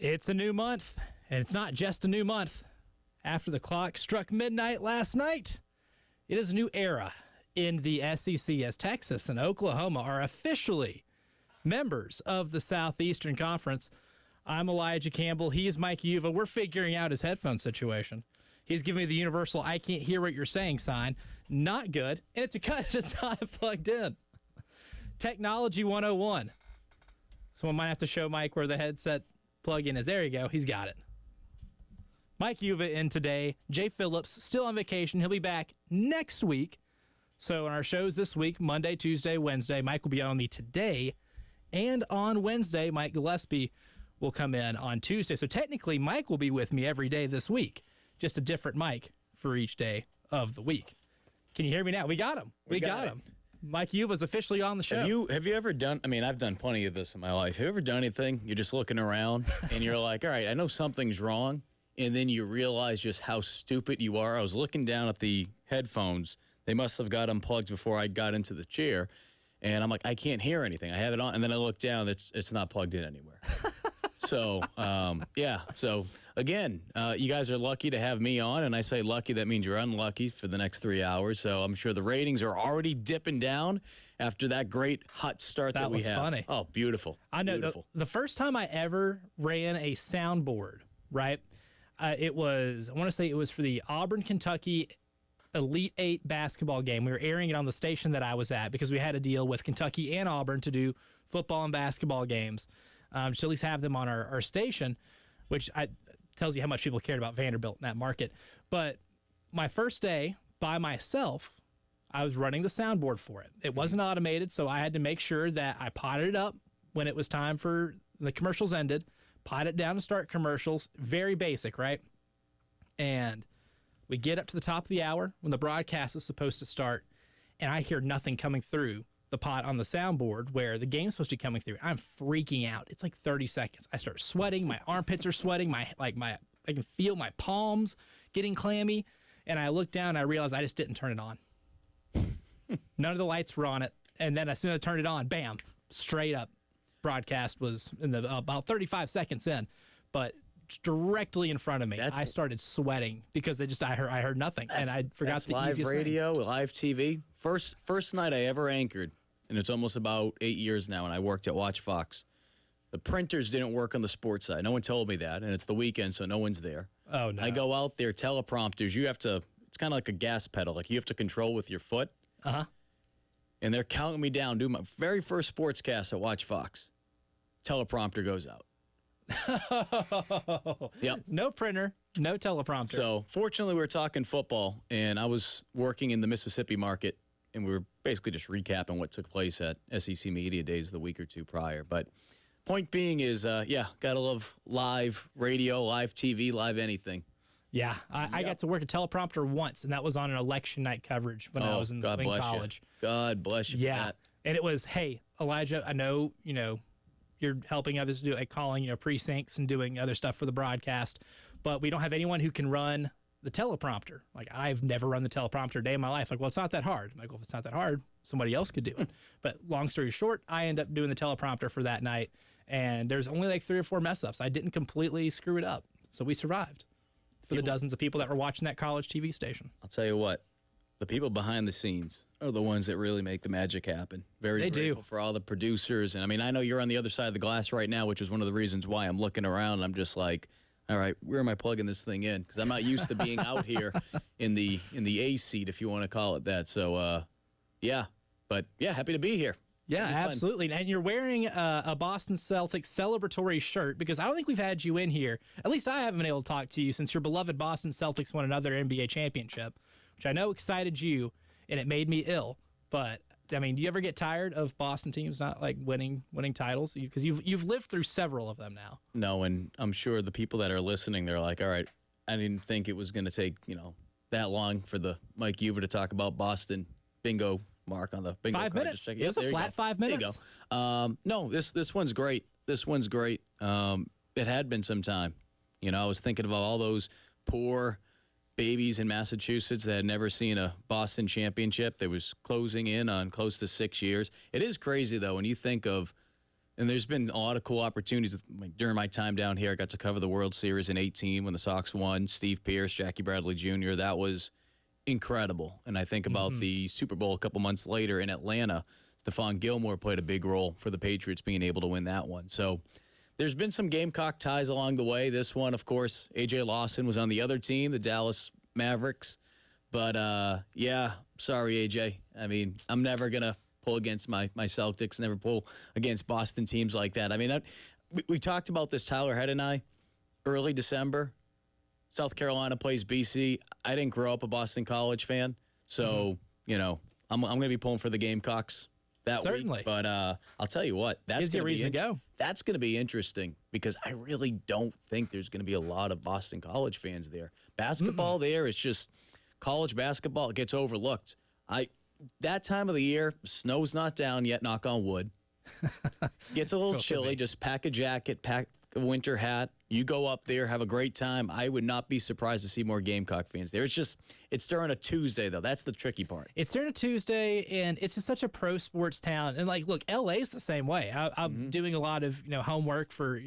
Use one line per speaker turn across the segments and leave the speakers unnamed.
It's a new month, and it's not just a new month. After the clock struck midnight last night, it is a new era in the SEC as Texas and Oklahoma are officially members of the Southeastern Conference. I'm Elijah Campbell. He's Mike Uva. We're figuring out his headphone situation. He's giving me the universal "I can't hear what you're saying" sign. Not good, and it's because it's not plugged in. Technology 101. Someone might have to show Mike where the headset plug-in is. There you go. He's got it. Mike Uva in today. Jay Phillips still on vacation. He'll be back next week. So in our shows this week, Monday, Tuesday, Wednesday, Mike will be on the Today. And on Wednesday, Mike Gillespie will come in on Tuesday. So technically, Mike will be with me every day this week. Just a different Mike for each day of the week. Can you hear me now? We got him. We got him. Mike Uva's officially on the show.
Have you ever done, I've done plenty of this in my life. Have you ever done anything, you're just looking around, and you're like, all right, I know something's wrong, and then you realize just how stupid you are? I was looking down at the headphones. They must have got unplugged before I got into the chair, and I'm like, I can't hear anything. I have it on, and then I look down, it's not plugged in anywhere. So, So, again, you guys are lucky to have me on, and I say lucky, that means you're unlucky for the next 3 hours. So I'm sure the ratings are already dipping down after that great hot start that we have.
That was funny.
Oh, beautiful.
I know.
Beautiful.
The first time I ever ran a soundboard, right, I want to say it was for the Auburn, Kentucky Elite 8 basketball game. We were airing it on the station that I was at because we had a deal with Kentucky and Auburn to do football and basketball games. To at least have them on our station, which tells you how much people cared about Vanderbilt in that market. But my first day by myself, I was running the soundboard for it. It wasn't automated, so I had to make sure that I potted it up when it was time for the commercials ended, pot it down to start commercials. Very basic, right? And we get up to the top of the hour when the broadcast is supposed to start, and I hear nothing coming through the pot on the soundboard where the game's supposed to be coming through. I'm freaking out. It's like 30 seconds. I start sweating. My armpits are sweating. I can feel my palms getting clammy. And I look down and I realize I just didn't turn it on. None of the lights were on it. And then as soon as I turned it on, bam, straight up. Broadcast was in about 35 seconds in, but directly in front of me. I started sweating because I heard nothing, and I forgot the
live
easiest
radio,
thing.
Live TV. First night I ever anchored, and it's almost about 8 years now, and I worked at Watch Fox. The printers didn't work on the sports side. No one told me that, and it's the weekend, so no one's there.
Oh, no.
I go out there, teleprompters. It's kind of like a gas pedal. Like you have to control with your foot.
Uh-huh.
And they're counting me down. Do my very first sportscast at Watch Fox. Teleprompter goes out. Yep.
No printer, no teleprompter.
So fortunately we were talking football, and I was working in the Mississippi market, and we were basically just recapping what took place at SEC Media Days the week or two prior. But point being is, gotta love live radio, live TV, live anything.
Yeah, I got to work a teleprompter once, and that was on an election night coverage when I was in college.
God bless you.
Yeah,
for that.
And it was, hey, Elijah, I know, you're helping others do calling, precincts and doing other stuff for the broadcast, but we don't have anyone who can run the teleprompter. Like, I've never run the teleprompter a day in my life. Like, well, it's not that hard. I'm like, well, if it's not that hard, somebody else could do it. But long story short, I end up doing the teleprompter for that night, and there's only like 3 or 4 mess ups. I didn't completely screw it up, so we survived for the dozens of people that were watching that college TV station.
I'll tell you what, the people behind the scenes are the ones that really make the magic happen. Very grateful for all the producers. And I know you're on the other side of the glass right now, which is one of the reasons why I'm looking around. And I'm just like, all right, where am I plugging this thing in? Because I'm not used to being out here in the A seat, if you want to call it that. So, happy to be here.
Yeah, absolutely. And you're wearing a Boston Celtics celebratory shirt because I don't think we've had you in here. At least I haven't been able to talk to you since your beloved Boston Celtics won another NBA championship, which I know excited you, and it made me ill. But, do you ever get tired of Boston teams not, winning titles? Because you've lived through several of them now.
No, and I'm sure the people that are listening, they're like, all right, I didn't think it was going to take, that long for the Mike Uva to talk about Boston. Bingo mark on the bingo
5
card.
minutes. It was a flat 5 minutes.
There you go. No, this one's great. This one's great. It had been some time. I was thinking about all those poor babies in Massachusetts that had never seen a Boston championship. That was closing in on close to 6 years. It is crazy, though, when you think of And there's been a lot of cool opportunities. Like, during my time down here, I got to cover the World Series in 18 when the Sox won. Steve Pearce, Jackie Bradley Jr., that was incredible. And I think about the Super Bowl a couple months later in Atlanta. Stephon Gilmore played a big role for the Patriots being able to win that one. So there's been some Gamecock ties along the way. This one, of course, A.J. Lawson was on the other team, the Dallas Mavericks. But, yeah, sorry, A.J. I mean, I'm never going to pull against my Celtics, never pull against Boston teams like that. I mean, we talked about this, Tyler Head and I, early December. South Carolina plays BC. I didn't grow up a Boston College fan, so, you know, I'm going to be pulling for the Gamecocks that
Certainly.
week. But I'll tell you what,
Gives you a reason to go.
That's going to be interesting because I really don't think there's going to be a lot of Boston College fans there. Basketball there is just college basketball. It gets overlooked. That time of the year, snow's not down yet, knock on wood. Gets a little chilly. Just pack a jacket, pack a winter hat. You go up there, have a great time. I would not be surprised to see more Gamecock fans there. It's during a Tuesday, though. That's the tricky part.
It's during a Tuesday, and it's just such a pro sports town. And, like, look, LA's the same way. I'm doing a lot of, homework for,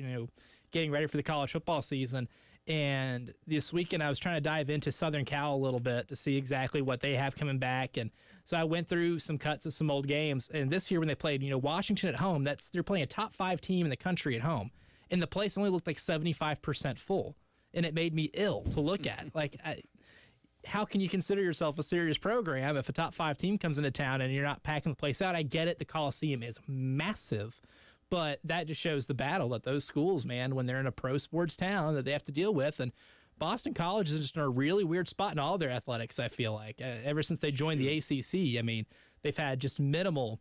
getting ready for the college football season. And this weekend, I was trying to dive into Southern Cal a little bit to see exactly what they have coming back. And so I went through some cuts of some old games. And this year when they played, Washington at home, they're playing a top 5 team in the country at home. And the place only looked like 75% full. And it made me ill to look at. How can you consider yourself a serious program if a top 5 team comes into town and you're not packing the place out? I get it. The Coliseum is massive. But that just shows the battle that those schools, man, when they're in a pro sports town, that they have to deal with. And Boston College is just in a really weird spot in all their athletics, I feel like. Ever since they joined the ACC, I mean, they've had just minimal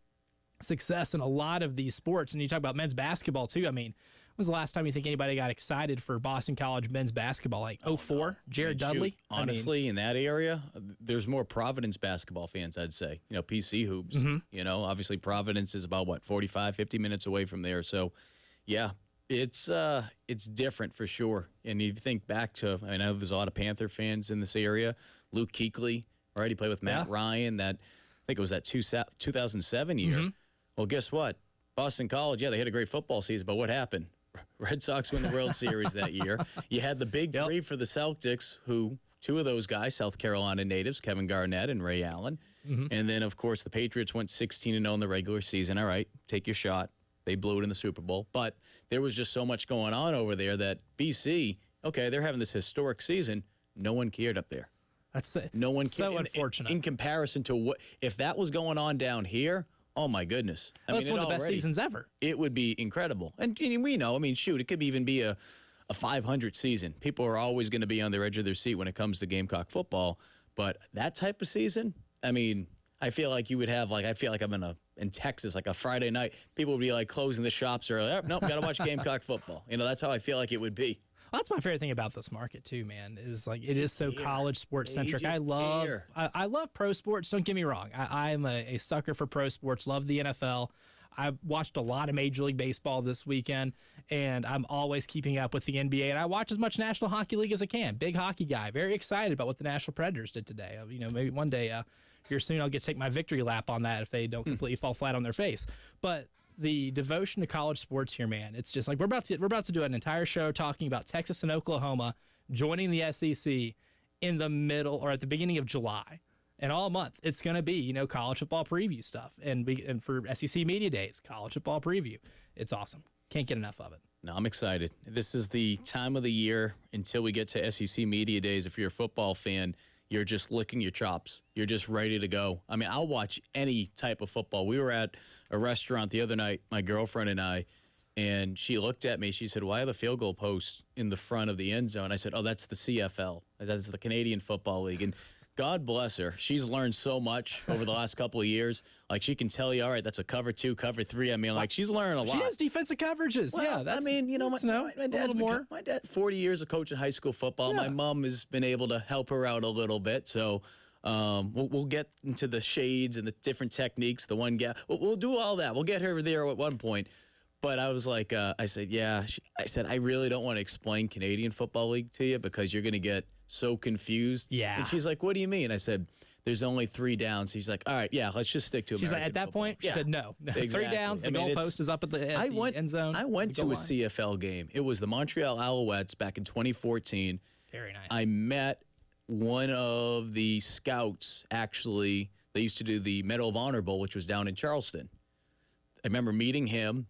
success in a lot of these sports. And you talk about men's basketball, too. I mean, when was the last time you think anybody got excited for Boston College men's basketball? Like 04, Jared Dudley?
Honestly, in that area, there's more Providence basketball fans, I'd say. PC hoops. Obviously Providence is about, 45, 50 minutes away from there. So, yeah, it's different for sure. And you think back to, I know there's a lot of Panther fans in this area. Luke Kuechly, right? He played with Matt Ryan. I think it was that 2007 year. Well, guess what? Boston College, they had a great football season, but what happened? Red Sox win the World Series that year. You had the big three for the Celtics, who 2 of those guys, South Carolina natives, Kevin Garnett and Ray Allen. And then, of course, the Patriots went 16-0 in the regular season. All right, take your shot. They blew it in the Super Bowl. But there was just so much going on over there that BC, okay, they're having this historic season. No one cared up there.
That's
no one
so
cared.
unfortunate.
In comparison to what, if that was going on down here, oh, my goodness.
It's one of the best seasons ever.
It would be incredible. And we know, it could even be a 500 season. People are always going to be on the edge of their seat when it comes to Gamecock football. But that type of season, I feel like you would have, I feel like I'm in Texas, like a Friday night. People would be, closing the shops early. Oh, nope, got to watch Gamecock football. That's how I feel like it would be.
Well, that's my favorite thing about this market too, man. Is it is so college sports centric. I love pro sports. Don't get me wrong. I'm a sucker for pro sports. Love the NFL. I watched a lot of Major League Baseball this weekend, and I'm always keeping up with the NBA. And I watch as much National Hockey League as I can. Big hockey guy. Very excited about what the Nashville Predators did today. Maybe one day here soon I'll get to take my victory lap on that if they don't completely fall flat on their face. But the devotion to college sports here, man, it's just like we're about to do an entire show talking about Texas and Oklahoma joining the SEC in the middle or at the beginning of July. And all month it's going to be, college football preview stuff. And for SEC Media Days, college football preview. It's awesome. Can't get enough of it.
No, I'm excited. This is the time of the year until we get to SEC Media Days. If you're a football fan, you're just licking your chops. You're just ready to go. I'll watch any type of football. We were at a restaurant the other night, my girlfriend and I, and she looked at me. She said, why are the field goal posts in the front of the end zone? I said, oh, that's the CFL. That's the Canadian Football League. And God bless her. She's learned so much over the last couple of years. She can tell you, all right, that's a cover 2, cover 3. She's learned a lot.
She knows defensive coverages.
Well, my dad, 40 years of coaching high school football. Yeah. My mom has been able to help her out a little bit. So we'll get into the shades and the different techniques. The one guy, we'll do all that. We'll get her there at one point. But I was like, I said, I really don't want to explain Canadian Football League to you because you're going to get so confused.
Yeah.
And she's like, what do you mean? I said, there's only 3 downs. He's like, all right, yeah, let's just stick to
She's like,
American
at that
football.
point, she
Yeah,
said no.
exactly.
3 downs, the goalpost is up at the end zone.
I went to a
line.
CFL game. It was the Montreal Alouettes back in 2014.
Very nice.
I met one of the scouts, actually. They used to do the Medal of Honor Bowl, which was down in Charleston. I remember meeting him,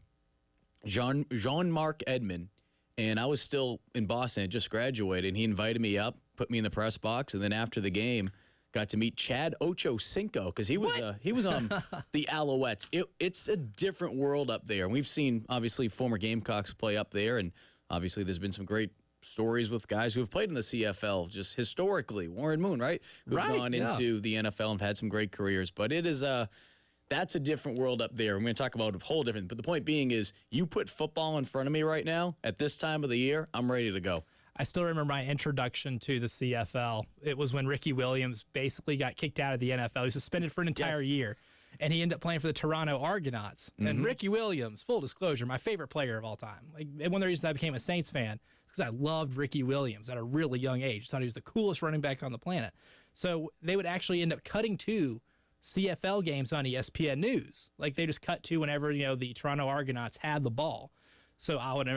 Jean-Marc Edmond, and I was still in Boston. I just graduated, and he invited me up, put me in the press box, and then after the game, got to meet Chad Ochocinco because he was on the Alouettes. It's a different world up there. And we've seen, obviously, former Gamecocks play up there, and obviously there's been some great stories with guys who have played in the CFL just historically. Warren Moon, right? Who've gone into the NFL and had some great careers. But it is that's a different world up there. We're going to talk about a whole different. But the point being is, you put football in front of me right now at this time of the year, I'm ready to go.
I still remember my introduction to the CFL. It was when Ricky Williams basically got kicked out of the NFL. He was suspended for an entire year, and he ended up playing for the Toronto Argonauts. And Ricky Williams, full disclosure, my favorite player of all time. Like, one of the reasons I became a Saints fan is because I loved Ricky Williams at a really young age. Thought he was the coolest running back on the planet. So they would actually end up cutting to CFL games on ESPN News. Like, they just cut to whenever, the Toronto Argonauts had the ball. So I would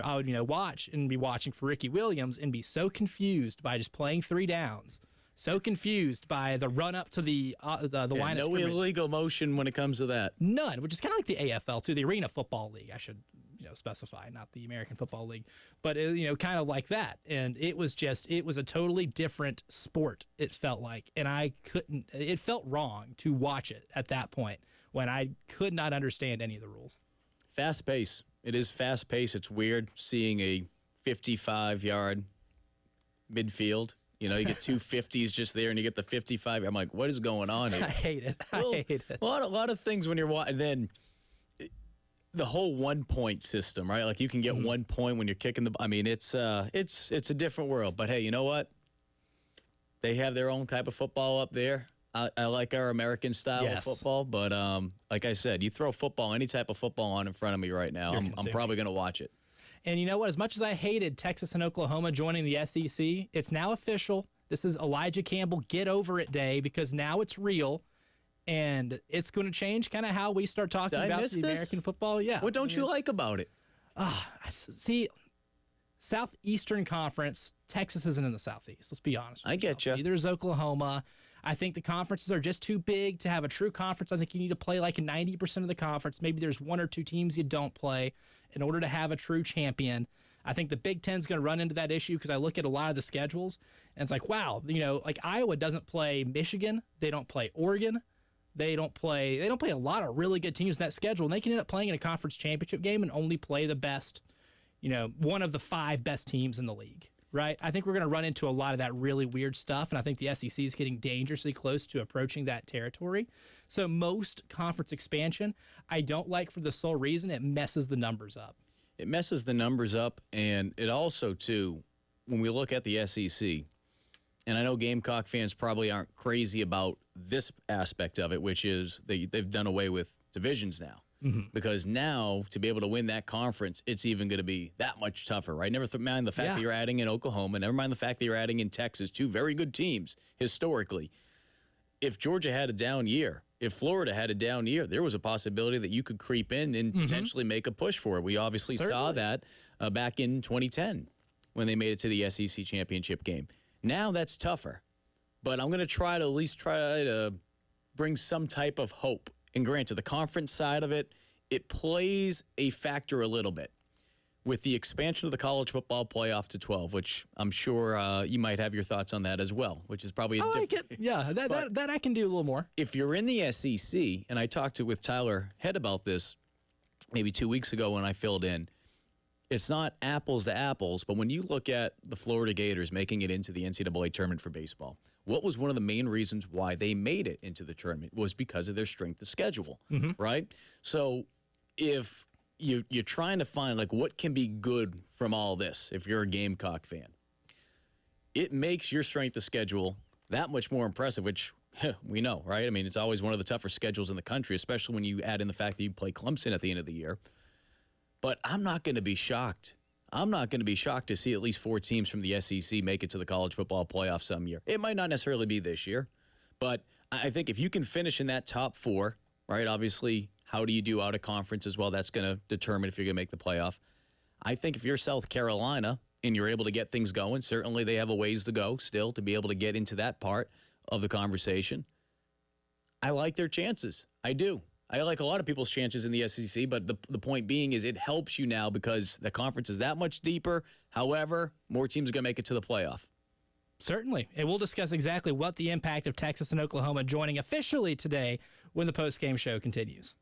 watch and be watching for Ricky Williams and be so confused by just playing 3 downs, so confused by the run up to the line of scrimmage.
No illegal motion when it comes to that.
None, which is kind of like the AFL too, the Arena Football League. I should specify, not the American Football League, but kind of like that. And it was a totally different sport. It felt like, and it felt wrong to watch it at that point when I could not understand any of the rules.
Fast pace. It is fast pace. It's weird seeing a 55-yard midfield. You get 2 50s just there, and you get the 55. I'm like, what is going on here?
I hate it. I hate it.
A lot of things when you're watching. Then the whole 1-point system, right? Like, you can get 1 point when you're kicking the. I mean, it's a different world. But hey, you know what? They have their own type of football up there. I like our American style of football, but like I said, you throw football, any type of football on in front of me right now, I'm probably going to watch it.
And you know what? As much as I hated Texas and Oklahoma joining the SEC, it's now official. This is Elijah Campbell Get Over It Day, because now it's real, and it's going to change kind of how we start talking about the American football. Yeah.
What don't you like about it?
See, Southeastern Conference, Texas isn't in the Southeast. Let's be honest.
I get you.
Neither is Oklahoma. I think the conferences are just too big to have a true conference. I think you need to play like 90% of the conference. Maybe there's 1 or 2 teams you don't play in order to have a true champion. I think the Big Ten's going to run into that issue because I look at a lot of the schedules, and it's like, wow, like Iowa doesn't play Michigan. They don't play Oregon. They don't play a lot of really good teams in that schedule, and they can end up playing in a conference championship game and only play the best, one of the 5 best teams in the league. Right? I think we're going to run into a lot of that really weird stuff, and I think the SEC is getting dangerously close to approaching that territory. So most conference expansion, I don't like for the sole reason it messes the numbers up.
It messes the numbers up, and it also, too, when we look at the SEC, and I know Gamecock fans probably aren't crazy about this aspect of it, which is they've done away with divisions now. Because now, to be able to win that conference, it's even going to be that much tougher, right? Never mind the fact that you're adding in Oklahoma. Never mind the fact that you're adding in Texas, 2 very good teams historically. If Georgia had a down year, if Florida had a down year, there was a possibility that you could creep in and potentially make a push for it. We obviously saw that back in 2010 when they made it to the SEC championship game. Now that's tougher. But I'm going to try to at least try to bring some type of hope. And granted, the conference side of it, it plays a factor a little bit. With the expansion of the college football playoff to 12, which I'm sure you might have your thoughts on that as well, which is probably
like it. Yeah, that I can do a little more.
If you're in the SEC, and I talked with Tyler Head about this maybe 2 weeks ago when I filled in, it's not apples to apples, but when you look at the Florida Gators making it into the NCAA tournament for baseball, what was one of the main reasons why they made it into the tournament was because of their strength of schedule, right? So if you're trying to find, like, what can be good from all this if you're a Gamecock fan, it makes your strength of schedule that much more impressive, which we know, right? I mean, it's always one of the tougher schedules in the country, especially when you add in the fact that you play Clemson at the end of the year. But I'm not going to be shocked. I'm not going to be shocked to see at least 4 teams from the SEC make it to the college football playoff some year. It might not necessarily be this year, but I think if you can finish in that top 4, right? Obviously, how do you do out of conference as well? That's going to determine if you're going to make the playoff. I think if you're South Carolina and you're able to get things going, certainly they have a ways to go still to be able to get into that part of the conversation. I like their chances. I do. I like a lot of people's chances in the SEC, but the point being is it helps you now because the conference is that much deeper. However, more teams are going to make it to the playoff.
Certainly. And we'll discuss exactly what the impact of Texas and Oklahoma joining officially today when the post-game show continues.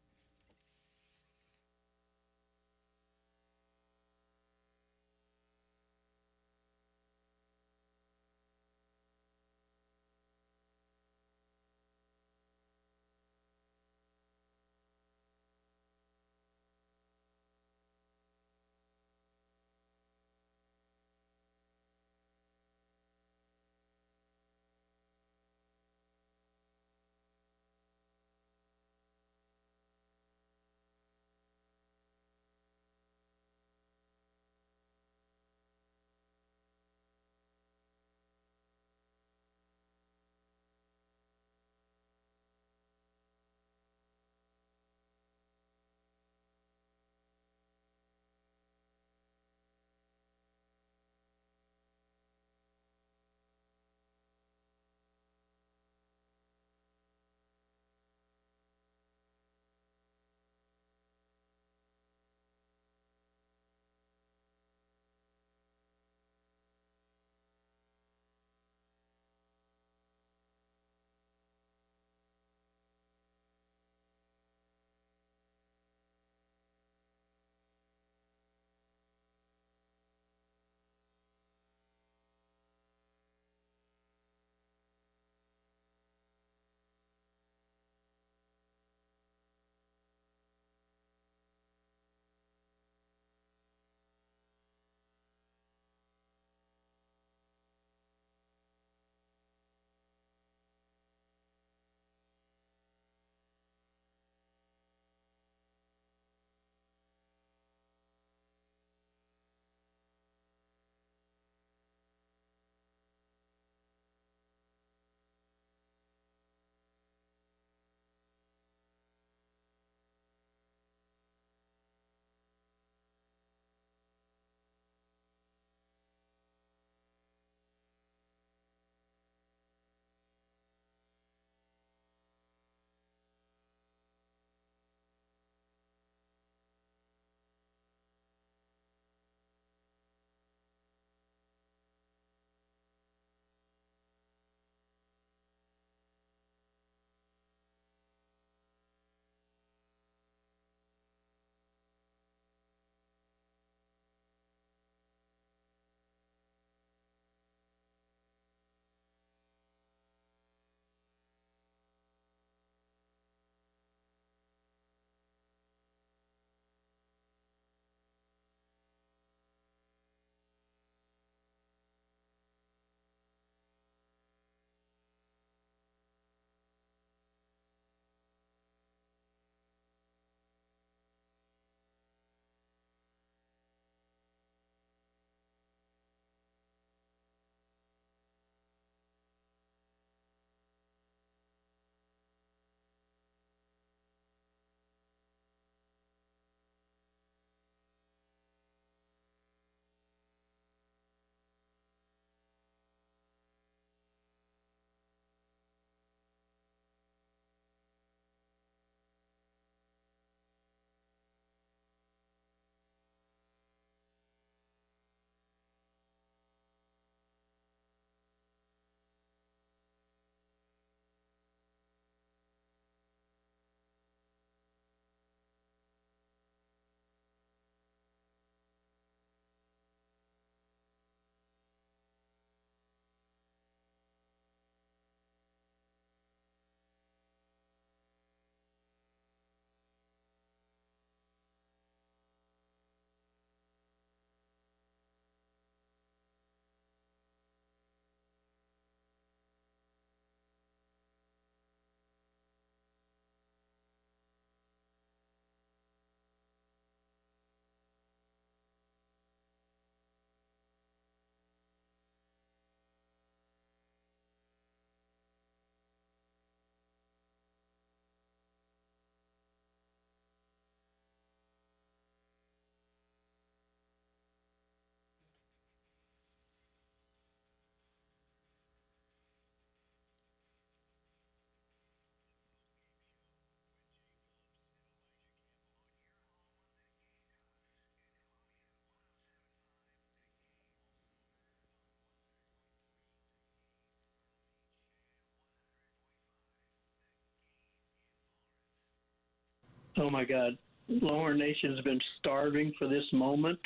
Oh my God, Longhorn Nation's been starving for this moment,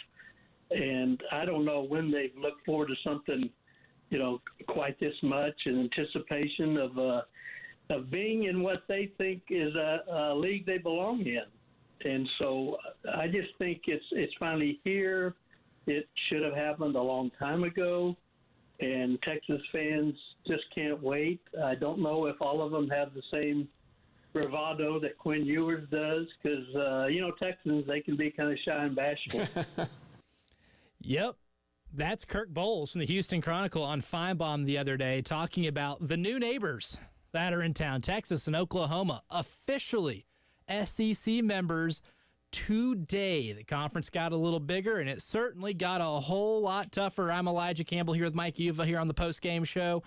and I don't know when they've looked forward to something, quite this much in anticipation of being in what they think is a league they belong in. And so I just think it's finally here. It should have happened a long time ago, and Texas fans just can't wait. I don't know if all of them have the same bravado that Quinn Ewers does, because, Texans, they can be kind of shy and bashful.
Yep. That's Kirk Bowles from the Houston Chronicle on Feinbaum the other day talking about the new neighbors that are in town, Texas and Oklahoma, officially SEC members today. The conference got a little bigger, and it certainly got a whole lot tougher. I'm Elijah Campbell here with Mike Uva here on the Postgame Show.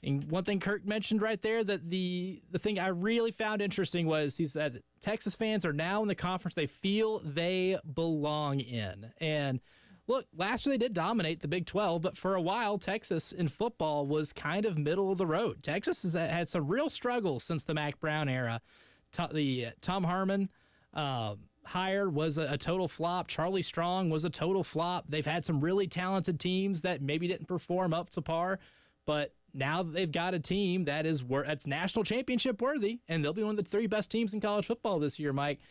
And one thing Kirk mentioned right there, that the thing I really found interesting was he said Texas fans are now in the conference they feel they belong in. And look, last year they did dominate the Big 12, but for a while, Texas in football was kind of middle of the road. Texas has had some real struggles since the Mac Brown era. The Tom Harmon hire was a total flop. Charlie Strong was a total flop. They've had some really talented teams that maybe didn't perform up to par, but now they've got a team that's national championship worthy, and they'll be one of the 3 best teams in college football this year, Mike.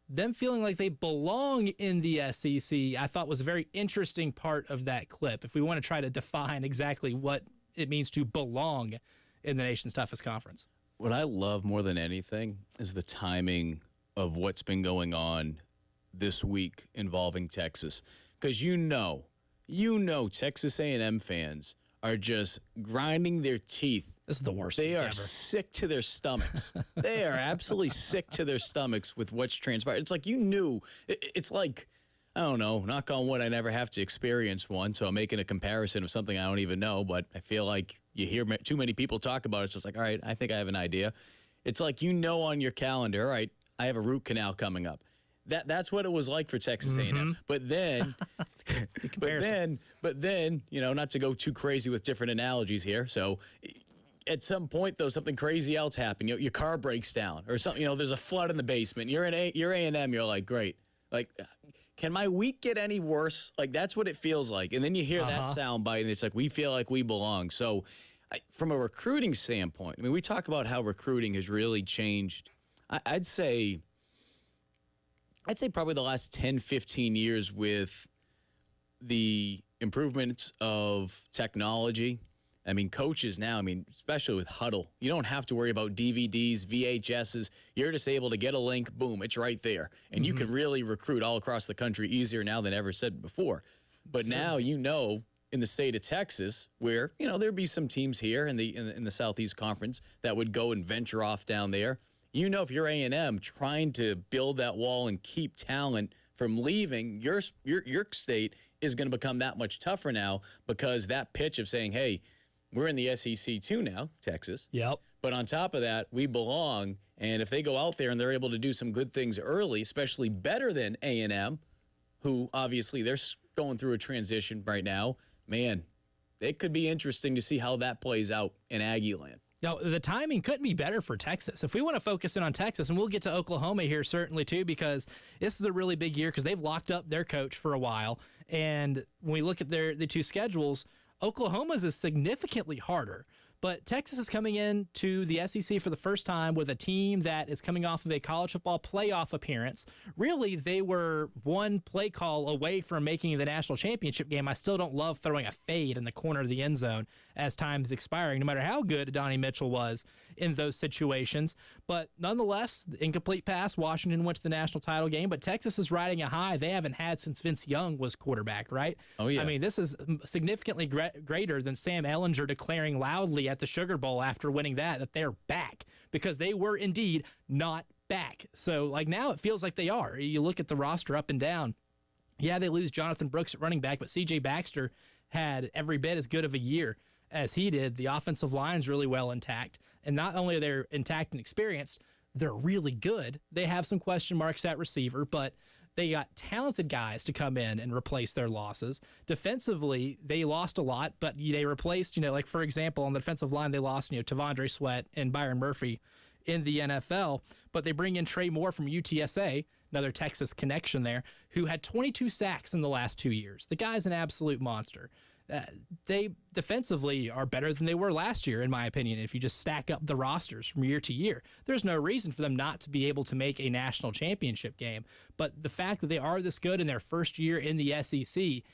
Them feeling like they belong in the SEC, I thought was a very interesting part of that clip. If we want to try to define exactly what it means to belong in the nation's toughest conference.
What I love more than anything is the timing of what's been going on this week involving Texas. Because Texas A&M fans are just grinding their teeth.
This is the worst.
They are
ever.
sick to their stomachs. They are absolutely sick to their stomachs with what's transpired. It's like you knew. It's like, I don't know, knock on wood, I never have to experience one, so I'm making a comparison of something I don't even know, but I feel like you hear too many people talk about it. It's just like, all right, I think I have an idea. It's like on your calendar, all right, I have a root canal coming up. That's what it was like for Texas A&M. But then, but then, not to go too crazy with different analogies here. So at some point, though, something crazy else happened. Your car breaks down or something. There's a flood in the basement. You're A&M. You're like, great. Like, can my week get any worse? Like, that's what it feels like. And then you hear that sound bite, and it's like, we feel like we belong. So from a recruiting standpoint, we talk about how recruiting has really changed. I'd say probably the last 10, 15 years with the improvements of technology. Coaches now, especially with Huddle, you don't have to worry about DVDs, VHSs. You're just able to get a link, boom, it's right there. And you can really recruit all across the country easier now than ever said before. But now, in the state of Texas, where, there'd be some teams here in the Southeast Conference that would go and venture off down there. If you're A&M trying to build that wall and keep talent from leaving, your state is going to become that much tougher now, because that pitch of saying, hey, we're in the SEC too now, Texas.
Yep.
But on top of that, we belong. And if they go out there and they're able to do some good things early, especially better than A&M, who obviously they're going through a transition right now, man, it could be interesting to see how that plays out in Aggie land.
Now, the timing couldn't be better for Texas. If we want to focus in on Texas, and we'll get to Oklahoma here certainly too, because this is a really big year because they've locked up their coach for a while. And when we look at the 2 schedules, Oklahoma's is significantly harder. But Texas is coming into the SEC for the first time with a team that is coming off of a college football playoff appearance. Really, they were one play call away from making the national championship game. I still don't love throwing a fade in the corner of the end zone as time is expiring, no matter how good Donnie Mitchell was in those situations. But nonetheless, the incomplete pass, Washington went to the national title game, but Texas is riding a high they haven't had since Vince Young was quarterback, right?
Oh, yeah.
This is significantly greater than Sam Ehlinger declaring loudly at the Sugar Bowl after winning that they're back, because they were indeed not back. So, now it feels like they are. You look at the roster up and down. Yeah, they lose Jonathan Brooks at running back, but C.J. Baxter had every bit as good of a year as he did. The offensive line's really well intact. And not only are they intact and experienced, they're really good. They have some question marks at receiver, but they got talented guys to come in and replace their losses. Defensively, they lost a lot, but they replaced, for example, on the defensive line, they lost, Tavondre Sweat and Byron Murphy in the NFL. But they bring in Trey Moore from UTSA, another Texas connection there, who had 22 sacks in the last 2 years. The guy's an absolute monster. They defensively are better than they were last year, in my opinion. If you just stack up the rosters from year to year, there's no reason for them not to be able to make a national championship game. But the fact that they are this good in their first year in the SEC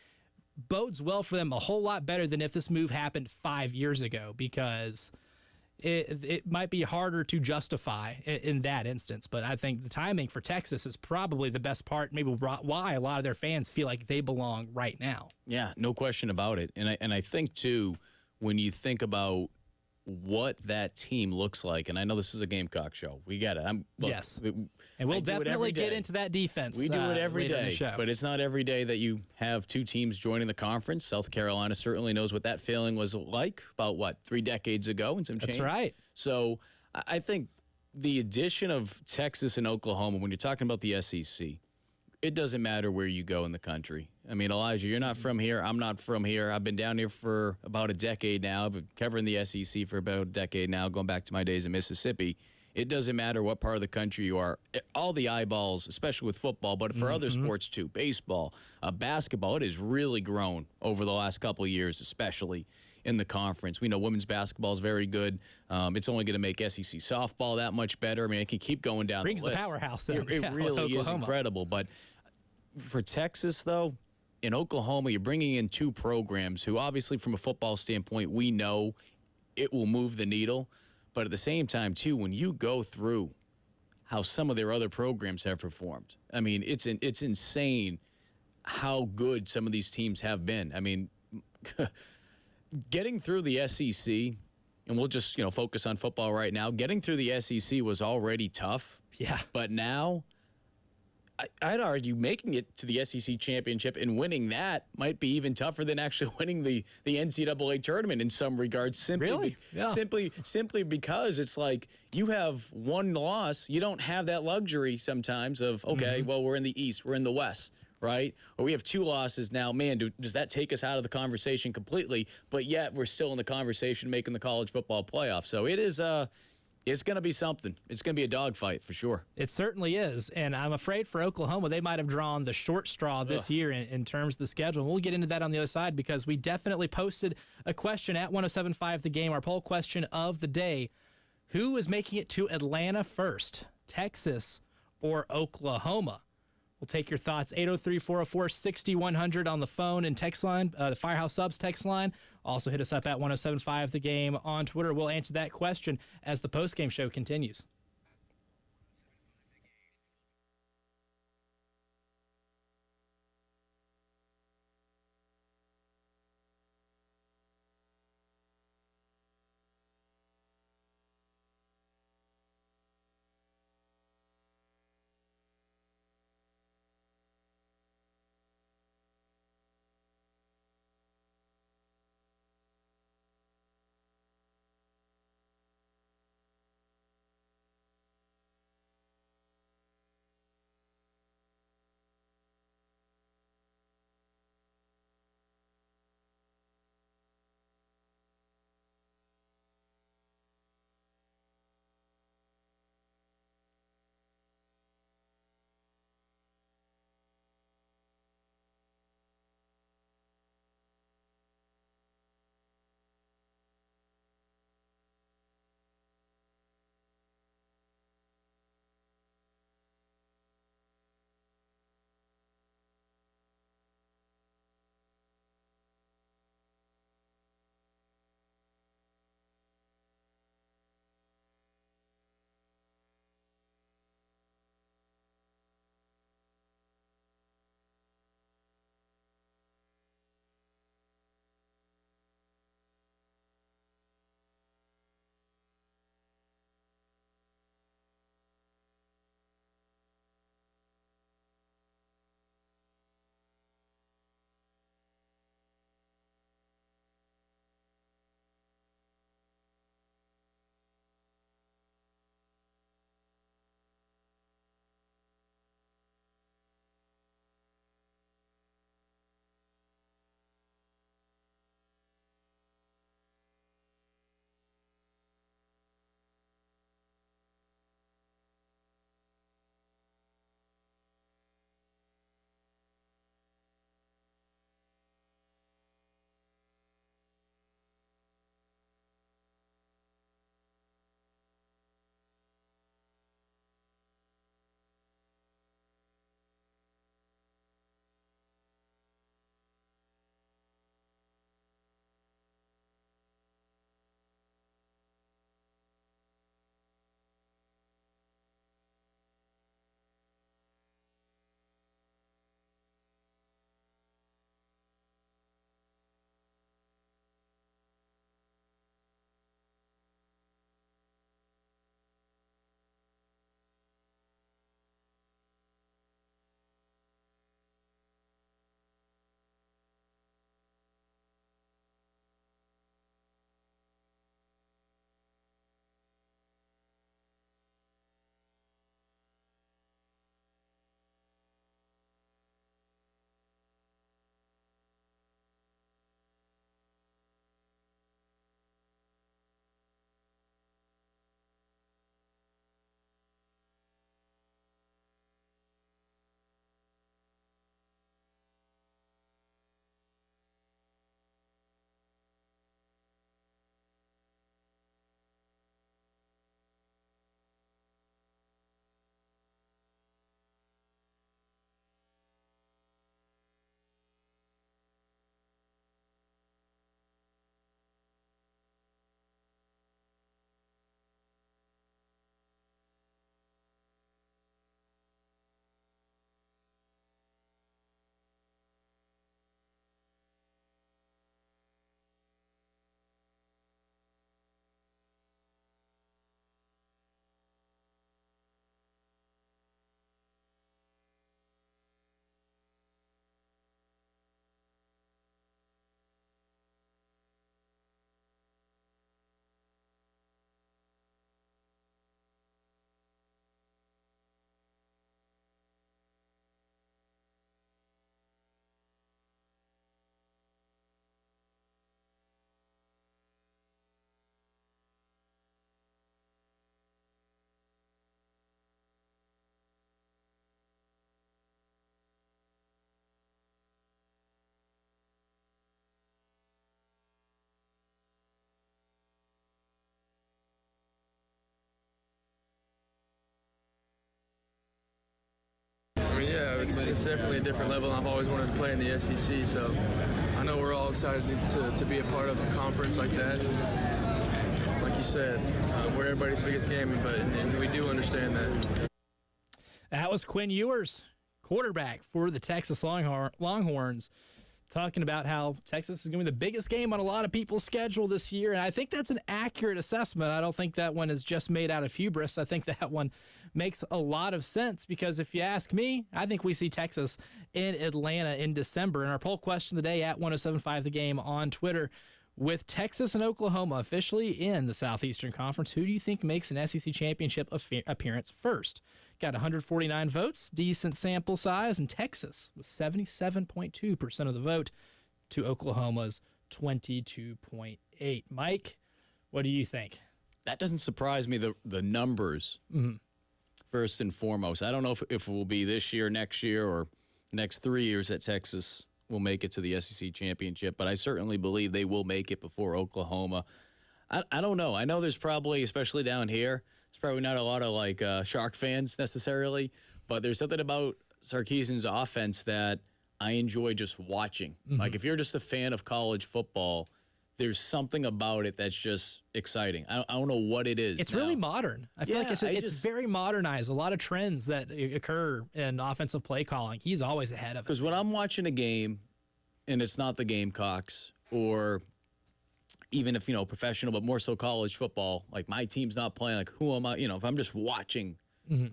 bodes well for them, a whole lot better than if this move happened 5 years ago, because it might be harder to justify in that instance. But I think the timing for Texas is probably the best part, maybe why a lot of their fans feel like they belong right now.
Yeah, no question about it. And I think, too, when you think about what that team looks like, and I know this is a Gamecock show. We get it.
Yes. And we'll definitely get into that defense.
We do it every day, but it's not every day that you have two teams joining the conference. South Carolina certainly knows what that feeling was like about, 3 decades ago and some change.
That's right.
So I think the addition of Texas and Oklahoma, when you're talking about the SEC, it doesn't matter where you go in the country. I mean, Elijah, you're not from here. I'm not from here. I've been down here for about a decade now. I've been covering the SEC for about a decade now, going back to my days in Mississippi. It doesn't matter what part of the country you are. All the eyeballs, especially with football, but for other sports too, baseball, basketball, it has really grown over the last couple of years, especially in the conference. We know women's basketball is very good. It's only going to make SEC softball that much better. I mean, it can keep going down
Brings
the list.
the powerhouse in.
It really is incredible. But for Texas, though, in Oklahoma, you're bringing in two programs who, obviously, from a football standpoint, we know it will move the needle. But at the same time, too, when you go through how some of their other programs have performed, I mean, it's insane how good some of these teams have been. I mean, getting through the SEC, and we'll just focus on football right now. Getting through the SEC was already tough.
Yeah.
But now, I'd argue making it to the SEC championship and winning that might be even tougher than actually winning the NCAA tournament in some regards. Simply because it's like you have one loss. You don't have that luxury sometimes of, okay, well, we're in the East, we're in the West, right? Or we have 2 losses now. Man, does that take us out of the conversation completely? But yet we're still in the conversation making the college football playoff. So it is it's going to be something. It's going to be a dogfight for sure.
It certainly is. And I'm afraid for Oklahoma, they might have drawn the short straw this year in terms of the schedule. We'll get into that on the other side because we definitely posted a question at 107.5 The Game, our poll question of the day. Who is making it to Atlanta first, Texas or Oklahoma? We'll take your thoughts, 803-404-6100 on the phone and text line, the Firehouse Subs text line. Also hit us up at 107.5 The Game on Twitter. We'll answer that question as the postgame show continues.
It's definitely a different level, and I've always wanted to play in the SEC, so I know we're all excited to be a part of a conference like that. Like you said, we're everybody's biggest game, and we do understand that.
That was Quinn Ewers, quarterback for the Texas Longhorns, talking about how Texas is going to be the biggest game on a lot of people's schedule this year. And I think that's an accurate assessment. I don't think that one is just made out of hubris. I think that one makes a lot of sense because if you ask me, I think we see Texas in Atlanta in December. And our poll question of the day at 1075 The Game on Twitter, with Texas and Oklahoma officially in the Southeastern Conference, who do you think makes an SEC championship appearance first? Got 149 votes, decent sample size, and Texas was 77.2% of the vote to Oklahoma's 22.8%. Mike, what do you think?
That doesn't surprise me, the numbers, first and foremost. I don't know if it will be this year, next year, or next 3 years that Texas will make it to the SEC championship, but I certainly believe they will make it before Oklahoma. I don't know. I know there's probably, especially down here, there's probably not a lot of Shark fans necessarily, but there's something about Sarkisian's offense that I enjoy just watching. Like if you're just a fan of college football, there's something about it that's just exciting. I don't know what it is.
It's really modern. I feel like it's very modernized. A lot of trends that occur in offensive play calling. He's always ahead of it.
Because when I'm watching a game and it's not the Gamecocks or even if, professional, but more so college football, like my team's not playing, like who am I? If I'm just watching,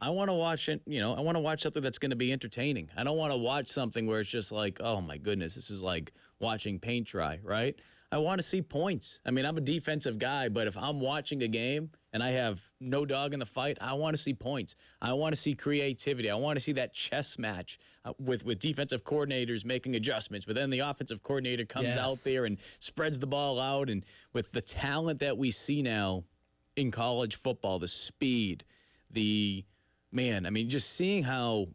I want to watch it. I want to watch something that's going to be entertaining. I don't want to watch something where it's just like, oh my goodness, this is like watching paint dry, right? I want to see points. I mean, I'm a defensive guy, but if I'm watching a game and I have no dog in the fight, I want to see points. I want to see creativity. I want to see that chess match with defensive coordinators making adjustments, but then the offensive coordinator comes out there and spreads the ball out. And with the talent that we see now in college football, the speed, just seeing how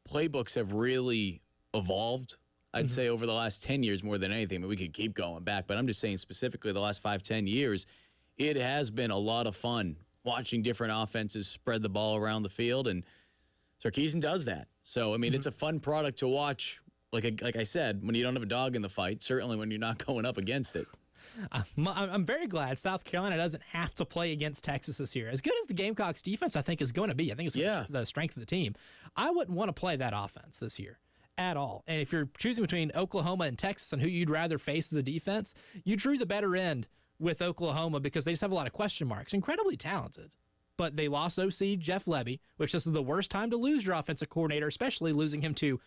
playbooks have really evolved, I'd say over the last 10 years more than anything. I mean, we could keep going back, but I'm just saying specifically the last 5-10 years, it has been a lot of fun watching different offenses spread the ball around the field, and Sarkisian does that. So, I mean, it's a fun product to watch, like I said, when you don't have a dog in the fight, certainly when you're not going up against it.
I'm very glad South Carolina doesn't have to play against Texas this year. As good as the Gamecocks defense, I think, is going to be. I think it's the strength of the team. I wouldn't want to play that offense this year at all. And if you're choosing between Oklahoma and Texas and who you'd rather face as a defense, you drew the better end with Oklahoma because they just have a lot of question marks. Incredibly talented. But they lost OC Jeff Lebby, which this is the worst time to lose your offensive coordinator, especially losing him to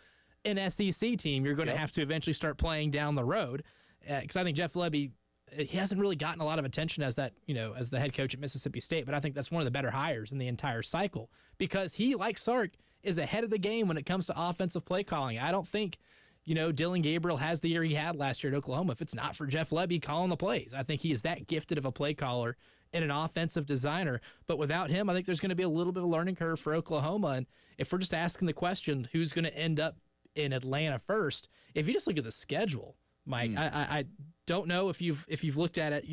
an SEC team you're going to have to eventually start playing down the road. Because I think Jeff Lebby, he hasn't really gotten a lot of attention as that, as the head coach at Mississippi State, but I think that's one of the better hires in the entire cycle because he, like Sark, is ahead of the game when it comes to offensive play calling. I don't think, Dylan Gabriel has the year he had last year at Oklahoma if it's not for Jeff Lebby calling the plays. I think he is that gifted of a play caller and an offensive designer. But without him, I think there's going to be a little bit of a learning curve for Oklahoma. And if we're just asking the question, who's going to end up in Atlanta first, if you just look at the schedule, Mike, I don't know if you've looked at it,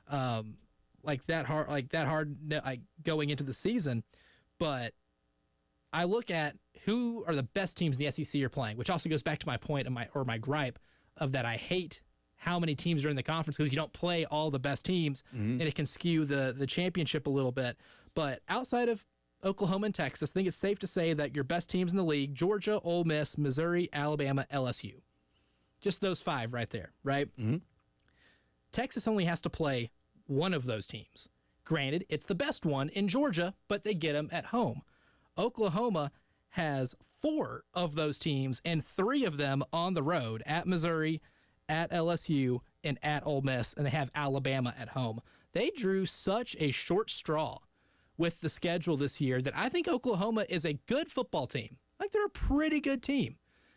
that hard going into the season, but I look at who are the best teams in the SEC you're playing, which also goes back to my point of my gripe of that I hate how many teams are in the conference because you don't play all the best teams and it can skew the championship a little bit. But outside of Oklahoma and Texas, I think it's safe to say that your best teams in the league, Georgia, Ole Miss, Missouri, Alabama, LSU. Just those five right there, right? Texas only has to play one of those teams. Granted, it's the best one in Georgia, but they get them at home. Oklahoma has 4 of those teams and 3 of them on the road at Missouri, at LSU, and at Ole Miss, and they have Alabama at home. They drew such a short straw with the schedule this year that I think Oklahoma is a good football team. Like, they're a pretty good team.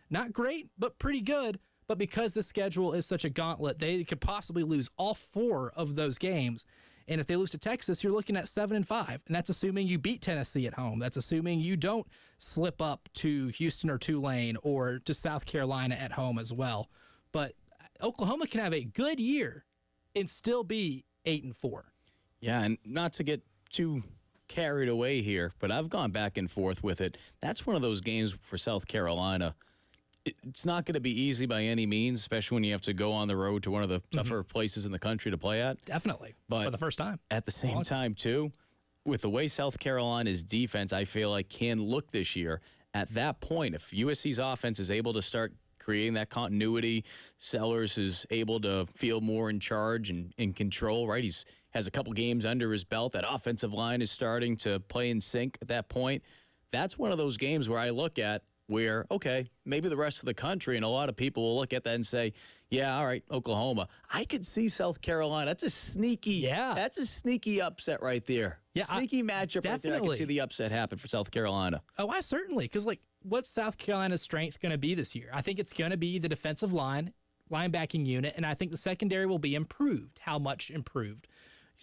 Not great, but pretty good. But because the schedule is such a gauntlet, they could possibly lose all 4 of those games. And if they lose to Texas, you're looking at 7-5. And that's assuming you beat Tennessee at home. That's assuming you don't slip up to Houston or Tulane or to South Carolina at home as well. But Oklahoma can have a good year and still be 8-4.
Yeah, and not to get too carried away here, but I've gone back and forth with it. That's one of those games for South Carolina. It's not going to be easy by any means, especially when you have to go on the road to one of the tougher places in the country to play at.
Definitely.
But
for the first time.
At the same time, too, with the way South Carolina's defense, I feel like, can look this year, at that point, if USC's offense is able to start creating that continuity, Sellers is able to feel more in charge and in control, right? He's has a couple games under his belt. That offensive line is starting to play in sync at that point. That's one of those games where I look at where, okay, maybe the rest of the country and a lot of people will look at that and say, yeah, all right, Oklahoma. I could see South Carolina. That's a sneaky upset right there.
Yeah,
sneaky matchup right there. I can see the upset happen for South Carolina.
Oh, I certainly, because what's South Carolina's strength going to be this year? I think it's going to be the defensive linebacking unit, and I think the secondary will be improved. How much improved?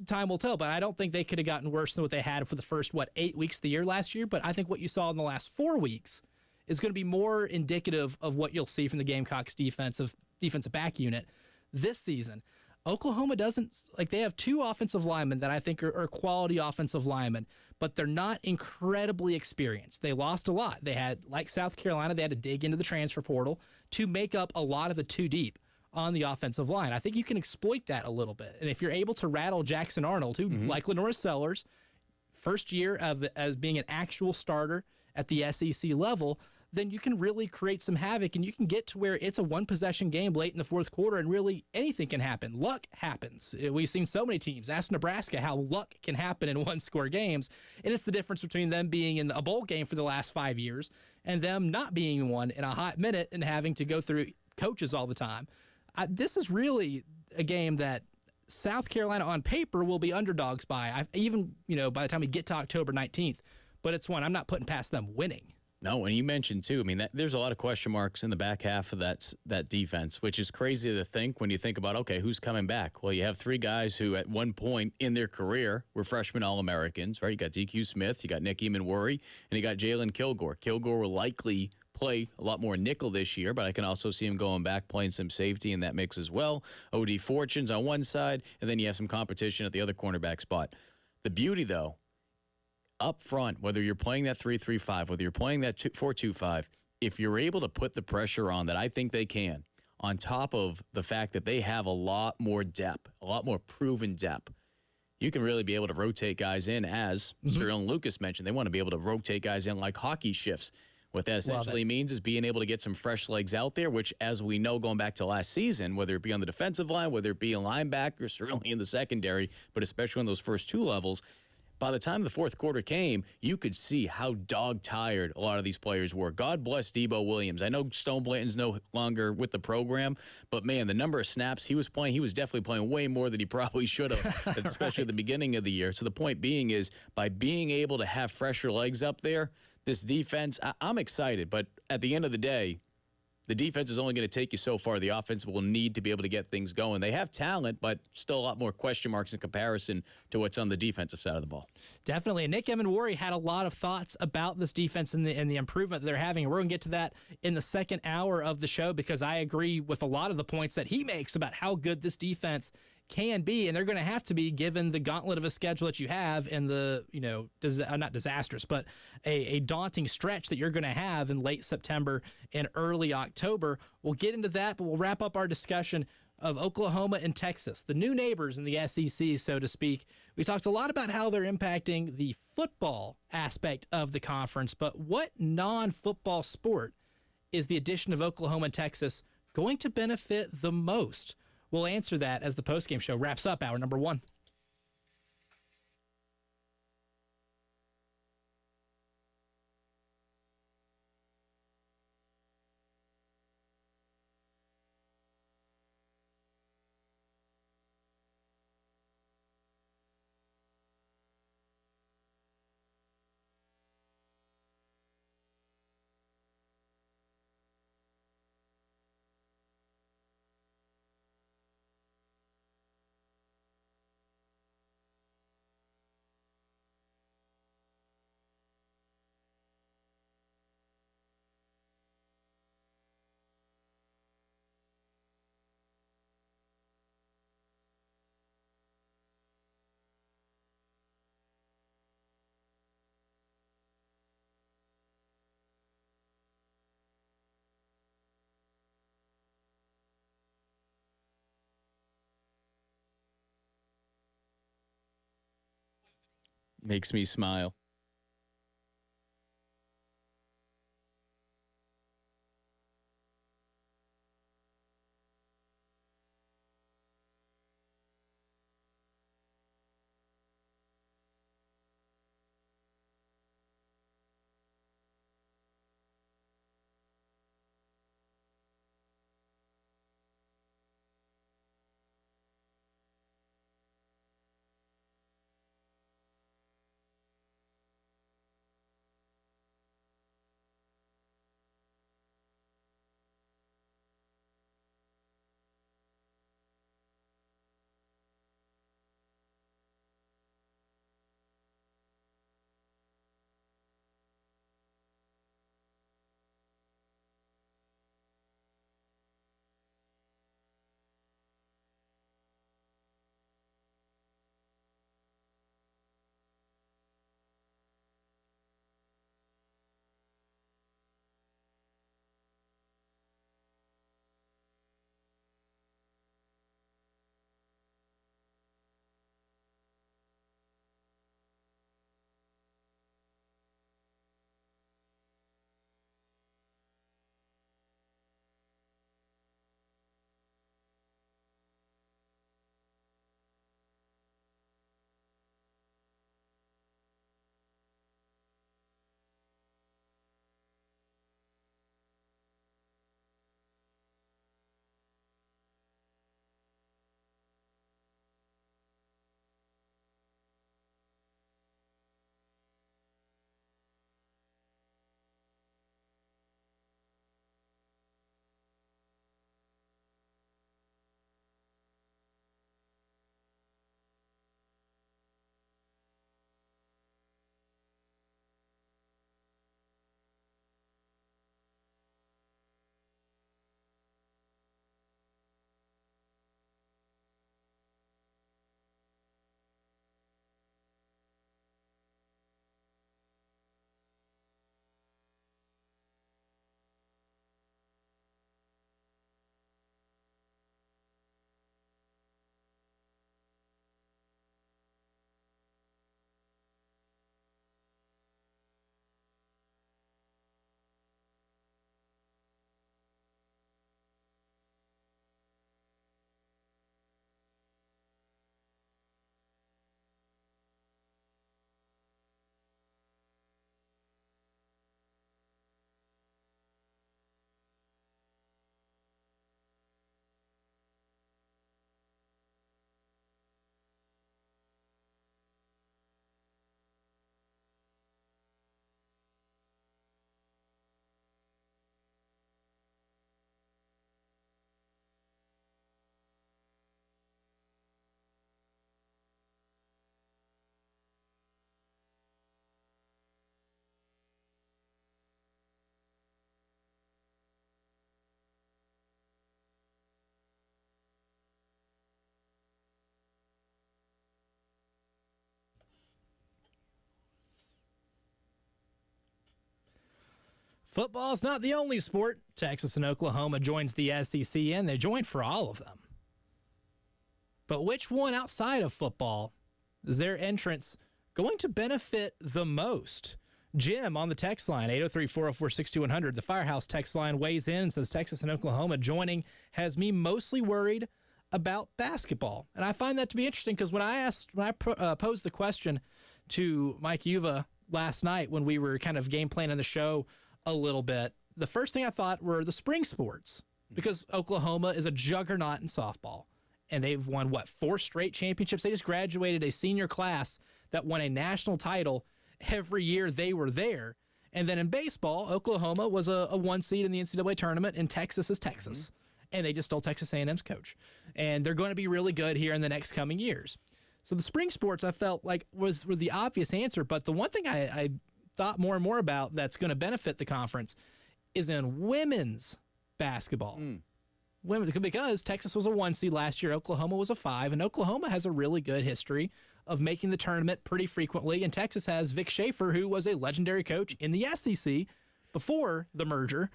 Time will tell, but I don't think they could have gotten worse than what they had for the first, 8 weeks of the year last year. But I think what you saw in the last 4 weeks is going to be more indicative of what you'll see from the Gamecocks defensive back unit this season. Oklahoma doesn't, they have 2 offensive linemen that I think are quality offensive linemen, but they're not incredibly experienced. They lost a lot. They had, like South Carolina, they had to dig into the transfer portal to make up a lot of the 2 deep on the offensive line. I think you can exploit that a little bit. And if you're able to rattle Jackson Arnold, who, like Lenora Sellers, first year as being an actual starter at the SEC level, then you can really create some havoc and you can get to where it's a one-possession game late in the fourth quarter and really anything can happen. Luck happens. We've seen so many teams. Ask Nebraska how luck can happen in one-score games, and it's the difference between them being in a bowl game for the last 5 years and them not being in one in a hot minute and having to go through coaches all the time. This is really a game that South Carolina on paper will be underdogs by, even by the time we get to October 19th, but it's one I'm not putting past them winning.
No, and you mentioned, too, there's a lot of question marks in the back half of that defense, which is crazy to think when you think about, okay, who's coming back? Well, you have 3 guys who at one point in their career were freshman All-Americans, right? You got DQ Smith, you got Nick Eamon-Worry, and you got Jalen Kilgore. Kilgore will likely play a lot more nickel this year, but I can also see him going back playing some safety in that mix as well. O.D. Fortune's on one side, and then you have some competition at the other cornerback spot. The beauty, though, up front, whether you're playing that 3-3-5, whether you're playing that 4-2-5, if you're able to put the pressure on that I think they can, on top of the fact that they have a lot more depth, a lot more proven depth, you can really be able to rotate guys in, as Sterling Lucas mentioned. They want to be able to rotate guys in like hockey shifts. What that essentially means is being able to get some fresh legs out there, which, as we know, going back to last season, whether it be on the defensive line, whether it be a linebacker, certainly in the secondary, but especially on those first 2 levels, by the time the fourth quarter came, you could see how dog-tired a lot of these players were. God bless Debo Williams. I know Stone Blanton's no longer with the program, but, man, the number of snaps he was playing, he was definitely playing way more than he probably should have, especially at the beginning of the year. So the point being is, by being able to have fresher legs up there, this defense, I'm excited. But at the end of the day, the defense is only going to take you so far. The offense will need to be able to get things going. They have talent, but still a lot more question marks in comparison to what's on the defensive side of the ball.
Definitely. And Nick Eamon-Worry had a lot of thoughts about this defense and the improvement that they're having. And we're going to get to that in the second hour of the show because I agree with a lot of the points that he makes about how good this defense can be, and they're going to have to be given the gauntlet of a schedule that you have and the, not disastrous, but a daunting stretch that you're going to have in late September and early October. We'll get into that, but we'll wrap up our discussion of Oklahoma and Texas, the new neighbors in the SEC, so to speak. We talked a lot about how they're impacting the football aspect of the conference, but what non-football sport is the addition of Oklahoma and Texas going to benefit the most? We'll answer that as the postgame show wraps up hour number 1.
Makes me smile.
Football's not the only sport Texas and Oklahoma joins the SEC in. They joined for all of them. But which one outside of football is their entrance going to benefit the most? Jim on the text line, 803-404-6100. The Firehouse text line weighs in and says Texas and Oklahoma joining has me mostly worried about basketball. And I find that to be interesting because when I posed the question to Mike Yuva last night when we were kind of game planning the show a little bit, the first thing I thought were the spring sports because Oklahoma is a juggernaut in softball. And they've won, 4 straight championships? They just graduated a senior class that won a national title every year they were there. And then in baseball, Oklahoma was a 1 seed in the NCAA tournament, and Texas is Texas. Mm-hmm. And they just stole Texas A&M's coach. And they're going to be really good here in the next coming years. So the spring sports I felt like were the obvious answer. But the one thing I thought more and more about that's going to benefit the conference is in women's basketball. Women, because Texas was a 1 seed last year, Oklahoma was a 5, and Oklahoma has a really good history of making the tournament pretty frequently, and Texas has Vic Schaefer, who was a legendary coach in the SEC before the merger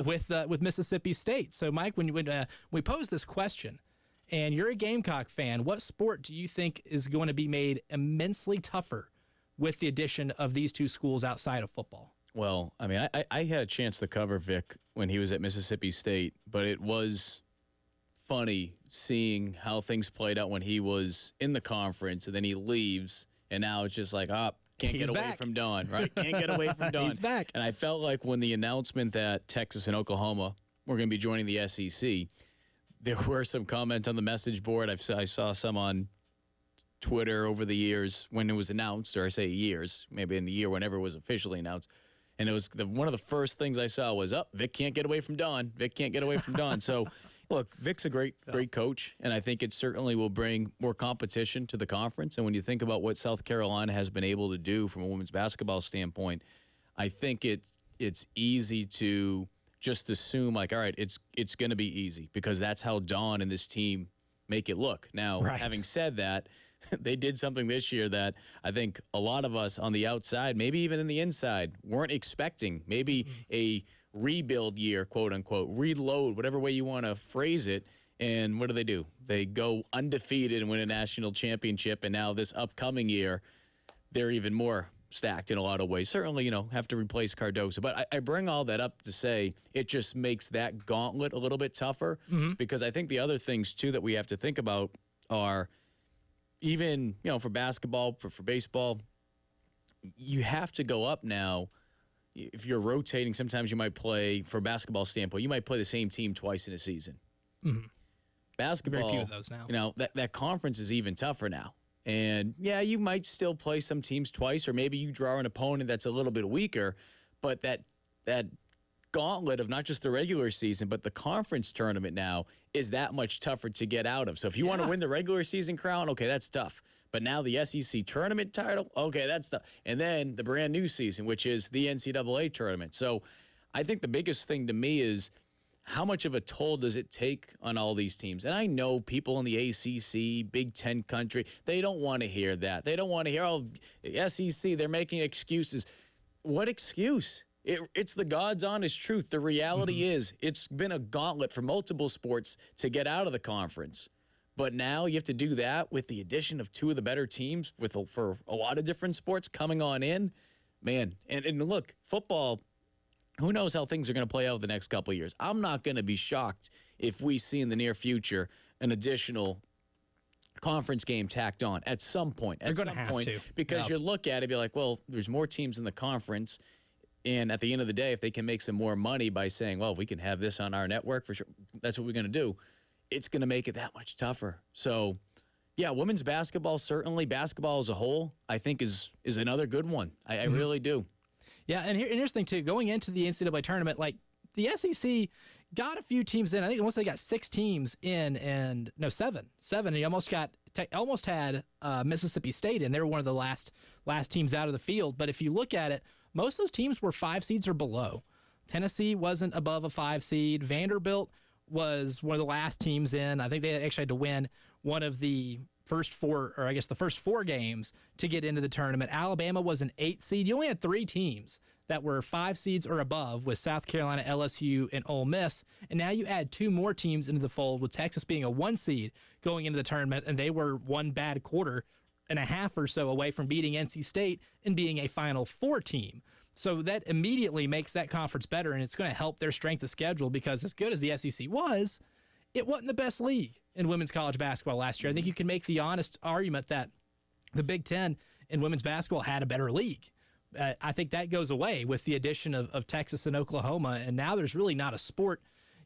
with Mississippi State. So, Mike, when we pose this question, and you're a Gamecock fan, what sport do you think is going to be made immensely tougher with the addition of these two schools outside of football?
Well, I mean, I had a chance to cover Vic when he was at Mississippi State, but it was funny seeing how things played out when he was in the conference, and then he leaves, and now it's just like, can't
He's
get away
back.
from Don, right? Can't get away from Don.
He's back.
And I felt like when the announcement that Texas and Oklahoma were going to be joining the SEC, there were some comments on the message board. I saw some on Twitter over the years when it was announced, or I say years, maybe in the year whenever it was officially announced. And it was one of the first things I saw was, Vic can't get away from Don. Vic can't get away from Don. So, look, Vic's a great coach, and I think it certainly will bring more competition to the conference. And when you think about what South Carolina has been able to do from a women's basketball standpoint, I think it's easy to just assume, like, all right, it's going to be easy because that's how Don and this team make it look. Now, having said that, they did something this year that I think a lot of us on the outside, maybe even in the inside, weren't expecting. Maybe a rebuild year, quote unquote, reload, whatever way you want to phrase it. And what do? They go undefeated and win a national championship. And now this upcoming year, they're even more stacked in a lot of ways. Certainly, have to replace Cardoso. But I bring all that up to say it just makes that gauntlet a little bit tougher because I think the other things, too, that we have to think about are even, for basketball, for baseball, you have to go up now. If you're rotating, sometimes you might play, for a basketball standpoint, you might play the same team twice in a season. Basketball,
very few of those now.
That conference is even tougher now. And, yeah, you might still play some teams twice, or maybe you draw an opponent that's a little bit weaker, but that gauntlet of not just the regular season, but the conference tournament now is that much tougher to get out of. So if you want to win the regular season crown, okay, that's tough. But now the SEC tournament title, okay, that's tough. And then the brand new season, which is the NCAA tournament. So I think the biggest thing to me is how much of a toll does it take on all these teams? And I know people in the ACC, Big Ten country, they don't want to hear that. They don't want to hear, SEC, they're making excuses. What excuse? It's the God's honest truth. The reality is it's been a gauntlet for multiple sports to get out of the conference. But now you have to do that with the addition of two of the better teams for a lot of different sports coming on in. Man, and look, football, who knows how things are going to play out the next couple of years. I'm not going to be shocked if we see in the near future an additional conference game tacked on at some point.
They're going to have to.
Because you look at it and be like, well, there's more teams in the conference. And at the end of the day, if they can make some more money by saying, well, we can have this on our network for sure, that's what we're going to do, it's going to make it that much tougher. So, yeah, women's basketball, certainly basketball as a whole, I think is another good one. I really do.
Yeah, and here's the thing, too. Going into the NCAA tournament, like the SEC got a few teams in. I think once they got 6 teams in, and no, 7. And you almost had Mississippi State in. They were one of the last teams out of the field. But if you look at it, most of those teams were 5 seeds or below. Tennessee wasn't above a 5 seed. Vanderbilt was one of the last teams in. I think they actually had to win one of the first 4 games to get into the tournament. Alabama was an 8 seed. You only had 3 teams that were 5 seeds or above, with South Carolina, LSU, and Ole Miss. And now you add 2 more teams into the fold, with Texas being a 1 seed going into the tournament, and they were one bad quarter and a half or so away from beating NC State and being a Final Four team. So that immediately makes that conference better, and it's going to help their strength of schedule, because as good as the SEC was, it wasn't the best league in women's college basketball last year. I think you can make the honest argument that the Big Ten in women's basketball had a better league. I think that goes away with the addition of Texas and Oklahoma, and now there's really not a sport,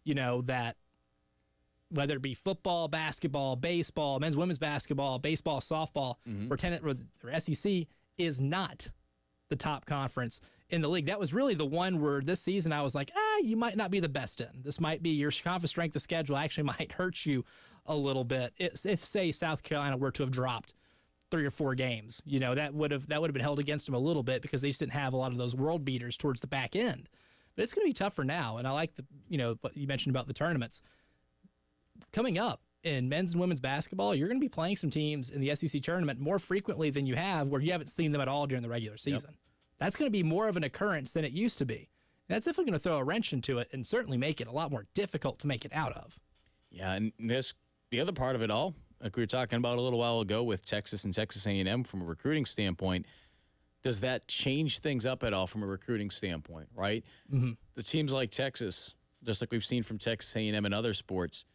that whether it be football, basketball, baseball, men's women's basketball, baseball, softball, or SEC is not the top conference in the league. That was really the one where this season I was like, you might not be the best in. This might be your conference strength of schedule actually might hurt you a little bit. If say South Carolina were to have dropped 3 or 4 games, that would have been held against them a little bit, because they just didn't have a lot of those world beaters towards the back end. But it's going to be tougher now, and I like what you mentioned about the tournaments coming up in men's and women's basketball. You're going to be playing some teams in the SEC tournament more frequently than you have, where you haven't seen them at all during the regular season. Yep. That's going to be more of an occurrence than it used to be. And that's definitely going to throw a wrench into it and certainly make it a lot more difficult to make it out of.
Yeah, and the other part of it all, like we were talking about a little while ago with Texas and Texas A&M from a recruiting standpoint, does that change things up at all from a recruiting standpoint, right? The teams like Texas, just like we've seen from Texas A&M and other sports,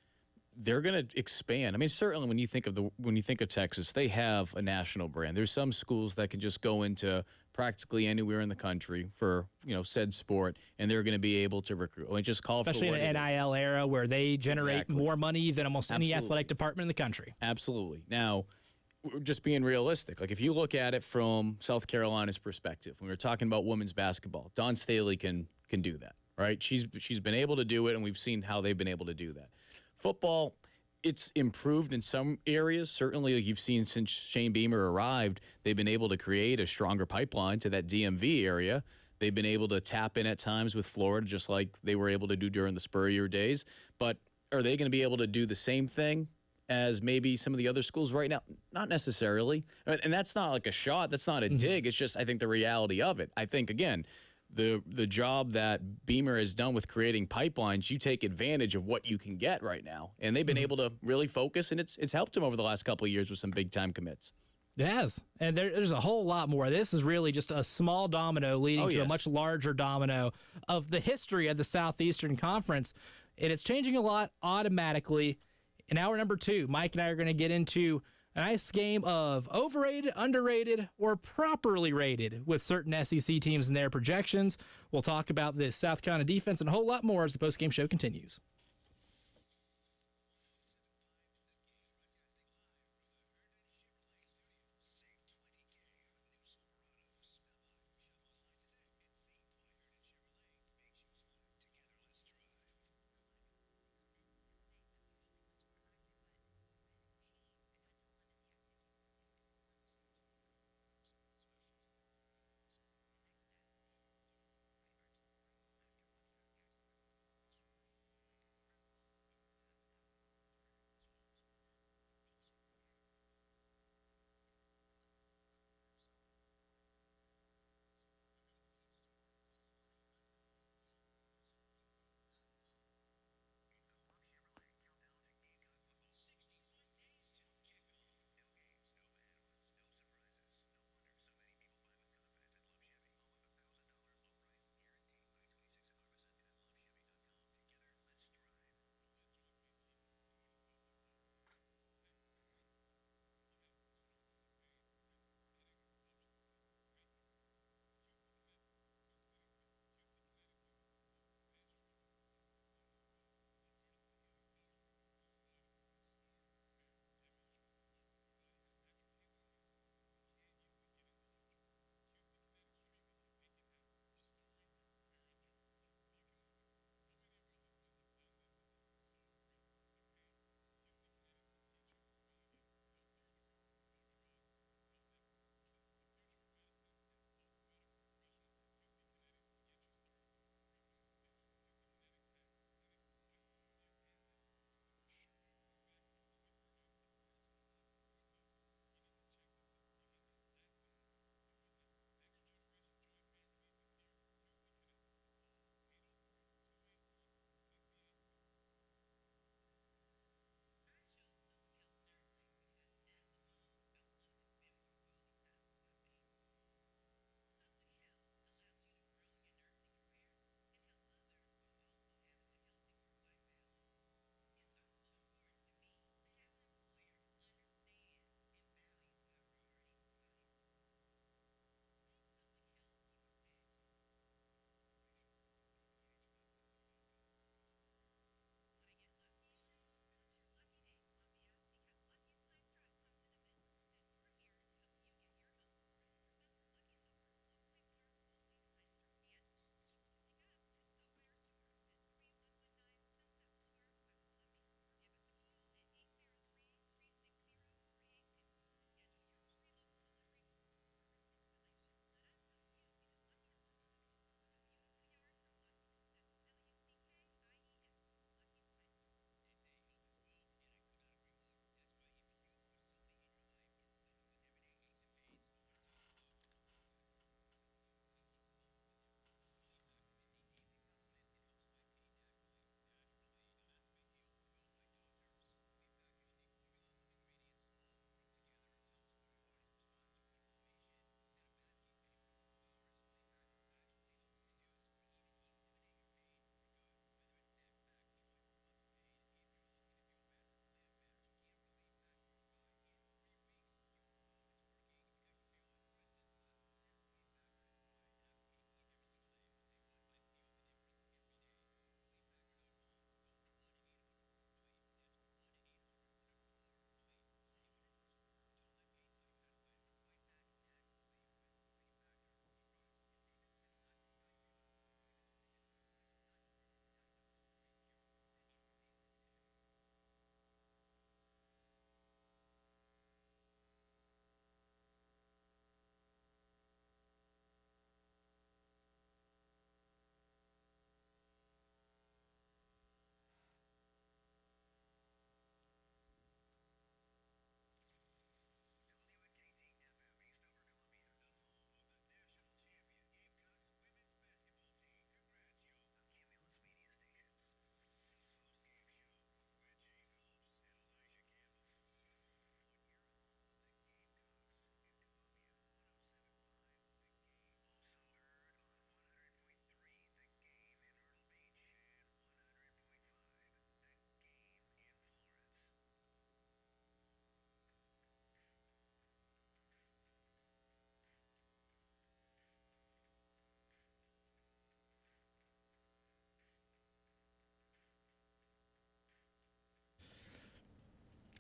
they're going to expand. I mean, certainly when you think of Texas, they have a national brand. There's some schools that can just go into practically anywhere in the country for said sport, and they're going to be able to recruit. I mean, just call
especially
for what
in an NIL era where they generate
Exactly.
more money than almost any
Absolutely.
athletic department in the country.
Absolutely. Now, we're just being realistic. Like if you look at it from South Carolina's perspective, when we're talking about women's basketball, Dawn Staley can do that, right? She's been able to do it, and we've seen how they've been able to do that. Football, it's improved in some areas. Certainly, like you've seen since Shane Beamer arrived, they've been able to create a stronger pipeline to that DMV area. They've been able to tap in at times with Florida, just like they were able to do during the Spurrier days. But are they going to be able to do the same thing as maybe some of the other schools right now? Not necessarily. And that's not like a shot. That's not a dig. It's just, I think, the reality of it. I think, again, the job that Beamer has done with creating pipelines, you take advantage of what you can get right now. And they've been able to really focus, and it's helped them over the last couple of years with some big-time commits.
It has. And there's a whole lot more. This is really just a small domino leading to a much larger domino of the history of the Southeastern Conference. And it's changing a lot automatically. In hour number 2, Mike and I are going to get into a nice game of overrated, underrated, or properly rated with certain SEC teams and their projections. We'll talk about the South Carolina defense and a whole lot more as the postgame show continues.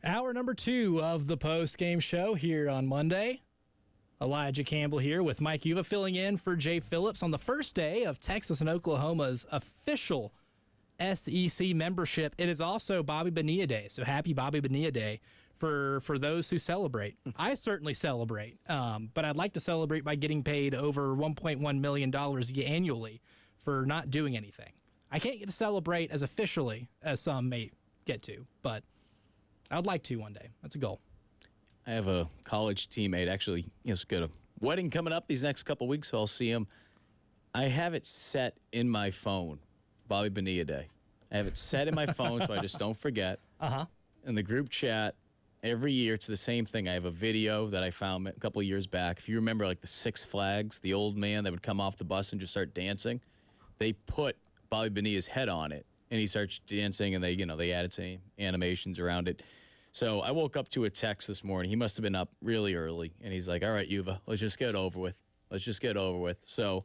Hour number 2 of the post-game show here on Monday. Elijah Campbell here with Mike Uva filling in for Jay Phillips on the first day of Texas and Oklahoma's official SEC membership. It is also Bobby Bonilla Day, so happy Bobby Bonilla Day for those who celebrate. I certainly celebrate, but I'd like to celebrate by getting paid over $1.1 million annually for not doing anything. I can't get to celebrate as officially as some may get to, but I would like to one day. That's a goal.
I have a college teammate, actually, he's got a wedding coming up these next couple weeks, so I'll see him. I have it set in my phone, Bobby Bonilla Day. I have it set in my phone so I just don't forget.
Uh-huh.
In the group chat, every year it's the same thing. I have a video that I found a couple of years back. If you remember, like the Six Flags, the old man that would come off the bus and just start dancing, they put Bobby Bonilla's head on it, and he starts dancing, and they added some animations around it. So I woke up to a text this morning. He must have been up really early, and he's like, all right, Yuva, let's just get it over with. Let's just get it over with. So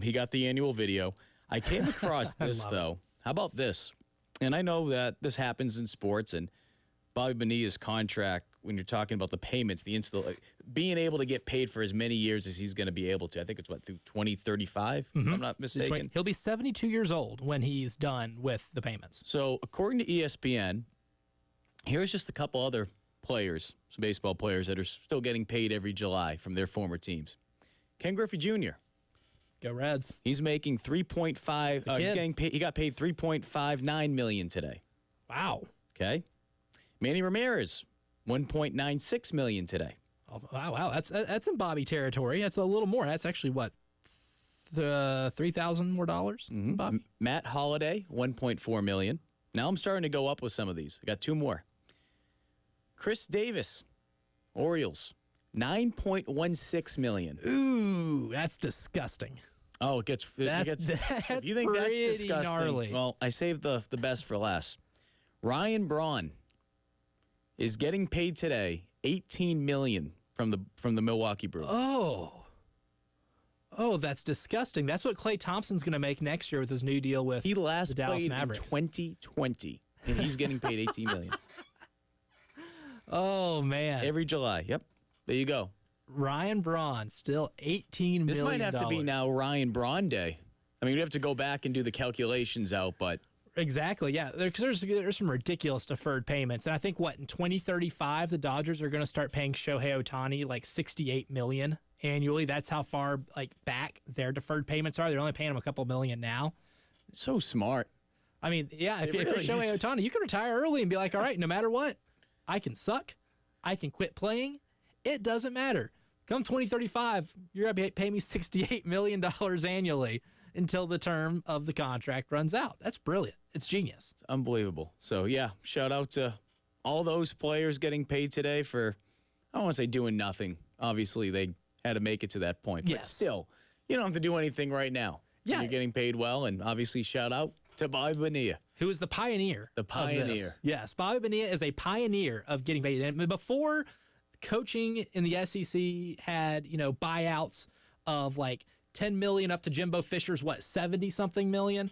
he got the annual video. I came across this, though. How about this? And I know that this happens in sports, and Bobby Bonilla's contract, when you're talking about the payments, being able to get paid for as many years as he's going to be able to. I think it's, through 2035, if I'm not mistaken.
He'll be 72 years old when he's done with the payments.
So according to ESPN, here's just a couple other players, some baseball players that are still getting paid every July from their former teams. Ken Griffey Jr.
Go Reds.
He's making 3.5. He's getting paid. He got paid $3.59 million today.
Wow.
Okay. Manny Ramirez, $1.96 million today.
Oh, wow. That's in Bobby territory. That's a little more. That's actually what, $3,000 more dollars. Bobby.
Matt Holliday, $1.4 million. Now I'm starting to go up with some of these. I got 2 more. Chris Davis, Orioles, $9.16 million.
Ooh, that's disgusting.
Oh, it gets.
That's
if you think that's disgusting,
gnarly.
well, I saved the best for last. Ryan Braun is getting paid today $18 million from the Milwaukee Brewers.
Oh, that's disgusting. That's what Klay Thompson's going to make next year with his new deal with
he last
the Dallas
played
Mavericks.
in 2020, and he's getting paid $18 million.
Oh, man.
Every July. Yep. There you go.
Ryan Braun, still $18 million.
This might have to be now Ryan Braun Day. I mean, we have to go back and do the calculations out, but
Exactly, yeah. There's some ridiculous deferred payments. And I think, in 2035, the Dodgers are going to start paying Shohei Ohtani like $68 million annually. That's how far back their deferred payments are. They're only paying him a couple million now.
so smart.
I mean, yeah, if you're
really
Shohei
is.
Ohtani, you can retire early and be like, all right, no matter what, I can suck. I can quit playing. It doesn't matter. Come 2035, you're going to pay me $68 million annually until the term of the contract runs out. That's brilliant. It's genius.
It's unbelievable. So, yeah, shout out to all those players getting paid today for, I don't want to say doing nothing. Obviously, they had to make it to that point. But
Yes.
still, you don't have to do anything right now.
Yeah.
You're getting paid well, and obviously shout out to Bobby Bonilla.
Who is the pioneer?
The
of
pioneer.
this. Yes, Bobby Bonilla is a pioneer of getting paid. And before coaching in the SEC had, buyouts of like 10 million up to Jimbo Fisher's 70 something million.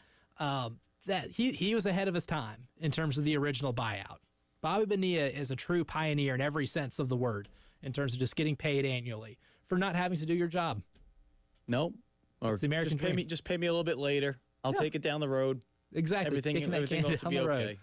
That he was ahead of his time in terms of the original buyout. Bobby Bonilla is a true pioneer in every sense of the word in terms of just getting paid annually for not having to do your job.
Nope. Or
It's the American dream.
just pay me a little bit later. I'll take it down the road.
Exactly.
Everything else will be okay.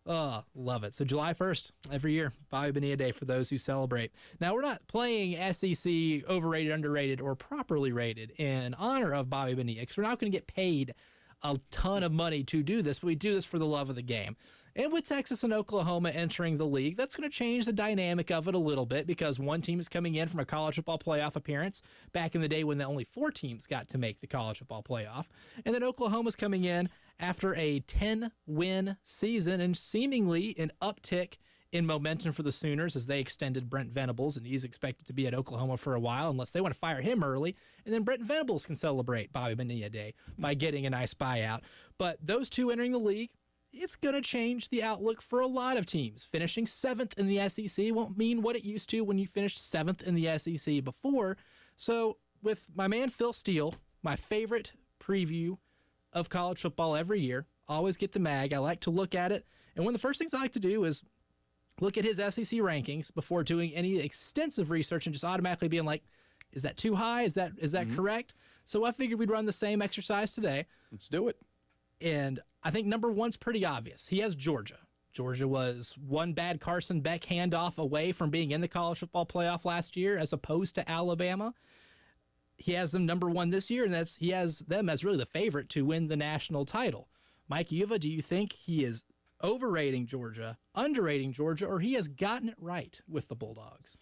Oh, love it. So July 1st, every year, Bobby Bonilla Day for those who celebrate. Now, we're not playing SEC overrated, underrated, or properly rated in honor of Bobby Bonilla because we're not going to get paid a ton of money to do this, but we do this for the love of the game. And with Texas and Oklahoma entering the league, that's going to change the dynamic of it a little bit because one team is coming in from a college football playoff appearance back in the day when the only 4 teams got to make the college football playoff. And then Oklahoma's coming in after a 10-win season and seemingly an uptick in momentum for the Sooners as they extended Brent Venables, and he's expected to be at Oklahoma for a while unless they want to fire him early. And then Brent Venables can celebrate Bobby Bonilla Day by getting a nice buyout. But those two entering the league, it's going to change the outlook for a lot of teams. Finishing 7th in the SEC won't mean what it used to when you finished 7th in the SEC before. So with my man Phil Steele, my favorite preview of college football every year, always get the mag. I like to look at it. And one of the first things I like to do is look at his SEC rankings before doing any extensive research and just automatically being like, is that too high? Is that correct? So I figured we'd run the same exercise today.
Let's do it.
And I think number one's pretty obvious. He has Georgia. Georgia was one bad Carson Beck handoff away from being in the college football playoff last year as opposed to Alabama. He has them number one this year, and he has them as really the favorite to win the national title. Mike Yuva, do you think he is overrating Georgia, underrating Georgia, or he has gotten it right with the Bulldogs?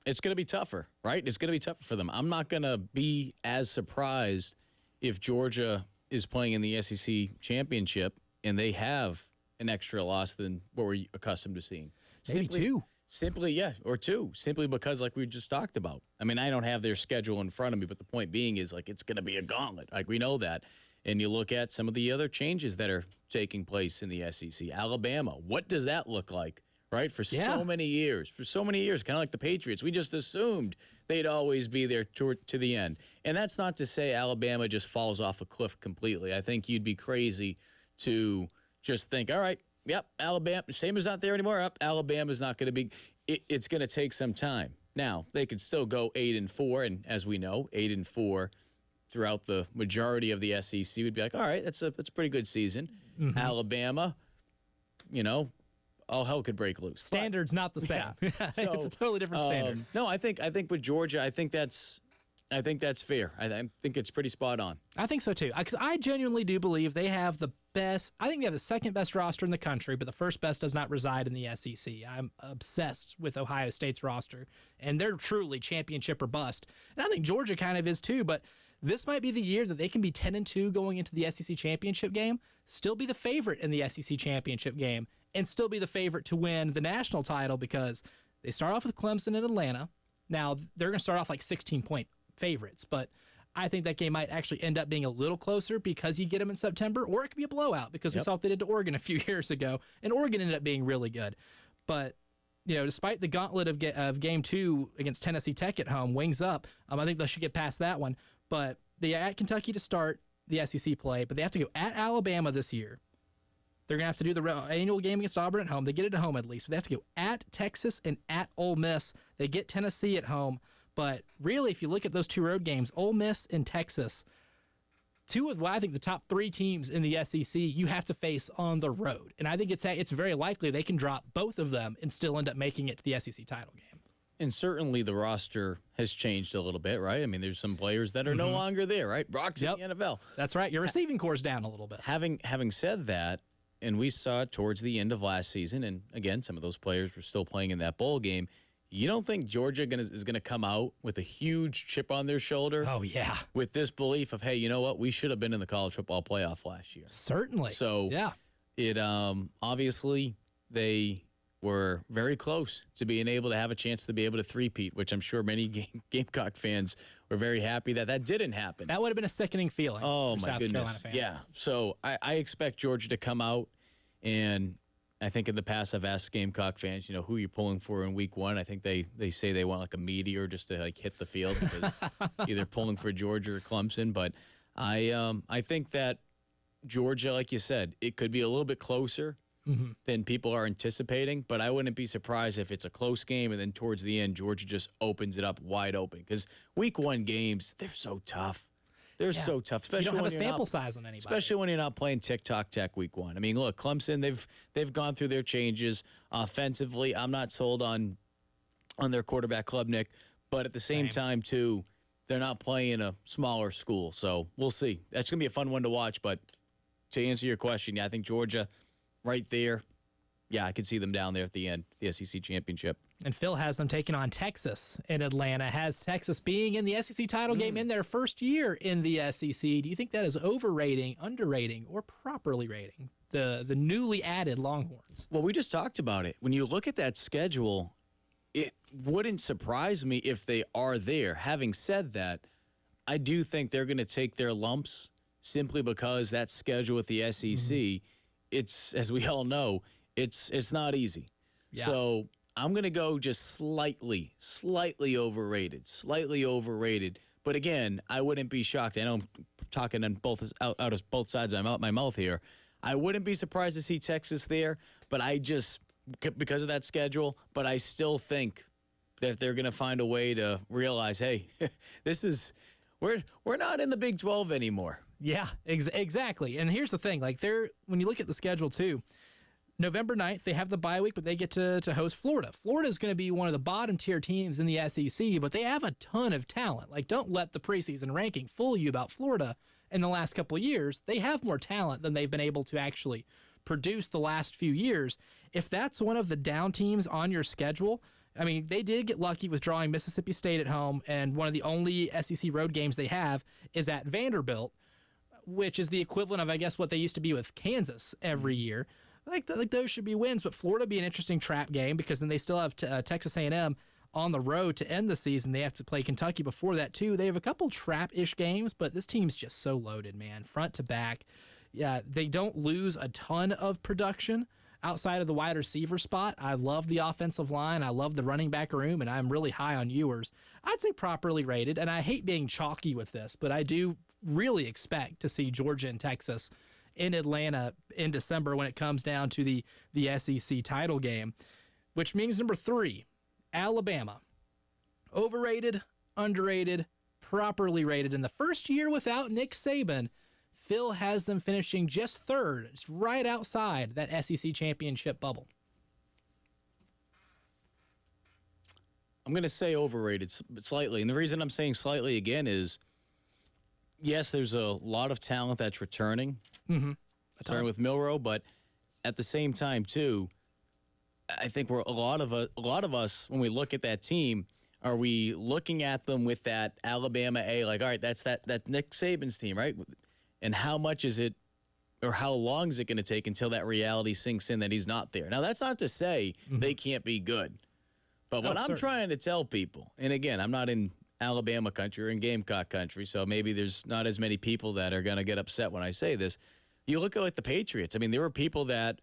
It's going to be tougher, right? It's going to be tougher for them. I'm not going to be as surprised if Georgia is playing in the SEC championship and they have an extra loss than what we're accustomed to seeing.
Maybe two.
Simply, yeah, or two. Simply because, like we just talked about. I mean, I don't have their schedule in front of me, but the point being is, like, it's going to be a gauntlet. Like, we know that. And you look at some of the other changes that are taking place in the SEC. Alabama, what does that look like, right? For so many years. For so many years, kind of like the Patriots. We just assumed they'd always be there to the end. And that's not to say Alabama just falls off a cliff completely. I think you'd be crazy to just think, all right, yep, Alabama, same as not there anymore. Yep, Alabama's not going to be. It's going to take some time. Now, they could still go 8-4, and as we know, 8-4 throughout the majority of the SEC would be like, all right, that's a pretty good season. Mm-hmm. Alabama, all hell could break loose.
Standard's not the same.
Yeah. So,
it's a totally different standard.
No, I think with Georgia, I think that's fair. I think it's pretty spot on.
I think so too, because I genuinely do believe they have the best. I think they have the second best roster in the country, but the first best does not reside in the SEC. I'm obsessed with Ohio State's roster, and they're truly championship or bust. And I think Georgia kind of is too, but this might be the year that they can be 10-2 going into the SEC championship game, still be the favorite in the SEC championship game, and still be the favorite to win the national title because they start off with Clemson and Atlanta. Now, they're going to start off like 16-point favorites, but I think that game might actually end up being a little closer because you get them in September, or it could be a blowout because we saw what they did to Oregon a few years ago, and Oregon ended up being really good. But, despite the gauntlet of Game 2 against Tennessee Tech at home, wings up, I think they should get past that one. But they at Kentucky to start the SEC play, but they have to go at Alabama this year. They're going to have to do the annual game against Auburn at home. They get it at home at least, but they have to go at Texas and at Ole Miss. They get Tennessee at home. But really, if you look at those two road games, Ole Miss and Texas, two of I think the top three teams in the SEC you have to face on the road. And I think it's very likely they can drop both of them and still end up making it to the SEC title game.
And certainly the roster has changed a little bit, right? I mean, there's some players that are no longer there, right? Brock's in the NFL.
That's right. Your receiving core's down a little bit.
Having said that, and we saw it towards the end of last season, and again, some of those players were still playing in that bowl game. You don't think Georgia is going to come out with a huge chip on their shoulder?
Oh, yeah.
With this belief of, hey, you know what? We should have been in the college football playoff last year.
Certainly.
So,
yeah.
It obviously they were very close to being able to have a chance to be able to three-peat, which I'm sure many Gamecock fans were very happy that didn't happen.
That would have been a sickening feeling.
Oh,
for
my
South
goodness.
Carolina fans.
Yeah. So I expect Georgia to come out, and I think in the past I've asked Gamecock fans, who you're pulling for in week one. I think they say they want like a meteor just to like hit the field because it's either pulling for Georgia or Clemson. But I think that Georgia, like you said, it could be a little bit closer than people are anticipating. But I wouldn't be surprised if it's a close game and then towards the end Georgia just opens it up wide open because week one games, they're so tough. They're so tough, especially
you don't have
when
a sample size on anybody.
Especially when you're not playing TikTok Tech week one. I mean, look, Clemson, they've gone through their changes offensively. I'm not sold on their quarterback Klubnik, but at the same time too, they're not playing a smaller school. So we'll see. That's gonna be a fun one to watch. But to answer your question, I think Georgia, right there. Yeah, I could see them down there at the end, the SEC championship.
And Phil has them taking on Texas in Atlanta, has Texas being in the SEC title game in their first year in the SEC. Do you think that is overrating, underrating, or properly rating the newly added Longhorns?
Well, we just talked about it. When you look at that schedule, it wouldn't surprise me if they are there. Having said that, I do think they're going to take their lumps simply because that schedule with the SEC, it's, as we all know, it's not easy. Yeah. So I'm going to go just slightly overrated. But again, I wouldn't be shocked. I know I'm talking on out of both sides of my mouth here. I wouldn't be surprised to see Texas there, but because of that schedule, but I still think that they're going to find a way to realize, hey, we're not in the Big 12 anymore.
Yeah, exactly. And here's the thing, like when you look at the schedule too, November 9th, they have the bye week, but they get to host Florida. Florida is going to be one of the bottom tier teams in the SEC, but they have a ton of talent. Like, don't let the preseason ranking fool you about Florida in the last couple of years. They have more talent than they've been able to actually produce the last few years. If that's one of the down teams on your schedule, I mean, they did get lucky with drawing Mississippi State at home, and one of the only SEC road games they have is at Vanderbilt, which is the equivalent of, I guess, what they used to be with Kansas every year. Like those should be wins, but Florida be an interesting trap game because then they still have Texas A&M on the road to end the season. They have to play Kentucky before that too. They have a couple trap-ish games, but this team's just so loaded, man, front to back. Yeah, they don't lose a ton of production outside of the wide receiver spot. I love the offensive line. I love the running back room, and I'm really high on Ewers. I'd say properly rated, and I hate being chalky with this, but I do really expect to see Georgia and Texas in Atlanta in December when it comes down to the SEC title game, which means number 3, Alabama. Overrated, underrated, properly rated. In the first year without Nick Saban, Phil has them finishing just third. It's right outside that SEC championship bubble.
I'm going to say overrated slightly. And the reason I'm saying slightly again is, yes, there's a lot of talent that's returning. Returning with Milroe, but at the same time, too, I think a lot of us, when we look at that team, are we looking at them with that Alabama A, like, all right, that's that Nick Saban's team, right? And how much is it, or how long is it going to take until that reality sinks in that he's not there? Now, that's not to say they can't be good. But what I'm trying to tell people, and again, I'm not in Alabama country or in Gamecock country, so maybe there's not as many people that are going to get upset when I say this. You look at like the Patriots. I mean, there were people that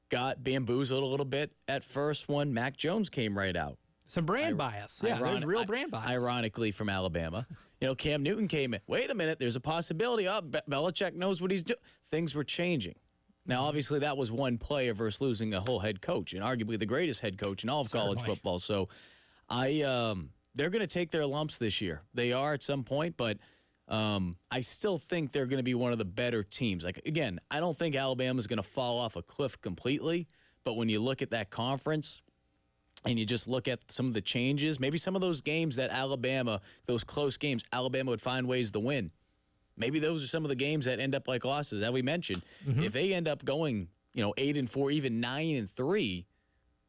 got bamboozled a little bit at first when Mac Jones came right out.
Some brand bias. Yeah, there's real brand bias.
Ironically, from Alabama. Cam Newton came in. Wait a minute, there's a possibility. Oh, Belichick knows what he's doing. Things were changing. Now, obviously, that was one player versus losing a whole head coach, and arguably the greatest head coach in all of college football. So, they're going to take their lumps this year. They are at some point, but I still think they're going to be one of the better teams. Like, again, I don't think Alabama's going to fall off a cliff completely, but when you look at that conference and you just look at some of the changes, maybe some of those games that Alabama, those close games, Alabama would find ways to win. Maybe those are some of the games that end up like losses, that we mentioned. If they end up going, 8-4, even 9-3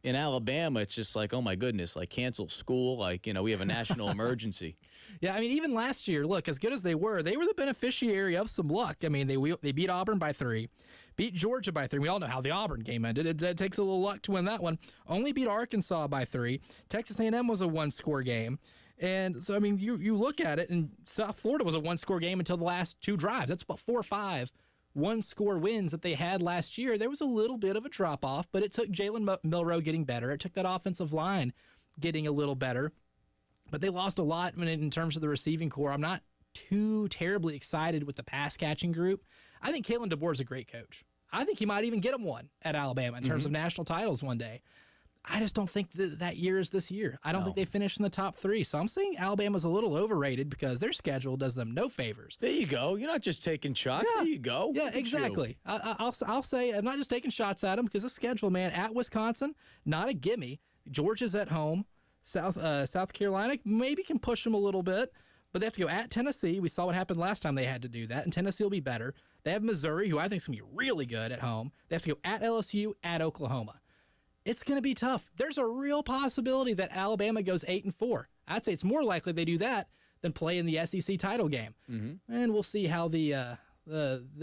in Alabama, it's just like, oh my goodness, like cancel school, like, we have a national emergency.
Yeah, I mean, even last year, look, as good as they were the beneficiary of some luck. I mean, they beat Auburn by 3, beat Georgia by 3. We all know how the Auburn game ended. It takes a little luck to win that one. Only beat Arkansas by 3. Texas A&M was a one-score game. And so, I mean, you look at it, and South Florida was a one-score game until the last 2 drives. That's about 4 or 5 one-score wins that they had last year. There was a little bit of a drop-off, but it took Jalen Milroe getting better. It took that offensive line getting a little better. But they lost a lot in terms of the receiving core. I'm not too terribly excited with the pass-catching group. I think Kalen DeBoer is a great coach. I think he might even get him one at Alabama in terms of national titles one day. I just don't think that year is this year. I don't think they finished in the top 3. So I'm saying Alabama's a little overrated because their schedule does them no favors.
There you go. You're not just taking shots. Yeah. There you go.
Yeah, exactly. I'll say I'm not just taking shots at them because the schedule, man, at Wisconsin, not a gimme. Georgia's at home. South Carolina maybe can push them a little bit, but they have to go at Tennessee. We saw what happened last time they had to do that, and Tennessee will be better. They have Missouri, who I think is going to be really good at home. They have to go at LSU, at Oklahoma. It's going to be tough. There's a real possibility that Alabama goes 8-4. I'd say it's more likely they do that than play in the SEC title game. And we'll see how the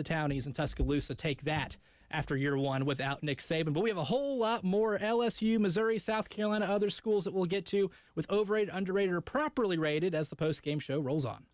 Townies in Tuscaloosa take that after year 1 without Nick Saban. But we have a whole lot more LSU, Missouri, South Carolina, other schools that we'll get to with overrated, underrated, or properly rated as the post-game show rolls on.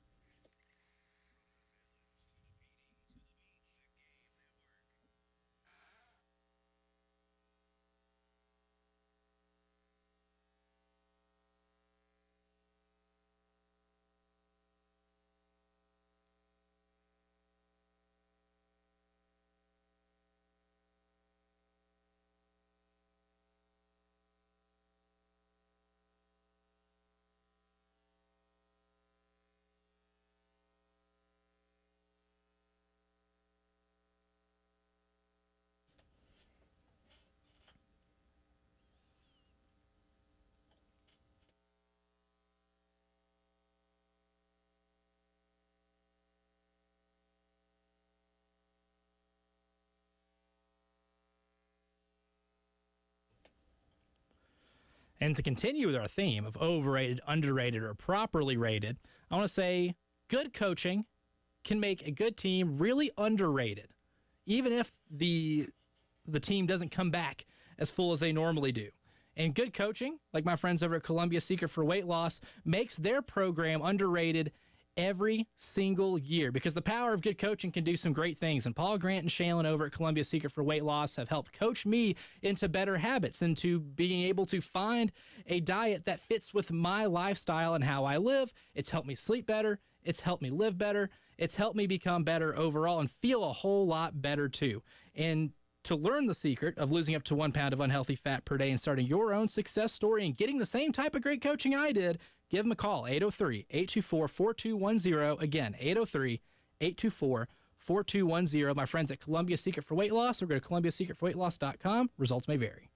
And to continue with our theme of overrated, underrated, or properly rated, I want to say good coaching can make a good team really underrated, even if the team doesn't come back as full as they normally do. And good coaching, like my friends over at Columbia Secret for Weight Loss, makes their program underrated every single year, because the power of good coaching can do some great things. And Paul Grant and Shaylin over at Columbia Secret for Weight Loss have helped coach me into better habits, into being able to find a diet that fits with my lifestyle and how I live. It's helped me sleep better. It's helped me live better. It's helped me become better overall and feel a whole lot better too. And to learn the secret of losing up to 1 pound of unhealthy fat per day and starting your own success story and getting the same type of great coaching I did, give them a call, 803-824-4210. Again, 803-824-4210. My friends at Columbia Secret for Weight Loss, or go to columbiasecretforweightloss.com. Results may vary.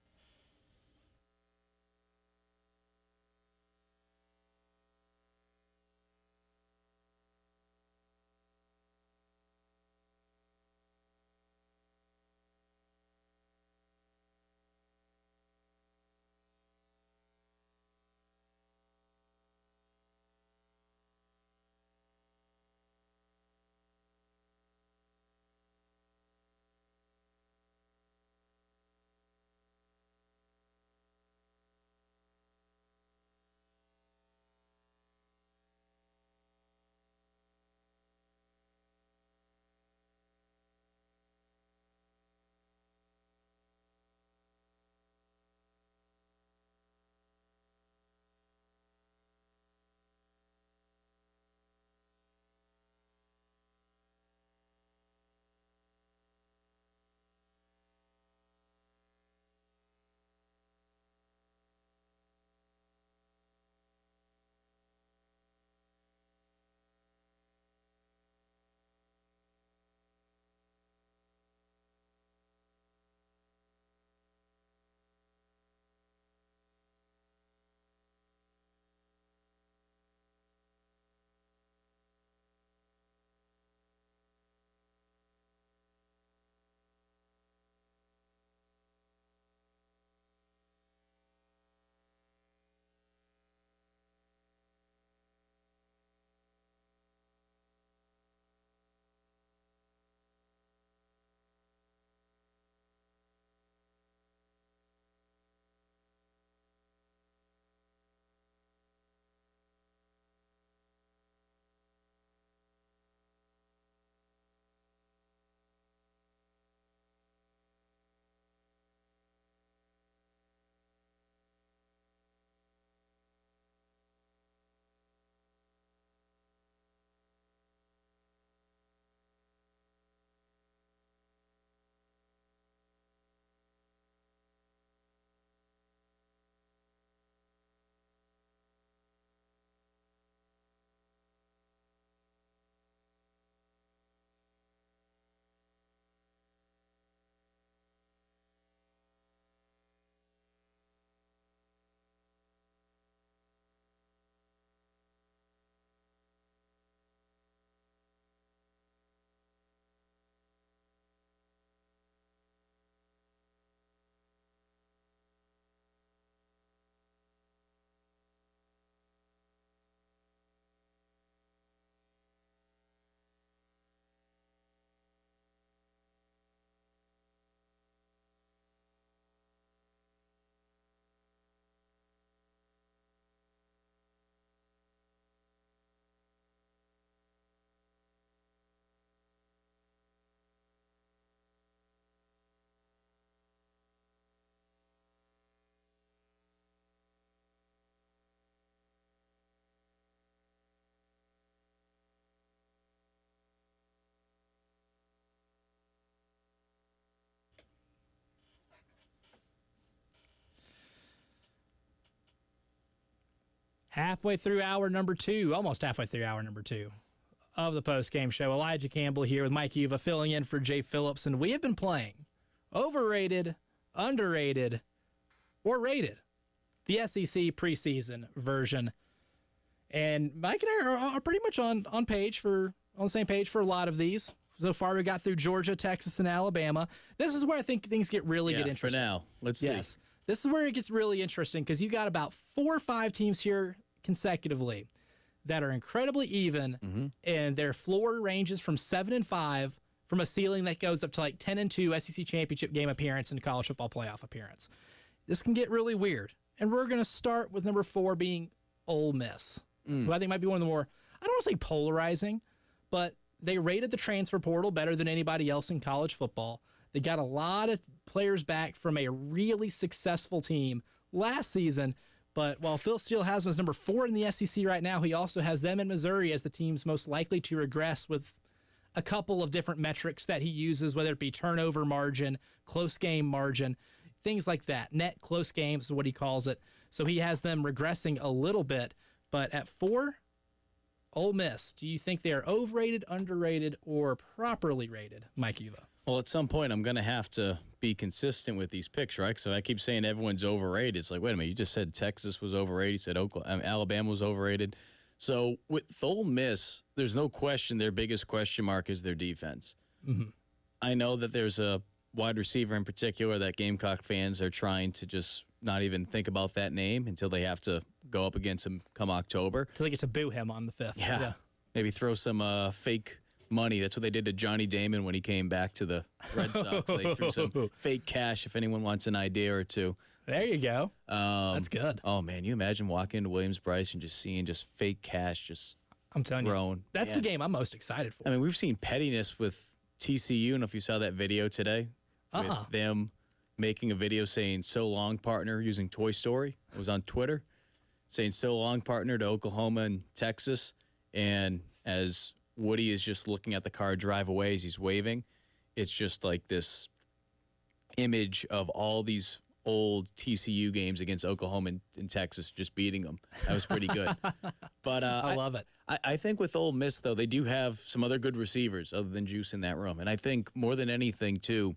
Halfway through hour number two, almost halfway through hour number two of the post-game show. Elijah Campbell here with Mike Uva filling in for Jay Phillips, and we have been playing overrated, underrated, or rated, the SEC preseason version. And Mike and I are pretty much on the same page for a lot of these. So far, we got through Georgia, Texas, and Alabama. This is where I think things get interesting.
For now. Let's see.
This is where it gets really interesting because you got about 4 or 5 teams here consecutively that are incredibly even, and their floor ranges from 7-5 from a ceiling that goes up to like 10-2 SEC championship game appearance and college football playoff appearance. This can get really weird. And we're going to start with number 4 being Ole Miss, who I think might be one of the more, I don't want to say polarizing, but they rated the transfer portal better than anybody else in college football. They got a lot of players back from a really successful team last season. But while Phil Steele has them as number 4 in the SEC right now, he also has them in Missouri as the teams most likely to regress with a couple of different metrics that he uses, whether it be turnover margin, close game margin, things like that. Net close games is what he calls it. So he has them regressing a little bit. But at 4, Ole Miss, do you think they are overrated, underrated, or properly rated, Mike Uva?
Well, at some point, I'm going to have to be consistent with these picks, right? So I keep saying everyone's overrated. It's like, wait a minute, you just said Texas was overrated. You said Alabama was overrated. So with Ole Miss, there's no question their biggest question mark is their defense. I know that there's a wide receiver in particular that Gamecock fans are trying to just not even think about that name until they have to go up against him come October.
Until they get to boo him on the 5th.
Yeah. Maybe throw some fake money. That's what they did to Johnny Damon when he came back to the Red Sox. They threw some fake cash if anyone wants an idea or two.
There you go. That's good.
Oh, man, you imagine walking into Williams-Brice and just seeing just fake cash just
I'm telling
thrown.
you. That's the game I'm most excited for.
I mean, we've seen pettiness with TCU. I don't know if you saw that video today with them making a video saying so long, partner, using Toy Story. It was on Twitter, saying so long, partner, to Oklahoma and Texas. And as Woody is just looking at the car drive away as he's waving, it's just like this image of all these old TCU games against Oklahoma and Texas, just beating them. That was pretty good. But
I love it.
I think with Ole Miss, though, they do have some other good receivers other than Juice in that room. And I think more than anything, too,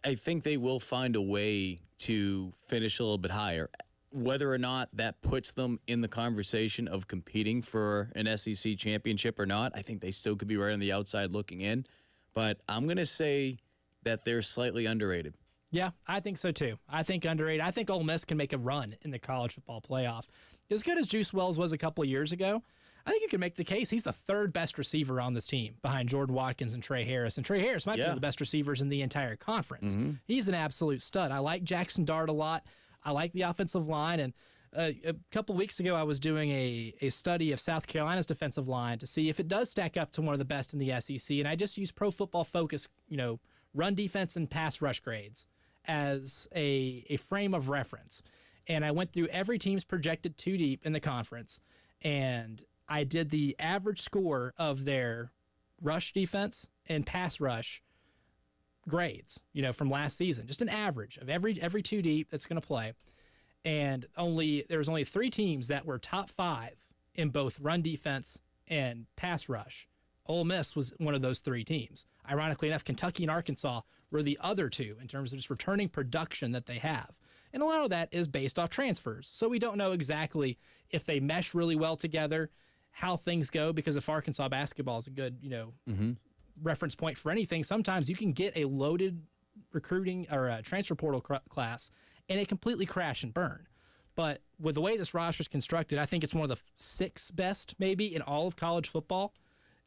I think they will find a way to finish a little bit higher. Whether or not that puts them in the conversation of competing for an SEC championship or not, I think they still could be right on the outside looking in. But I'm going to say that they're slightly underrated.
Yeah, I think so too. I think underrated. I think Ole Miss can make a run in the college football playoff. As good as Juice Wells was a couple of years ago, I think you can make the case he's the 3rd best receiver on this team behind Jordan Watkins and Trey Harris. And Trey Harris might be one of the best receivers in the entire conference. He's an absolute stud. I like Jackson Dart a lot. I like the offensive line. And a couple weeks ago, I was doing a study of South Carolina's defensive line to see if it does stack up to one of the best in the SEC. And I just used Pro Football Focus, run defense and pass rush grades as a frame of reference. And I went through every team's projected 2 deep in the conference, and I did the average score of their rush defense and pass rush grades, from last season, just an average of every 2 deep that's going to play. And there was only 3 teams that were top 5 in both run defense and pass rush. Ole Miss was one of those 3 teams. Ironically enough, Kentucky and Arkansas were the other 2 in terms of just returning production that they have. And a lot of that is based off transfers. So we don't know exactly if they mesh really well together, how things go, because if Arkansas basketball is a good, reference point for anything, sometimes you can get a loaded recruiting or a transfer portal class and it completely crash and burn. But with the way this roster is constructed, I think it's one of the 6 best maybe in all of college football.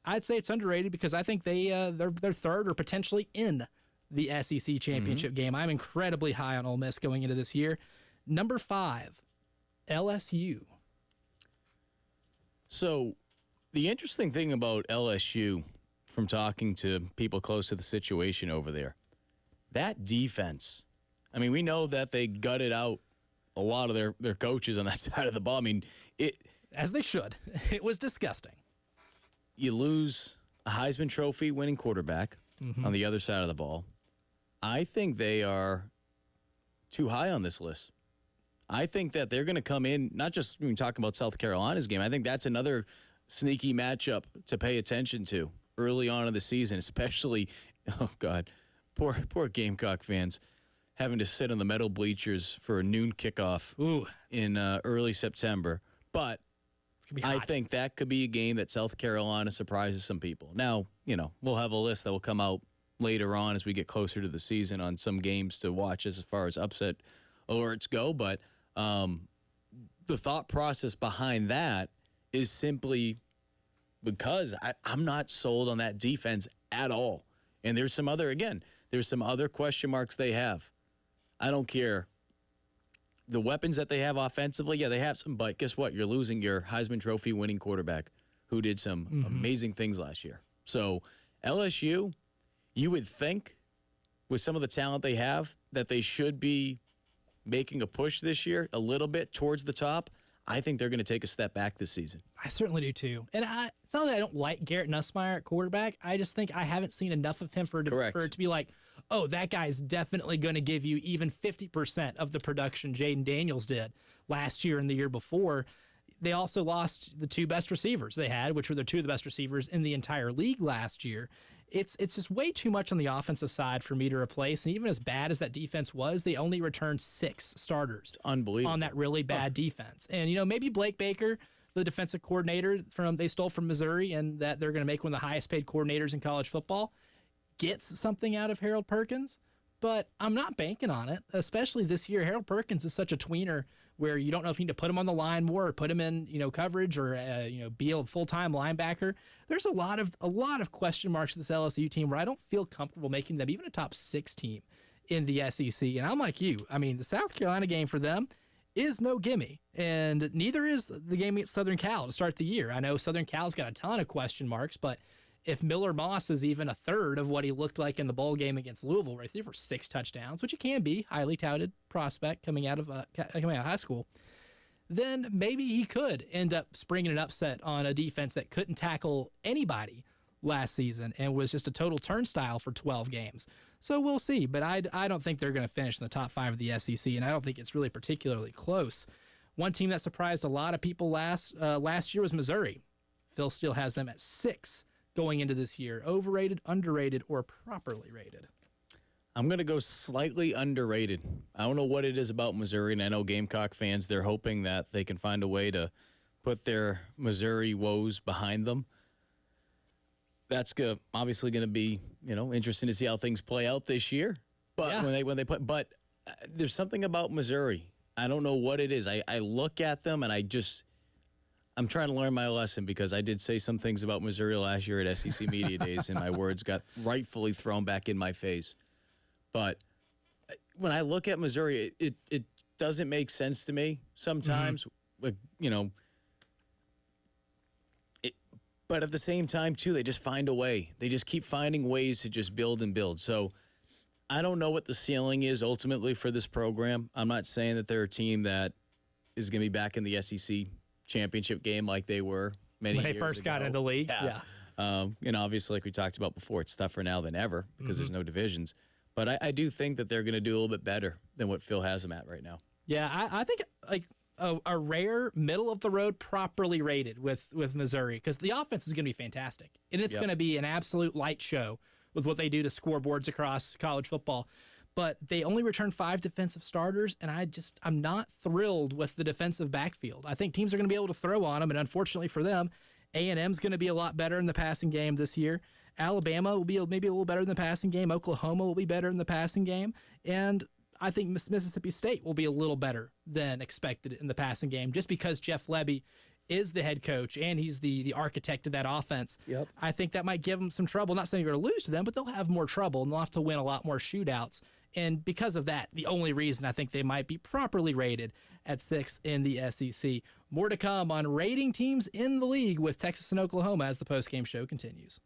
I'd say it's underrated because I think they're 3rd or potentially in the SEC championship game. I'm incredibly high on Ole Miss going into this year. Number 5, LSU.
So the interesting thing about LSU, from talking to people close to the situation over there, that defense, I mean, we know that they gutted out a lot of their coaches on that side of the ball. I mean,
as they should. It was disgusting.
You lose a Heisman Trophy winning quarterback on the other side of the ball. I think they are too high on this list. I think that they're going to come in, not just when talking about South Carolina's game, I think that's another sneaky matchup to pay attention to early on in the season, especially, oh God, poor Gamecock fans having to sit on the metal bleachers for a noon kickoff in early September. But I think that could be a game that South Carolina surprises some people. Now, we'll have a list that will come out later on as we get closer to the season on some games to watch as far as upset alerts go. But the thought process behind that is simply because I'm not sold on that defense at all. And there's some other question marks they have. I don't care. The weapons that they have offensively, yeah, they have some, but guess what? You're losing your Heisman Trophy winning quarterback who did some amazing things last year. So LSU, you would think with some of the talent they have that they should be making a push this year a little bit towards the top. I think they're going to take a step back this season.
I certainly do too. And it's not that I don't like Garrett Nussmeier at quarterback. I just think I haven't seen enough of him for it to be like, oh, that guy's definitely going to give you even 50% of the production Jaden Daniels did last year and the year before. They also lost the two best receivers they had, which were the two of the best receivers in the entire league last year. It's just way too much on the offensive side for me to replace. And even as bad as that defense was, they only returned 6 starters.
It's unbelievable.
On that really bad defense. And, maybe Blake Baker, the defensive coordinator they stole from Missouri, and that they're going to make one of the highest paid coordinators in college football, gets something out of Harold Perkins. But I'm not banking on it, especially this year. Harold Perkins is such a tweener where you don't know if you need to put him on the line more or put him in, coverage or, be a full-time linebacker. There's a lot of question marks with this LSU team where I don't feel comfortable making them even a top 6 team in the SEC. And I'm like you. I mean, the South Carolina game for them is no gimme, and neither is the game against Southern Cal to start the year. I know Southern Cal's got a ton of question marks, but if Miller Moss is even a third of what he looked like in the bowl game against Louisville, where he threw for 6 touchdowns, which he can be, highly touted prospect coming out of high school, then maybe he could end up springing an upset on a defense that couldn't tackle anybody last season and was just a total turnstile for 12 games. So we'll see, but I don't think they're going to finish in the top 5 of the SEC, and I don't think it's really particularly close. One team that surprised a lot of people last year was Missouri. Phil Steele has them at 6 going into this year. Overrated, underrated, or properly rated?
I'm going to go slightly underrated. I don't know what it is about Missouri, and I know Gamecock fans, they're hoping that they can find a way to put their Missouri woes behind them. That's obviously going to be, interesting to see how things play out this year. But when they play, there's something about Missouri. I don't know what it is. I look at them and I'm trying to learn my lesson because I did say some things about Missouri last year at SEC Media Days, and my words got rightfully thrown back in my face. But when I look at Missouri, it doesn't make sense to me sometimes. But at the same time, too, they just find a way. They just keep finding ways to just build and build. So I don't know what the ceiling is ultimately for this program. I'm not saying that they're a team that is going to be back in the SEC championship game like they were many years ago.
When they first got into the league. Yeah.
Obviously, like we talked about before, it's tougher now than ever because there's no divisions. But I do think that they're going to do a little bit better than what Phil has them at right now.
Yeah, I think a rare middle of the road properly rated with Missouri because the offense is going to be fantastic. And it's going to be an absolute light show with what they do to scoreboards across college football. But they only return 5 defensive starters, and I'm not thrilled with the defensive backfield. I think teams are going to be able to throw on them, and unfortunately for them, A&M's going to be a lot better in the passing game this year. Alabama will be maybe a little better in the passing game. Oklahoma will be better in the passing game. And I think Mississippi State will be a little better than expected in the passing game just because Jeff Lebby is the head coach and he's the architect of that offense.
Yep.
I think that might give them some trouble. Not saying you're going to lose to them, but they'll have more trouble and they'll have to win a lot more shootouts. And because of that, the only reason I think they might be properly rated at 6th in the SEC. More to come on rating teams in the league with Texas and Oklahoma as the postgame show continues.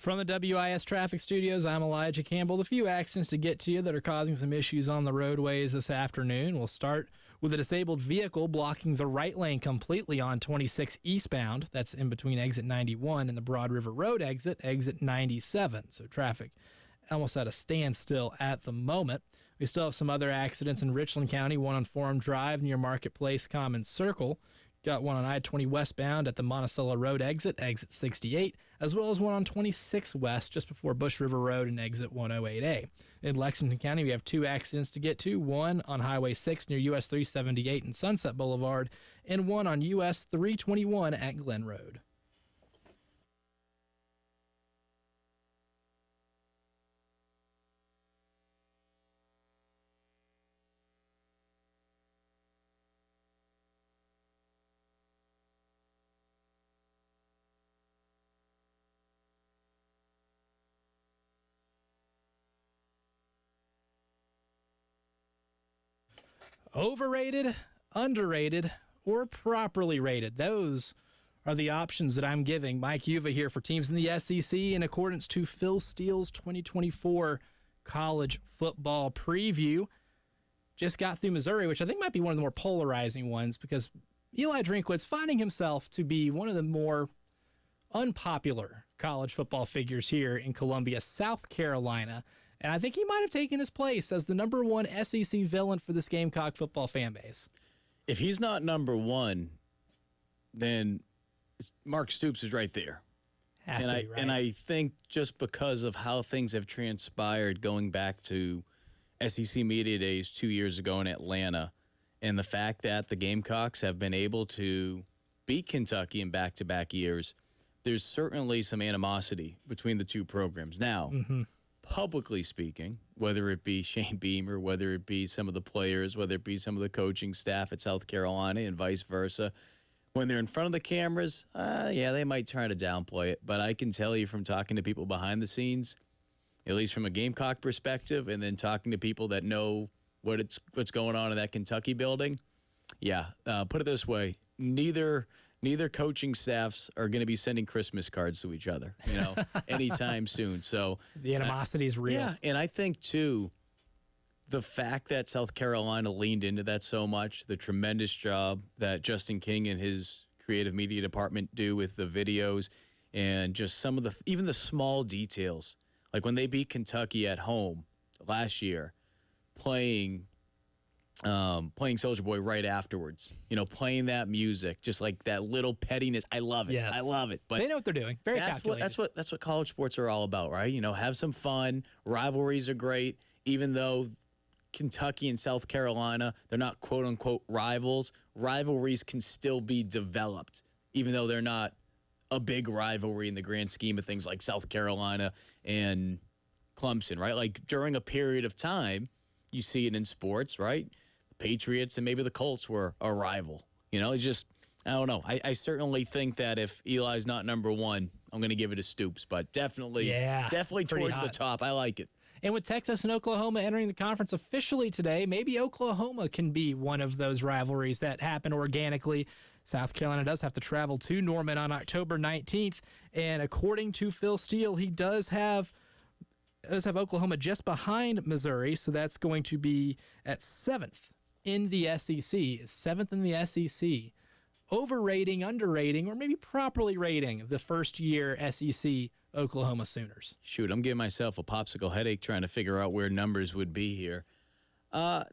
From the WIS Traffic Studios, I'm Elijah Campbell. The few accidents to get to you that are causing some issues on the roadways this afternoon. We'll start with a disabled vehicle blocking the right lane completely on 26 eastbound. That's in between exit 91 and the Broad River Road exit 97. So traffic almost at a standstill at the moment. We still have some other accidents in Richland County, one on Forum Drive near Marketplace Common Circle. Got one on I-20 westbound at the Monticello Road exit 68, as well as one on 26 west just before Bush River Road and exit 108A. In Lexington County, we have two accidents to get to, one on Highway 6 near US 378 and Sunset Boulevard, and one on US 321 at Glen Road. Overrated, underrated, or properly rated. Those are the options that I'm giving Mike Uva here for teams in the SEC in accordance to Phil Steele's 2024 college football preview. Just got through Missouri, which I think might be one of the more polarizing ones because Eli Drinkwitz finding himself to be one of the more unpopular college football figures here in Columbia, South Carolina. And I think he might have taken his place as the number one SEC villain for this Gamecock football fan base.
If he's not number one, then Mark Stoops is right there.
Has to be, right?
And I think just because of how things have transpired going back to SEC Media Days 2 years ago in Atlanta, and the fact that the Gamecocks have been able to beat Kentucky in back-to-back years, there's certainly some animosity between the two programs. Now, publicly speaking, whether it be Shane Beamer, whether it be some of the players, whether it be some of the coaching staff at South Carolina and vice versa, when they're in front of the cameras, yeah, they might try to downplay it. But I can tell you from talking to people behind the scenes, at least from a Gamecock perspective, and then talking to people that know what's going on in that Kentucky building, yeah, put it this way, neither coaching staffs are going to be sending Christmas cards to each other, anytime soon. So
the animosity is real.
Yeah, and I think, too, the fact that South Carolina leaned into that so much, the tremendous job that Justin King and his creative media department do with the videos and just some of even the small details, like when they beat Kentucky at home last year, playing Soulja Boy right afterwards, playing that music, just like that little pettiness. I love it.
Yes.
I love it. But
they know what they're doing. Very calculated.
That's what college sports are all about, right? Have some fun. Rivalries are great, even though Kentucky and South Carolina, they're not quote unquote rivals. Rivalries can still be developed, even though they're not a big rivalry in the grand scheme of things like South Carolina and Clemson, right? Like during a period of time, you see it in sports, right? Patriots and maybe the Colts were a rival. It's just, I don't know. I certainly think that if Eli's not number one, I'm going to give it to Stoops, but definitely towards the top. I like it.
And with Texas and Oklahoma entering the conference officially today, maybe Oklahoma can be one of those rivalries that happen organically. South Carolina does have to travel to Norman on October 19th, and according to Phil Steele, he does have Oklahoma just behind Missouri, so that's going to be at 7th in the SEC. 7th in the SEC. Overrating, underrating, or maybe properly rating the first-year SEC Oklahoma Sooners.
Shoot, I'm giving myself a popsicle headache trying to figure out where numbers would be here. I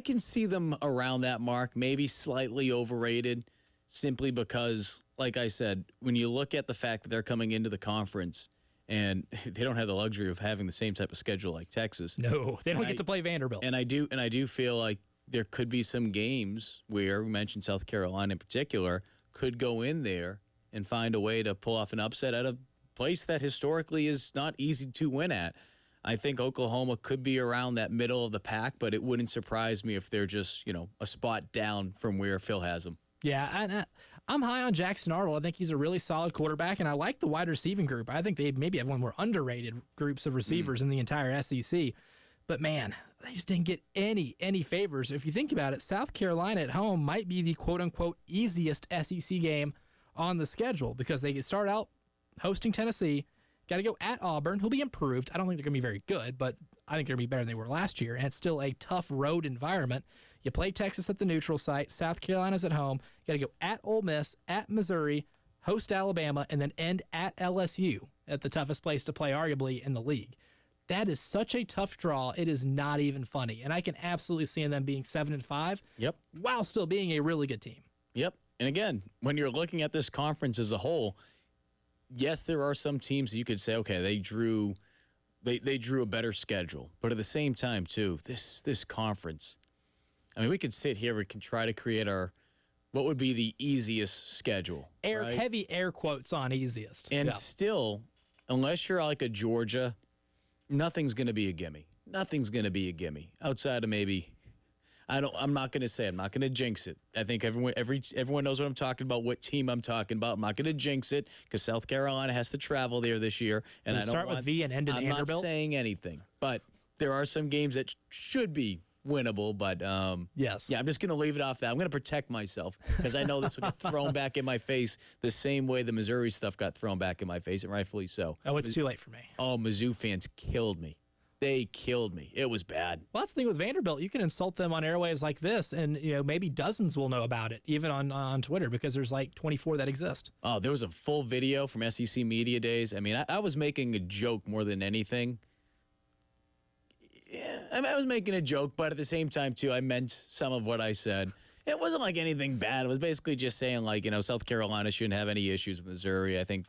can see them around that mark, maybe slightly overrated, simply because, like I said, when you look at the fact that they're coming into the conference and they don't have the luxury of having the same type of schedule like Texas.
No, they don't get to play Vanderbilt.
And I do feel like there could be some games where, we mentioned South Carolina in particular, could go in there and find a way to pull off an upset at a place that historically is not easy to win at. I think Oklahoma could be around that middle of the pack, but it wouldn't surprise me if they're just, a spot down from where Phil has them.
Yeah, I'm high on Jackson Arnold. I think he's a really solid quarterback, and I like the wide receiving group. I think they maybe have one of the more underrated groups of receivers in the entire SEC. But, man, they just didn't get any favors. If you think about it, South Carolina at home might be the quote-unquote easiest SEC game on the schedule because they start out hosting Tennessee, Got to go at Auburn, who'll be improved. I don't think they're going to be very good, but I think they're going to be better than they were last year. And it's still a tough road environment. You play Texas at the neutral site. South Carolina's at home. You got to go at Ole Miss, at Missouri, host Alabama, and then end at LSU at the toughest place to play, arguably, in the league. That is such a tough draw. It is not even funny. And I can absolutely see them being 7-5.
Yep.
While still being a really good team.
Yep. And again, when you're looking at this conference as a whole, yes, there are some teams that you could say, okay, they drew a better schedule. But at the same time, too, this conference, I mean, we could sit here, we can try to create what would be the easiest schedule. Right?
Heavy air quotes on easiest.
And still, unless you're like a Georgia, nothing's going to be a gimme. Nothing's going to be a gimme outside of maybe. I'm not going to say. I'm not going to jinx it. I think everyone knows what I'm talking about. What team I'm talking about. I'm not going to jinx it because South Carolina has to travel there this year, and I don't
start with V and end in Vanderbilt.
I'm not saying anything, but there are some games that should be winnable. But
yes,
yeah, I'm just going to leave it off that. I'm going to protect myself because I know this will get thrown back in my face the same way the Missouri stuff got thrown back in my face, and rightfully so.
Oh, it's too late for me.
Oh, Mizzou fans killed me. They killed me. It was bad.
Well, that's the thing with Vanderbilt. You can insult them on airwaves like this, and maybe dozens will know about it, even on Twitter, because there's like 24 that exist.
Oh, there was a full video from SEC Media Days. I mean, I was making a joke more than anything. Yeah, I mean, I was making a joke, but at the same time, too, I meant some of what I said. It wasn't like anything bad. It was basically just saying, like, South Carolina shouldn't have any issues with Missouri. I think,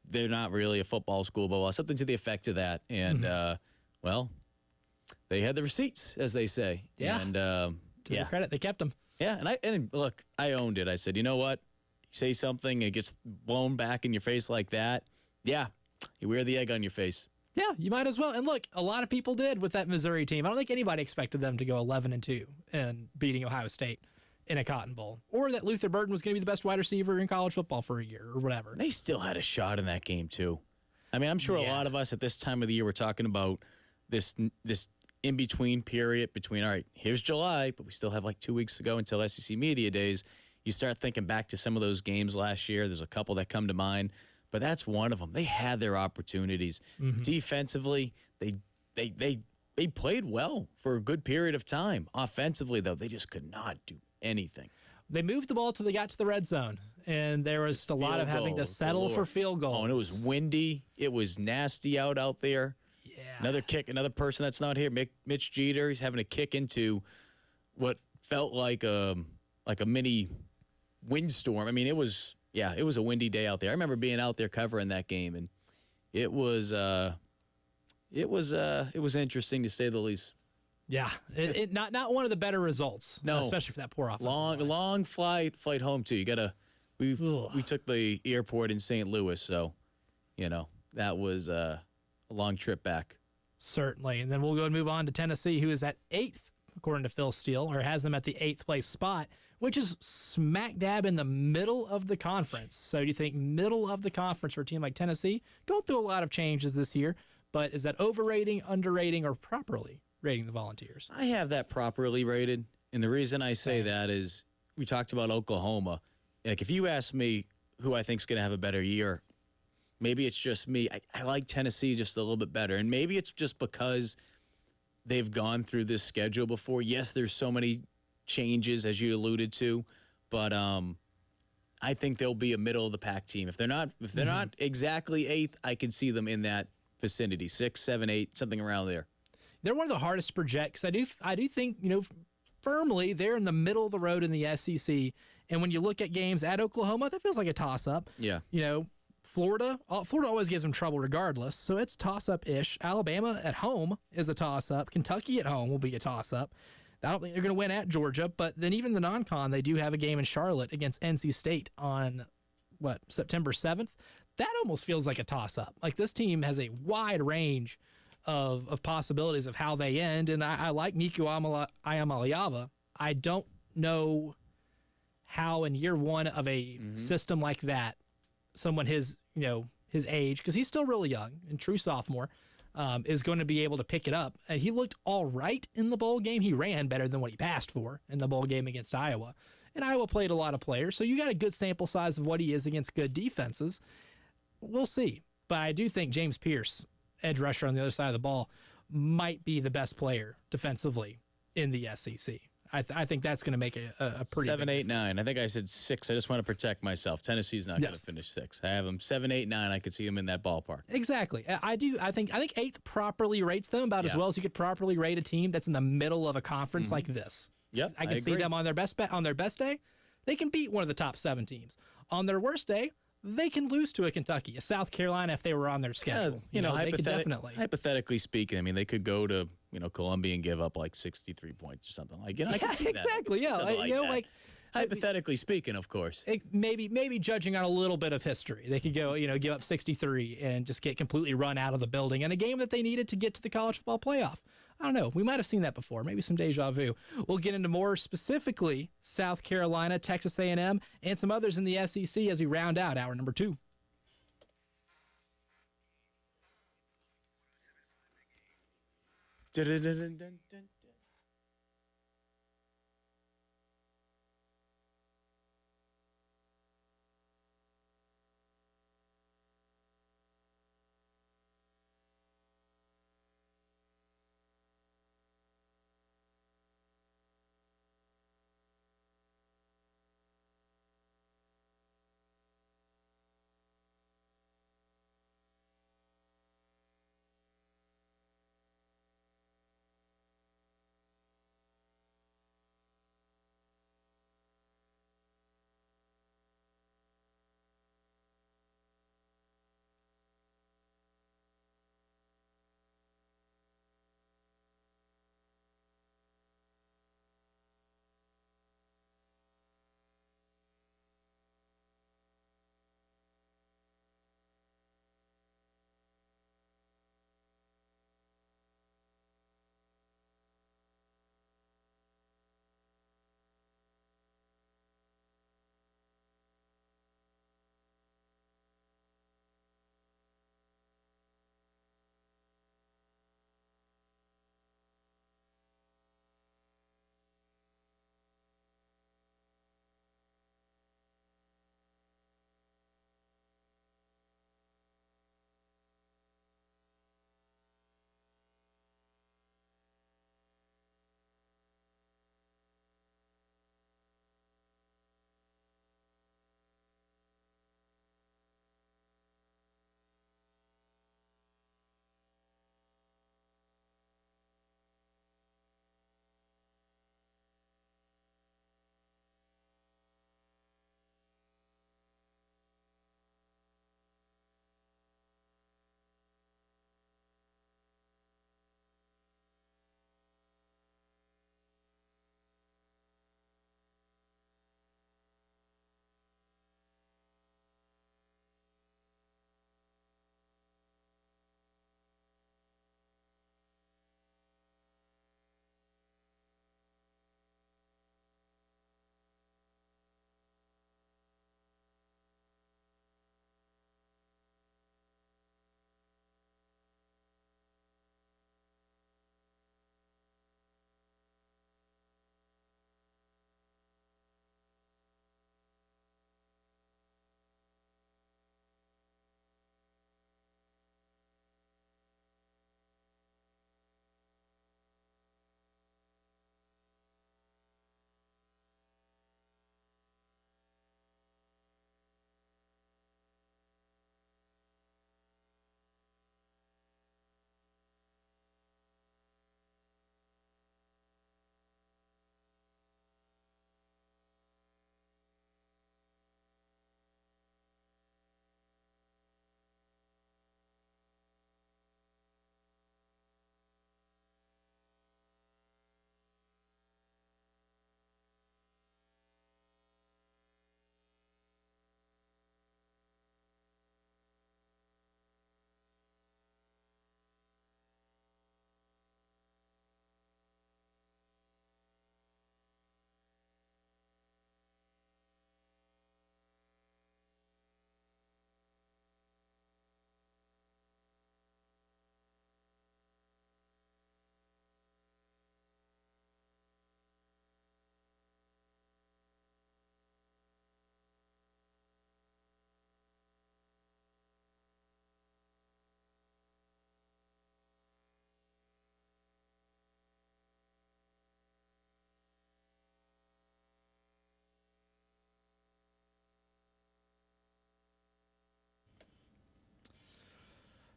they're not really a football school, but something to the effect of that. And, well, they had the receipts, as they say.
Yeah.
And,
to their credit, they kept them.
Yeah, and look, I owned it. I said, you know what? You say something, it gets blown back in your face like that. Yeah, you wear the egg on your face.
Yeah, you might as well. And look, a lot of people did with that Missouri team. I don't think anybody expected them to go 11-2 and beating Ohio State in a Cotton Bowl, or that Luther Burden was going to be the best wide receiver in college football for a year or whatever.
They still had a shot in that game, too. I mean, I'm sure a lot of us at this time of the year were talking about this in-between period between, all right, here's July, but we still have like 2 weeks to go until SEC Media Days. You start thinking back to some of those games last year. There's a couple that come to mind, but that's one of them. They had their opportunities. Defensively, they played well for a good period of time. Offensively, though, they just could not do anything.
They moved the ball till they got to the red zone, and there was just a lot of having to settle for field goals.
Oh, and it was windy. It was nasty out there.
Yeah.
Another person that's not here, Mitch Jeter. He's having a kick into what felt like a mini windstorm. I mean, it was a windy day out there. I remember being out there covering that game, and it was interesting to say the least.
Yeah, it not one of the better results.
No,
especially for that poor offensive line.
Long flight home too. We took the airport in St. Louis, so that was a long trip back.
Certainly, and then we'll go and move on to Tennessee, who is at 8th according to Phil Steele, or has them at the 8th place spot, which is smack dab in the middle of the conference. So do you think middle of the conference for a team like Tennessee? Going through a lot of changes this year, but is that overrating, underrating, or properly rating the Volunteers?
I have that properly rated, and the reason I say that is we talked about Oklahoma. Like, if you ask me who I think is going to have a better year, maybe it's just me. I like Tennessee just a little bit better, and maybe it's just because they've gone through this schedule before. Yes, there's so many changes, as you alluded to, but I think they'll be a middle of the pack team. If they're not exactly 8th, I can see them in that vicinity, 6, 7, 8, something around there.
They're one of the hardest to project because I do think, firmly they're in the middle of the road in the SEC. And when you look at games at Oklahoma, that feels like a toss-up.
Yeah.
Florida always gives them trouble regardless, so it's toss-up-ish. Alabama at home is a toss-up. Kentucky at home will be a toss-up. I don't think they're going to win at Georgia, but then even the non-con, they do have a game in Charlotte against NC State on, September 7th? That almost feels like a toss-up. Like, this team has a wide range of possibilities of how they end, and I like Nico Iamaleava. I don't know how in year one of a system like that, someone his age, because he's still really young and true sophomore, is going to be able to pick it up. And he looked all right in the bowl game. He ran better than what he passed for in the bowl game against Iowa. And Iowa played a lot of players, so you got a good sample size of what he is against good defenses. We'll see. But I do think James Pierce, edge rusher on the other side of the ball, might be the best player defensively in the SEC. I think that's going to make a pretty
7,
big
8,
difference.
9. I think I said 6. I just want to protect myself. Tennessee's not going to
Yes.
finish 6. I have them 7, 8, 9. I could see them in that ballpark.
Exactly. I do. I think eighth properly rates them about as
Yeah.
well as you could properly rate a team that's in the middle of a conference like this.
Yep,
I can see
agree.
them on their best day. They can beat one of the top 7 teams. On their worst day, they can lose to a Kentucky, a South Carolina if they were on their schedule. They could definitely.
hypothetically speaking, I mean, they could go to Columbia and give up like 63 points or something. Like, I can see that.
Exactly. Yeah.
Something like that.
Like
hypothetically speaking, of course.
maybe judging on a little bit of history, they could go, give up 63 and just get completely run out of the building in a game that they needed to get to the college football playoff. I don't know. We might have seen that before. Maybe some deja vu. We'll get into more specifically South Carolina, Texas A&M, and some others in the SEC as we round out hour number 2.
Dun-dun-dun-dun-dun-dun.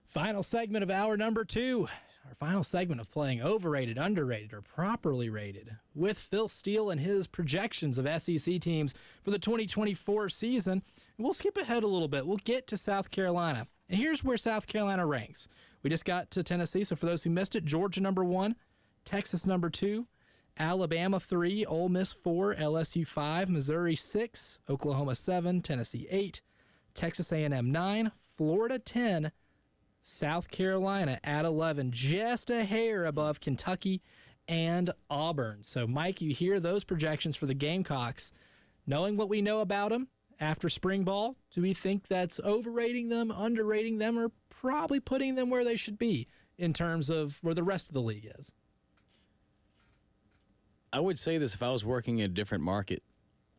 Final segment of hour number 2. Our final segment of playing overrated, underrated, or properly rated with Phil Steele and his projections of SEC teams for the 2024 season. We'll skip ahead a little bit. We'll get to South Carolina. And here's where South Carolina ranks. We just got to Tennessee, so for those who missed it, Georgia number 1, Texas number 2, Alabama 3, Ole Miss 4, LSU 5, Missouri 6, Oklahoma 7, Tennessee 8, Texas A&M 9, Florida 10, South Carolina at 11, just a hair above Kentucky and Auburn. So, Mike, you hear those projections for the Gamecocks. Knowing what we know about them after spring ball, do we think that's overrating them, underrating them, or probably putting them where they should be in terms of where the rest of the league is?
I would say this if I was working in a different market.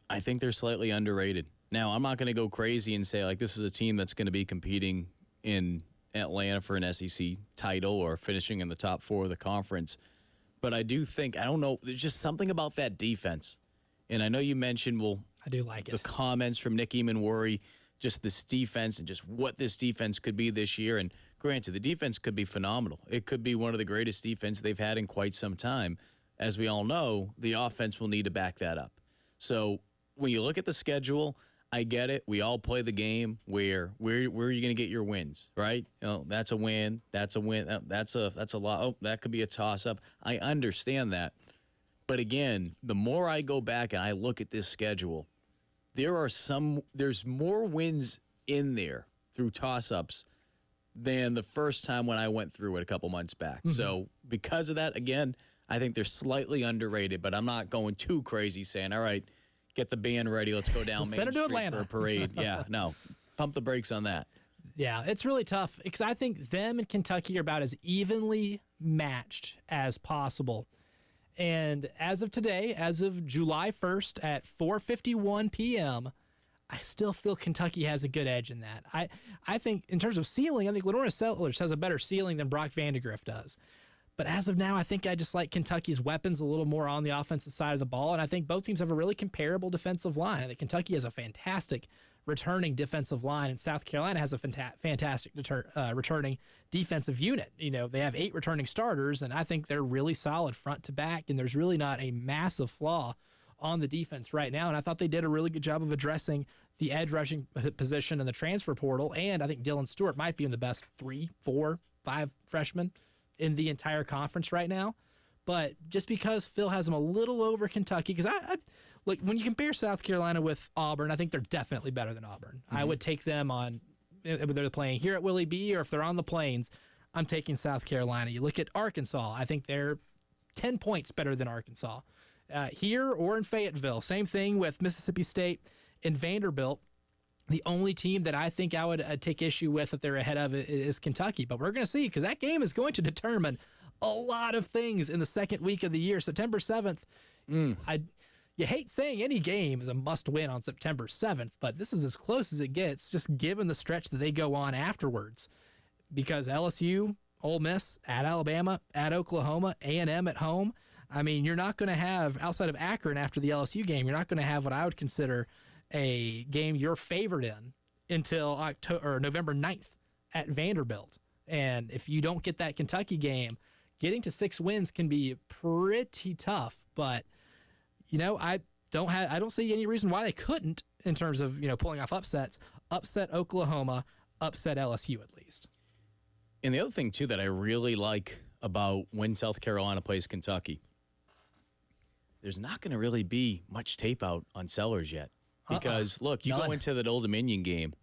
I think they're slightly underrated. Now, I'm not going to go crazy and say, like, this is a team that's going to be competing in Atlanta for an SEC title or finishing in the top 4 of the conference. But I do think, I don't know, there's just something about that defense. And I know you mentioned,
I do like it.
The comments from Nick Eamon-Worry, just this defense and just what this defense could be this year. And granted, the defense could be phenomenal. It could be one of the greatest defense they've had in quite some time. As we all know, the offense will need to back that up. So when you look at the schedule, I get it. We all play the game where are you going to get your wins, right? You know, that's a win. That's a win. That's a lot. Oh, that could be a toss-up. I understand that. But again, the more I go back and I look at this schedule, there's more wins in there through toss-ups than the first time when I went through it a couple months back. Mm-hmm. So because of that, again, I think they're slightly underrated, but I'm not going too crazy saying, all right, get the band ready. Let's go down Main Street for a parade. Yeah, no, pump the brakes on that.
Yeah, it's really tough because I think them and Kentucky are about as evenly matched as possible. And as of today, as of July 1st at 4:51 p.m., I still feel Kentucky has a good edge in that. I think in terms of ceiling, I think Lenora Sellers has a better ceiling than Brock Vandegrift does. But as of now, I think I just like Kentucky's weapons a little more on the offensive side of the ball, and I think both teams have a really comparable defensive line. I think Kentucky has a fantastic returning defensive line, and South Carolina has a fantastic returning defensive unit. You know, they have 8 returning starters, and I think they're really solid front to back, and there's really not a massive flaw on the defense right now, and I thought they did a really good job of addressing the edge rushing position in the transfer portal, and I think Dylan Stewart might be in the best 3, 4, 5 freshmen in the entire conference right now. But just because Phil has them a little over Kentucky, because I look, when you compare South Carolina with Auburn, I think they're definitely better than Auburn. Mm-hmm. I would take them on, whether they're playing here at Willie B or if they're on the Plains, I'm taking South Carolina. You look at Arkansas, I think they're 10 points better than Arkansas. Here or in Fayetteville, same thing with Mississippi State and Vanderbilt. The only team that I think I would take issue with that they're ahead of is Kentucky. But we're going to see, because that game is going to determine a lot of things in the second week of the year. September 7th, you hate saying any game is a must-win on September 7th, but this is as close as it gets, just given the stretch that they go on afterwards. Because LSU, Ole Miss, at Alabama, at Oklahoma, A&M at home. I mean, you're not going to have, outside of Akron after the LSU game, you're not going to have what I would consider a game you're favored in until November 9th at Vanderbilt. And if you don't get that Kentucky game, getting to 6 wins can be pretty tough. But, you know, I don't see any reason why they couldn't in terms of, you know, pulling off upsets. Upset Oklahoma, upset LSU at least.
And the other thing, too, that I really like about when South Carolina plays Kentucky, there's not going to really be much tape out on Sellers yet. Because, look, you go into that Old Dominion game.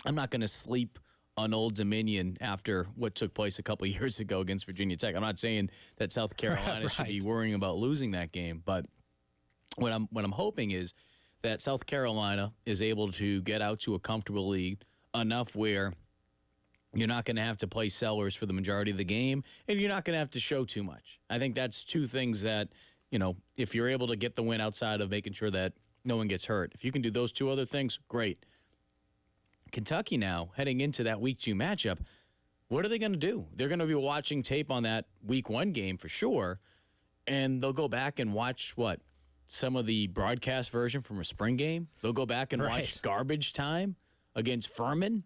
I'm not going to sleep on Old Dominion after what took place a couple of years ago against Virginia Tech. I'm not saying that South Carolina should be worrying about losing that game. But what I'm hoping is that South Carolina is able to get out to a comfortable lead enough where you're not going to have to play Sellers for the majority of the game, and you're not going to have to show too much. I think that's 2 things that, you know, if you're able to get the win outside of making sure that no one gets hurt. If you can do those 2 other things, great. Kentucky now, heading into that Week 2 matchup, what are they going to do? They're going to be watching tape on that Week 1 game for sure, and they'll go back and watch, some of the broadcast version from a spring game. They'll go back and watch garbage time against Furman.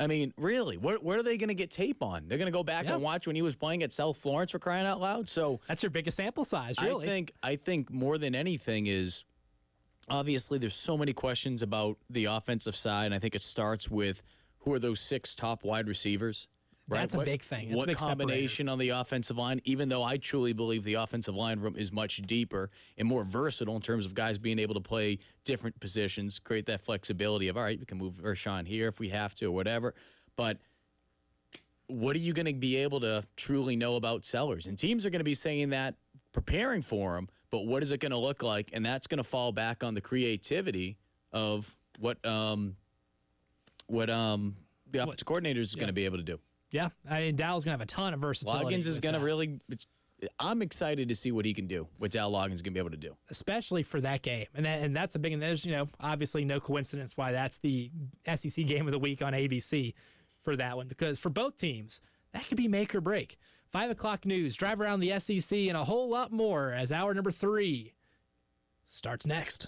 I mean, really, what are they going to get tape on? They're going to go back and watch when he was playing at South Florence, for crying out loud. So
that's your biggest sample size, really.
I think more than anything is obviously there's so many questions about the offensive side, and I think it starts with who are those 6 top wide receivers. Right?
That's a big thing. That's
what
a big
combination on the offensive line, even though I truly believe the offensive line room is much deeper and more versatile in terms of guys being able to play different positions, create that flexibility of, all right, we can move Vershawn here if we have to or whatever. But what are you going to be able to truly know about Sellers? And teams are going to be saying that, preparing for him, but what is it going to look like? And that's going to fall back on the creativity of what the offensive coordinator is going to be able to do.
Yeah, I mean, Dowell's going to have a ton of versatility.
Loggins is going to really – I'm excited to see what he can do, what Dow Loggins is going to be able to do.
Especially for that game. And that's a big – and there's, obviously no coincidence why that's the SEC game of the week on ABC for that one. Because for both teams, that could be make or break. 5 o'clock news, drive around the SEC, and a whole lot more as hour number 3 starts next.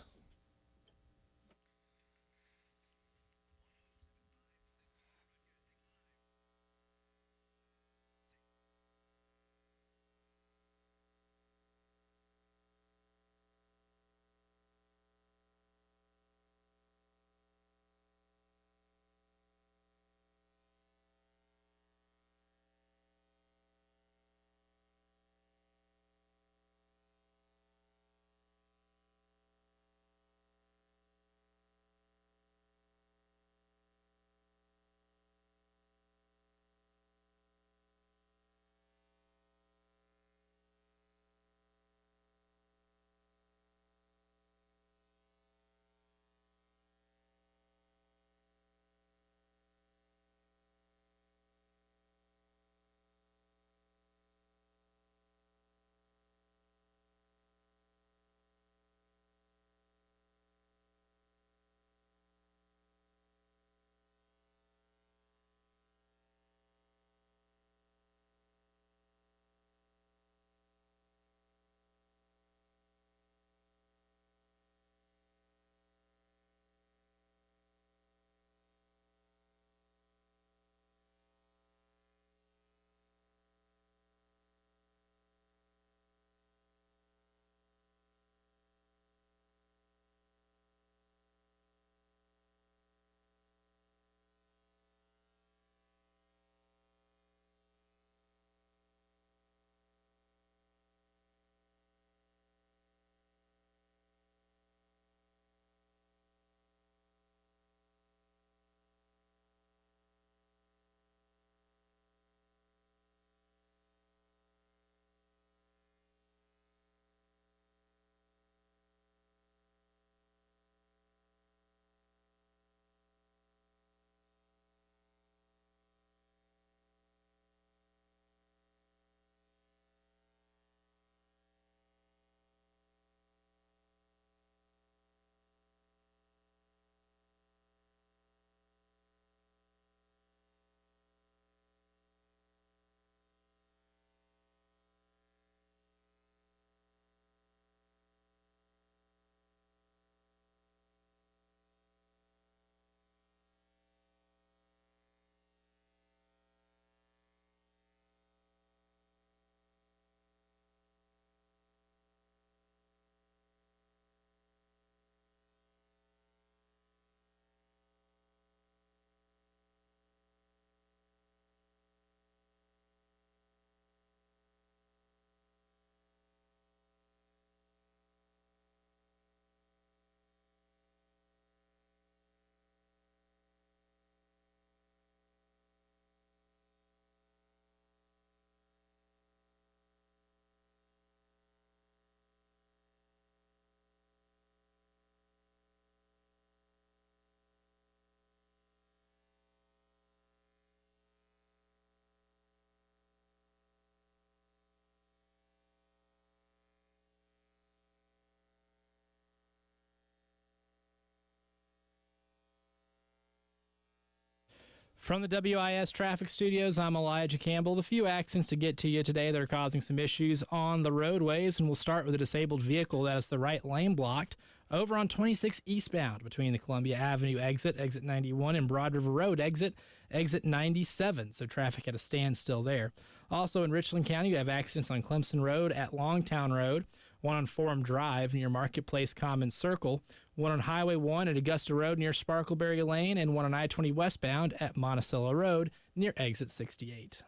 From the WIS Traffic Studios, I'm Elijah Campbell. The few accidents to get to you today that are causing some issues on the roadways, and we'll start with a disabled vehicle that has the right lane blocked over on 26 eastbound between the Columbia Avenue exit 91, and Broad River Road exit 97. So traffic at a standstill there. Also in Richland County, you have accidents on Clemson Road at Longtown Road, one on Forum Drive near Marketplace Common Circle, one on Highway 1 at Augusta Road near Sparkleberry Lane, and one on I-20 westbound at Monticello Road near exit 68.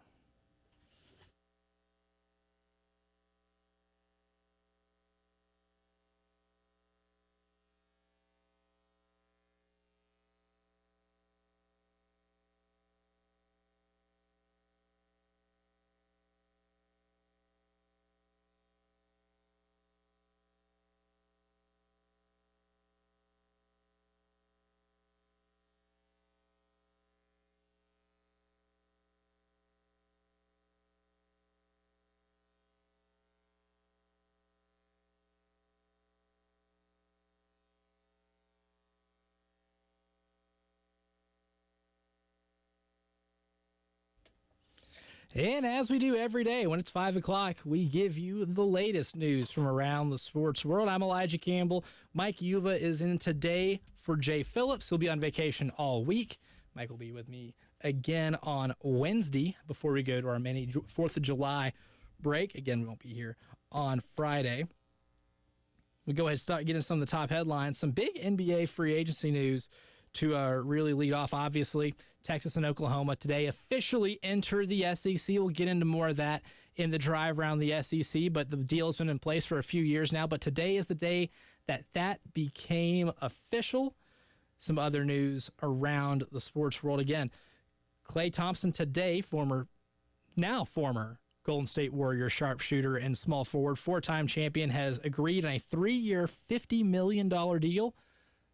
And as we do every day when it's 5 o'clock, we give you the latest news from around the sports world. I'm Elijah Campbell. Mike Yuva is in today for Jay Phillips. He'll be on vacation all week. Mike will be with me again on Wednesday before we go to our mini 4th of July break. Again, we won't be here on Friday. We'll go ahead and start getting some of the top headlines. Some big NBA free agency news to really lead off. Obviously, Texas and Oklahoma today officially enter the SEC. We'll get into more of that in the drive around the SEC, but the deal has been in place for a few years now. But today is the day that became official. Some other news around the sports world. Again, Klay Thompson today, former Golden State Warrior sharpshooter and small forward, 4-time champion, has agreed on a 3-year, $50 million deal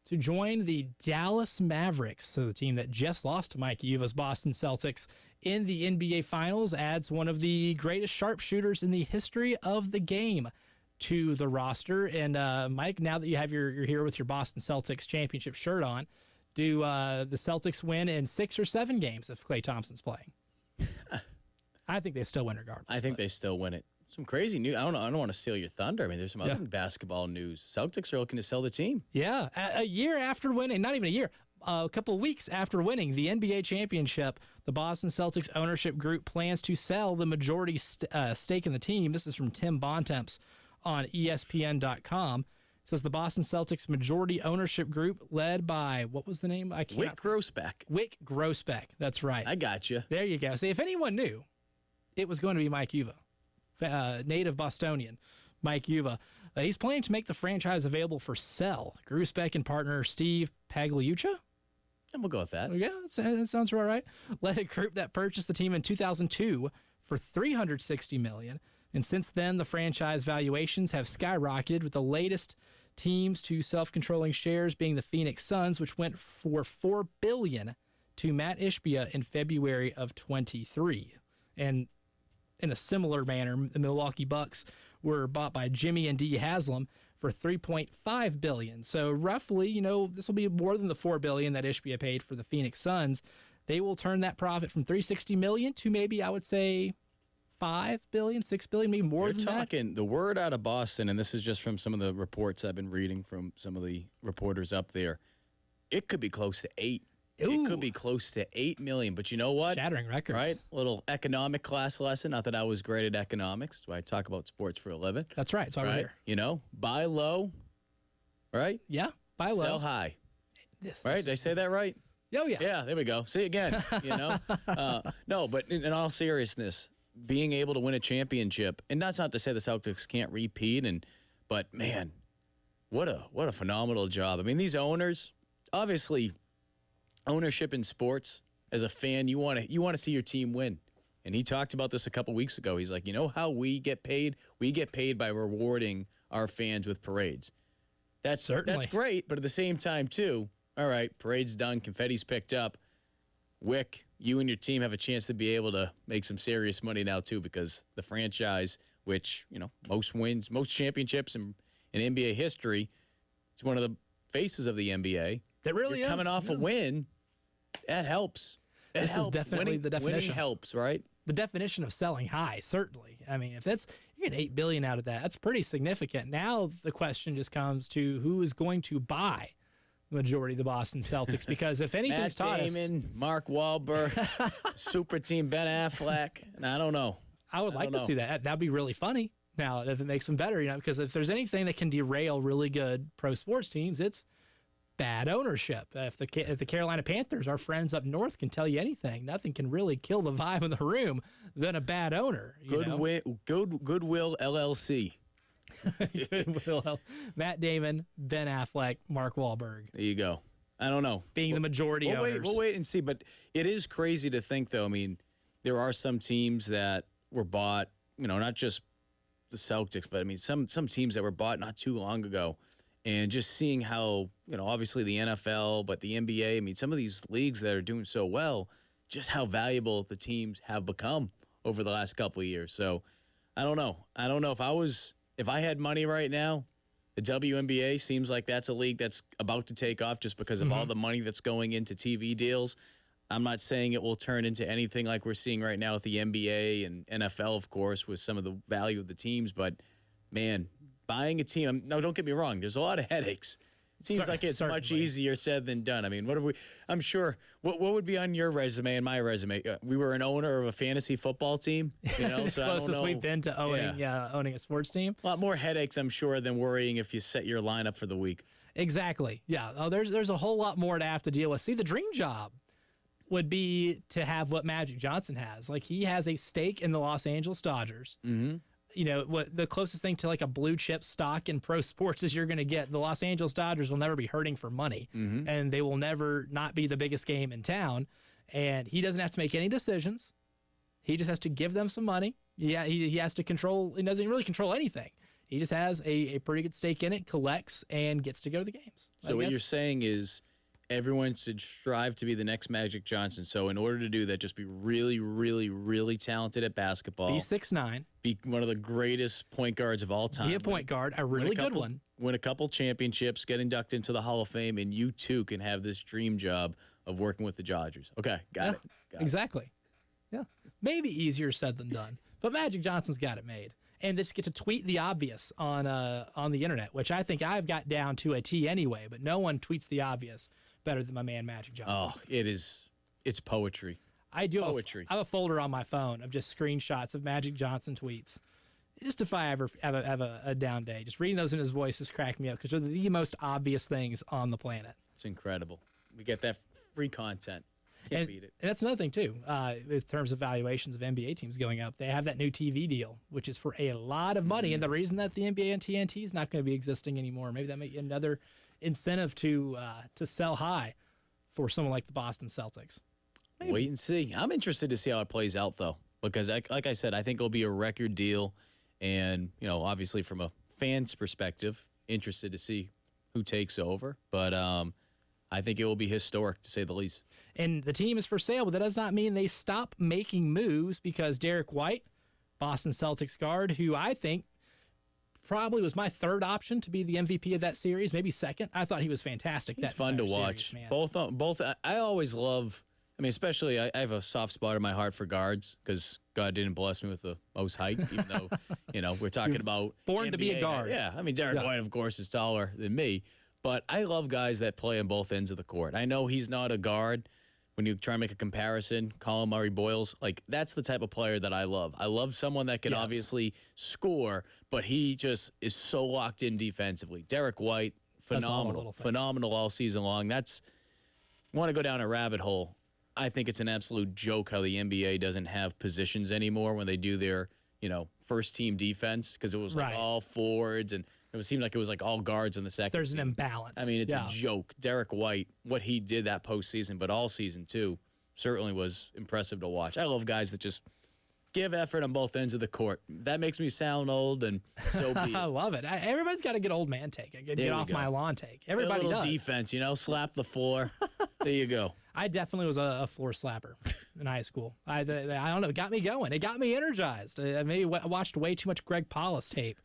to join the Dallas Mavericks. So the team that just lost to Mike Yuva's Boston Celtics in the NBA Finals adds one of the greatest sharpshooters in the history of the game to the roster. And Mike, now that you're here with your Boston Celtics championship shirt on, do the Celtics win in 6 or 7 games if Klay Thompson's playing? I think they still win regardless.
I think they still win it. Some crazy news. I don't want to steal your thunder. I mean, there's some other basketball news. Celtics are looking to sell the team.
Yeah, a year after winning, not even a year, a couple of weeks after winning the NBA championship, the Boston Celtics ownership group plans to sell the majority stake in the team. This is from Tim Bontemps on ESPN.com. It says the Boston Celtics majority ownership group, led by, what was the name?
Wyc Grousbeck.
Wyc Grousbeck. That's right.
I got you.
There you go. See, if anyone knew, it was going to be Mike Yuva. Native Bostonian, Mike Yuva. He's planning to make the franchise available for sale. Grousbeck and partner Steve Pagliuca.
And we'll go with that.
Yeah, that sounds about right. Led a group that purchased the team in 2002 for $360 million. And since then, the franchise valuations have skyrocketed, with the latest teams to self-controlling shares being the Phoenix Suns, which went for $4 billion to Matt Ishbia in February of 23. And in a similar manner, the Milwaukee Bucks were bought by Jimmy and Dee Haslam for $3.5 billion. So roughly, this will be more than the $4 billion that Ishbia paid for the Phoenix Suns. They will turn that profit from $360 million to maybe, I would say, $5 billion, $6 billion, maybe more than that. You're
talking the word out of Boston, and this is just from some of the reports I've been reading from some of the reporters up there. It could be close to 8.
Ooh.
It could be close to $8 million, but you know what?
Shattering records.
Right? Little economic class lesson. Not that I was great at economics. That's why I talk about sports for a living.
That's right. That's why we're here.
Buy low, right?
Yeah, buy low.
Sell high. Right? Did I say that right?
Oh, yeah.
Yeah, there we go. See, again, No, but in all seriousness, being able to win a championship, and that's not to say the Celtics can't repeat, but man, what a phenomenal job. I mean, these owners, obviously, ownership in sports, as a fan, you want to see your team win. And he talked about this a couple weeks ago. He's like, how we get paid? We get paid by rewarding our fans with parades. That's great, but at the same time, too, all right, parade's done, confetti's picked up. Wyc, you and your team have a chance to be able to make some serious money now, too, because the franchise, which, most wins, most championships in NBA history, it's one of the faces of the NBA.
That really is.
Coming off a win, that helps.
This is definitely the definition.
Winning helps, right?
The definition of selling high, certainly. I mean, if you're You get $8 billion out of that. That's pretty significant. Now the question just comes to who is going to buy the majority of the Boston Celtics, because if anything's
Matt
taught
Damon, Mark Wahlberg, super team Ben Affleck, and I don't know.
I would like to see that. That'd be really funny. Now, if it makes them better, because if there's anything that can derail really good pro sports teams, it's bad ownership. If the Carolina Panthers, our friends up north, can tell you anything, nothing can really kill the vibe in the room than a bad owner.
Goodwill LLC.
Goodwill. Matt Damon, Ben Affleck, Mark Wahlberg.
There you go. I don't know.
Being the majority owners.
We'll wait and see. But it is crazy to think, though. I mean, there are some teams that were bought, not just the Celtics, but I mean, some teams that were bought not too long ago. And just seeing how, obviously the NFL, but the NBA, I mean, some of these leagues that are doing so well, just how valuable the teams have become over the last couple of years. So I don't know. I don't know if I had money right now, the WNBA seems like that's a league that's about to take off just because of all the money that's going into TV deals. I'm not saying it will turn into anything like we're seeing right now with the NBA and NFL, of course, with some of the value of the teams. But, man, buying a team, no, don't get me wrong, there's a lot of headaches. It seems like it's much easier said than done. I mean, I'm sure, what would be on your resume and my resume? We were an owner of a fantasy football team, so
Closest we've been to owning a sports team.
A lot more headaches, I'm sure, than worrying if you set your lineup for the week.
Exactly. Yeah. Oh, there's a whole lot more to have to deal with. See, the dream job would be to have what Magic Johnson has. Like, he has a stake in the Los Angeles Dodgers. Mm-hmm. What the closest thing to like a blue chip stock in pro sports is you're going to get. The Los Angeles Dodgers will never be hurting for money, and they will never not be the biggest game in town. And he doesn't have to make any decisions. He just has to give them some money. Yeah, he has to control. He doesn't really control anything. He just has a pretty good stake in it, collects, and gets to go to the games.
So what you're saying is everyone should strive to be the next Magic Johnson. So in order to do that, just be really, really, really talented at basketball.
Be 6'9".
Be one of the greatest point guards of all time.
Be a point guard, a really good one.
Win a couple championships, get inducted into the Hall of Fame, and you too can have this dream job of working with the Dodgers. Okay, got it.
Exactly. Yeah. Maybe easier said than done. But Magic Johnson's got it made. And just get to tweet the obvious on the internet, which I think I've got down to a T anyway, but no one tweets the obvious better than my man Magic Johnson.
Oh, it's poetry.
I have a folder on my phone of just screenshots of Magic Johnson tweets. Just if I ever have a down day, just reading those in his voice just crack me up because they're the most obvious things on the planet.
It's incredible. We get that free content. Can't beat it.
And that's another thing, too, in terms of valuations of NBA teams going up. They have that new TV deal, which is for a lot of money. And the reason that the NBA and TNT is not going to be existing anymore, maybe that may be another incentive to sell high for someone like the Boston Celtics. Maybe.
Wait and see. I'm interested to see how it plays out, though, because like I said, I think it'll be a record deal. And, obviously from a fan's perspective, interested to see who takes over. But I think it will be historic, to say the least.
And the team is for sale, but that does not mean they stop making moves, because Derek White, Boston Celtics guard, who I think probably was my third option to be the MVP of that series, maybe second. I thought he was fantastic.
He's fun to watch.
Series,
both. I always love. I mean, especially I have a soft spot in my heart for guards because God didn't bless me with the most height, even though we're talking about
born
NBA.
To be a guard.
Yeah, I mean Derek White, of course, is taller than me, but I love guys that play on both ends of the court. I know he's not a guard. When you try and make a comparison, Colin Murray Boyles, like that's the type of player that I love. I love someone that can obviously score, but he just is so locked in defensively. Derek White, phenomenal all season long. Want to go down a rabbit hole. I think it's an absolute joke how the NBA doesn't have positions anymore when they do their, first team defense, because it was like all forwards and it seemed like it was like all guards in the second.
There's an imbalance.
I mean, it's a joke. Derek White, what he did that postseason, but all season too, certainly was impressive to watch. I love guys that just give effort on both ends of the court. That makes me sound old, and so be it.
I love it. Everybody's got a good old man take. A get off my lawn take. Everybody
a little
does.
Defense, slap the floor. There you go.
I definitely was a floor slapper in high school. I don't know. It got me going. It got me energized. I maybe watched way too much Greg Paulus tape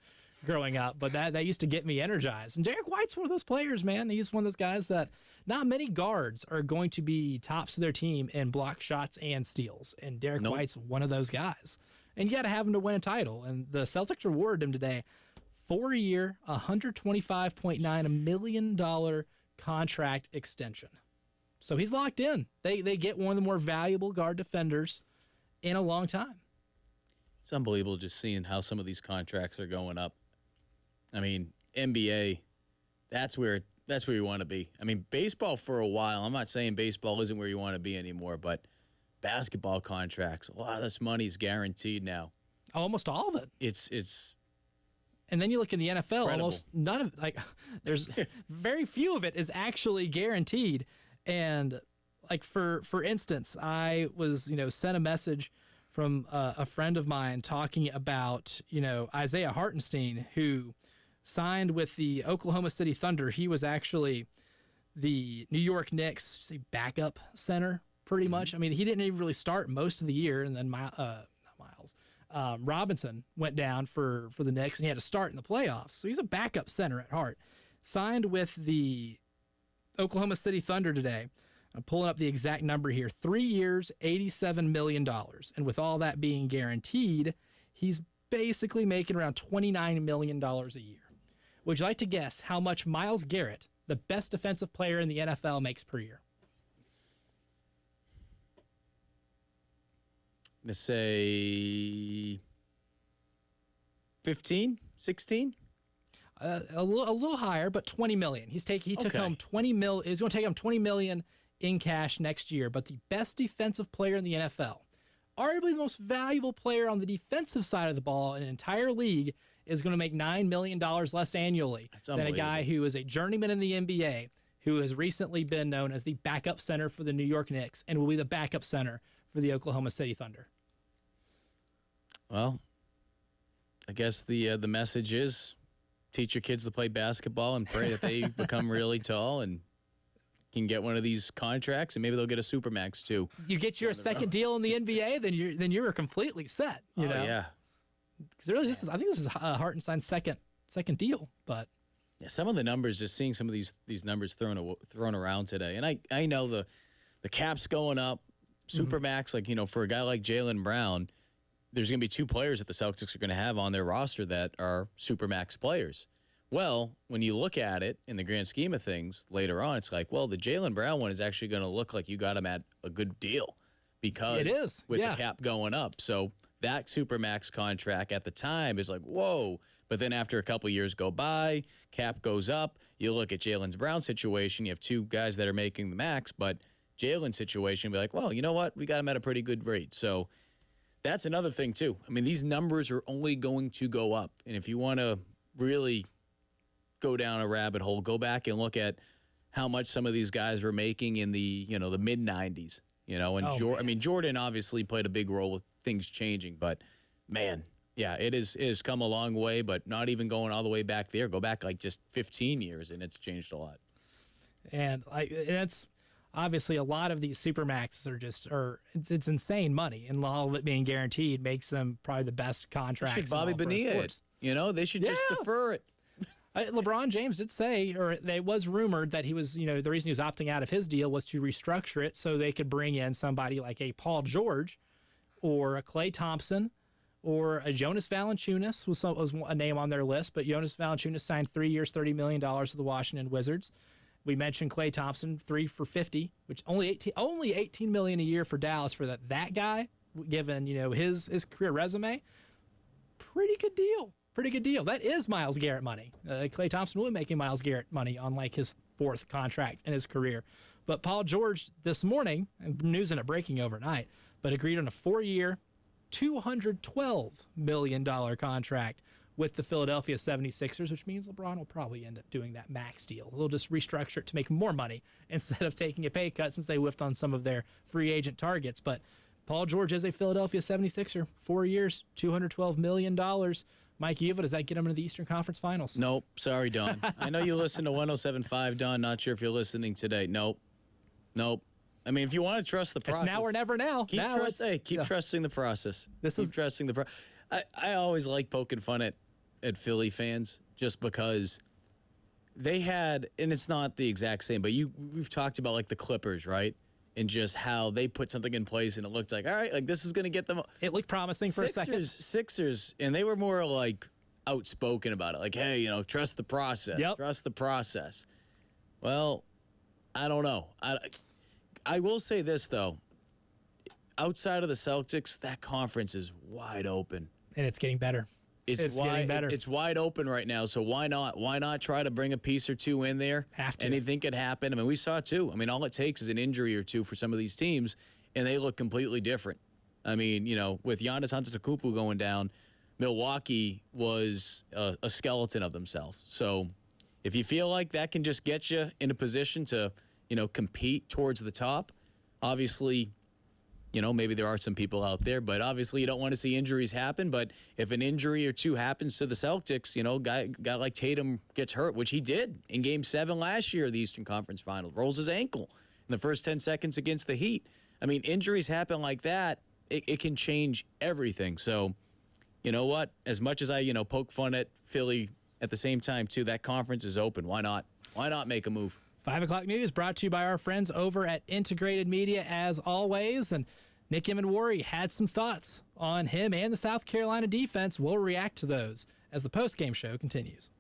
growing up, but that used to get me energized. And Derek White's one of those players, man. He's one of those guys that not many guards are going to be tops of their team in block shots and steals. And Derek White's one of those guys. and you got to have him to win a title. And the Celtics rewarded him today. 4-year, $125.9 million contract extension. So he's locked in. They get one of the more valuable guard defenders in a long time.
It's unbelievable just seeing how some of these contracts are going up. I mean, NBA, that's where you want to be. I mean, baseball for a while, I'm not saying baseball isn't where you want to be anymore, but basketball contracts, a lot of this money is guaranteed now.
Almost all of it.
It's
And then you look in the NFL,
incredible.
Almost none of there's very few of it is actually guaranteed. And like for instance, I was sent a message from a friend of mine talking about Isaiah Hartenstein, who signed with the Oklahoma City Thunder. He was actually the New York Knicks backup center pretty much. I mean, he didn't even really start most of the year, and then Robinson went down for the Knicks, and he had to start in the playoffs. So he's a backup center at heart. Signed with the Oklahoma City Thunder today. I'm pulling up the exact number here. 3 years, $87 million. And with all that being guaranteed, he's basically making around $29 million a year. Would you like to guess how much Myles Garrett, the best defensive player in the NFL, makes per year?
going to say 15, 16?
A little higher, but $20 million. He took home $20 million. He's going to take home $20 million in cash next year. But the best defensive player in the NFL, arguably the most valuable player on the defensive side of the ball in an entire league, is going to make $9 million less annually than a guy who is a journeyman in the NBA, who has recently been known as the backup center for the New York Knicks and will be the backup center for the Oklahoma City Thunder.
Well, I guess the message is teach your kids to play basketball and pray that they become really tall and can get one of these contracts, and maybe they'll get a Supermax too.
You get your second deal in the NBA, then you're completely set. You know?
Yeah.
Because really, I think this is Hartenstein's second deal. But
yeah, some of the numbers, just seeing some of these numbers thrown around today, and I know the cap's going up, Supermax, for a guy like Jaylen Brown, there's going to be 2 players that the Celtics are going to have on their roster that are Supermax players. Well, when you look at it in the grand scheme of things later on, it's like, well, the Jaylen Brown one is actually going to look like you got him at a good deal because
it is
with the cap going up. So that Supermax contract at the time is like, whoa. But then after a couple years go by, cap goes up. You look at Jaylen Brown's situation. You have 2 guys that are making the max, but Jaylen's situation, be like, well, you know what? We got him at a pretty good rate. So that's another thing, too. I mean, these numbers are only going to go up. And if you want to really go down a rabbit hole, go back and look at how much some of these guys were making in the, the mid-90s. And Jordan obviously played a big role with things changing. But, man, yeah, it has come a long way, but not even going all the way back there. Go back like just 15 years, and it's changed a lot.
And it's obviously a lot of these Supermaxes it's insane money, and all of it being guaranteed makes them probably the best contracts.
Bobby Bonilla it. They should just defer it.
LeBron James did say, or it was rumored that he was, the reason he was opting out of his deal was to restructure it so they could bring in somebody like a Paul George or a Klay Thompson or a Jonas Valanciunas was a name on their list, but Jonas Valanciunas signed 3 years, $30 million with the Washington Wizards. We mentioned Klay Thompson, 3 for $50, which only $18 million a year for Dallas for that guy, given his career resume. Pretty good deal. Pretty good deal. That is Myles Garrett money. Klay Thompson will be making Myles Garrett money on like his 4th contract in his career. But Paul George this morning, and news in it breaking overnight, but agreed on a 4-year, $212 million contract with the Philadelphia 76ers, which means LeBron will probably end up doing that max deal. They'll just restructure it to make more money instead of taking a pay cut since they whiffed on some of their free agent targets. But Paul George is a Philadelphia 76er, 4 years, $212 million. Mike Uva, does that get him into the Eastern Conference Finals?
Nope. Sorry, Don. I know you listen to 107.5, Don. Not sure if you're listening today. Nope. I mean, if you want to trust the process.
It's now or never now.
Keep trusting the process. Trusting the process. I always like poking fun at Philly fans just because they had, and it's not the exact same, but we've talked about like the Clippers, right? and just how they put something in place and it looked like, all right, like this is going to get them.
It looked promising for a second.
Sixers, and they were more like outspoken about it. Like, hey, trust the process.
Yep.
Trust the process. Well, I don't know. I will say this, though. Outside of the Celtics, that conference is wide open.
And it's getting better. It's getting better.
It's wide open right now, so why not? Why not try to bring a piece or two in there?
Have to.
Anything could happen. I mean, we saw it too. I mean, all it takes is an injury or two for some of these teams, and they look completely different. I mean, with Giannis Antetokounmpo going down, Milwaukee was a skeleton of themselves. So if you feel like that can just get you in a position to, compete towards the top, obviously, maybe there are some people out there, but obviously you don't want to see injuries happen. But if an injury or two happens to the Celtics, guy like Tatum gets hurt, which he did in Game 7 last year of the Eastern Conference Finals, rolls his ankle in the first 10 seconds against the Heat. I mean, injuries happen like that. It can change everything. So, you know what? As much as I, poke fun at Philly at the same time, too, that conference is open. Why not? Why not make a move?
5 o'clock news brought to you by our friends over at Integrated Media, as always. And Nick Emenwari had some thoughts on him and the South Carolina defense. We'll react to those as the postgame show continues.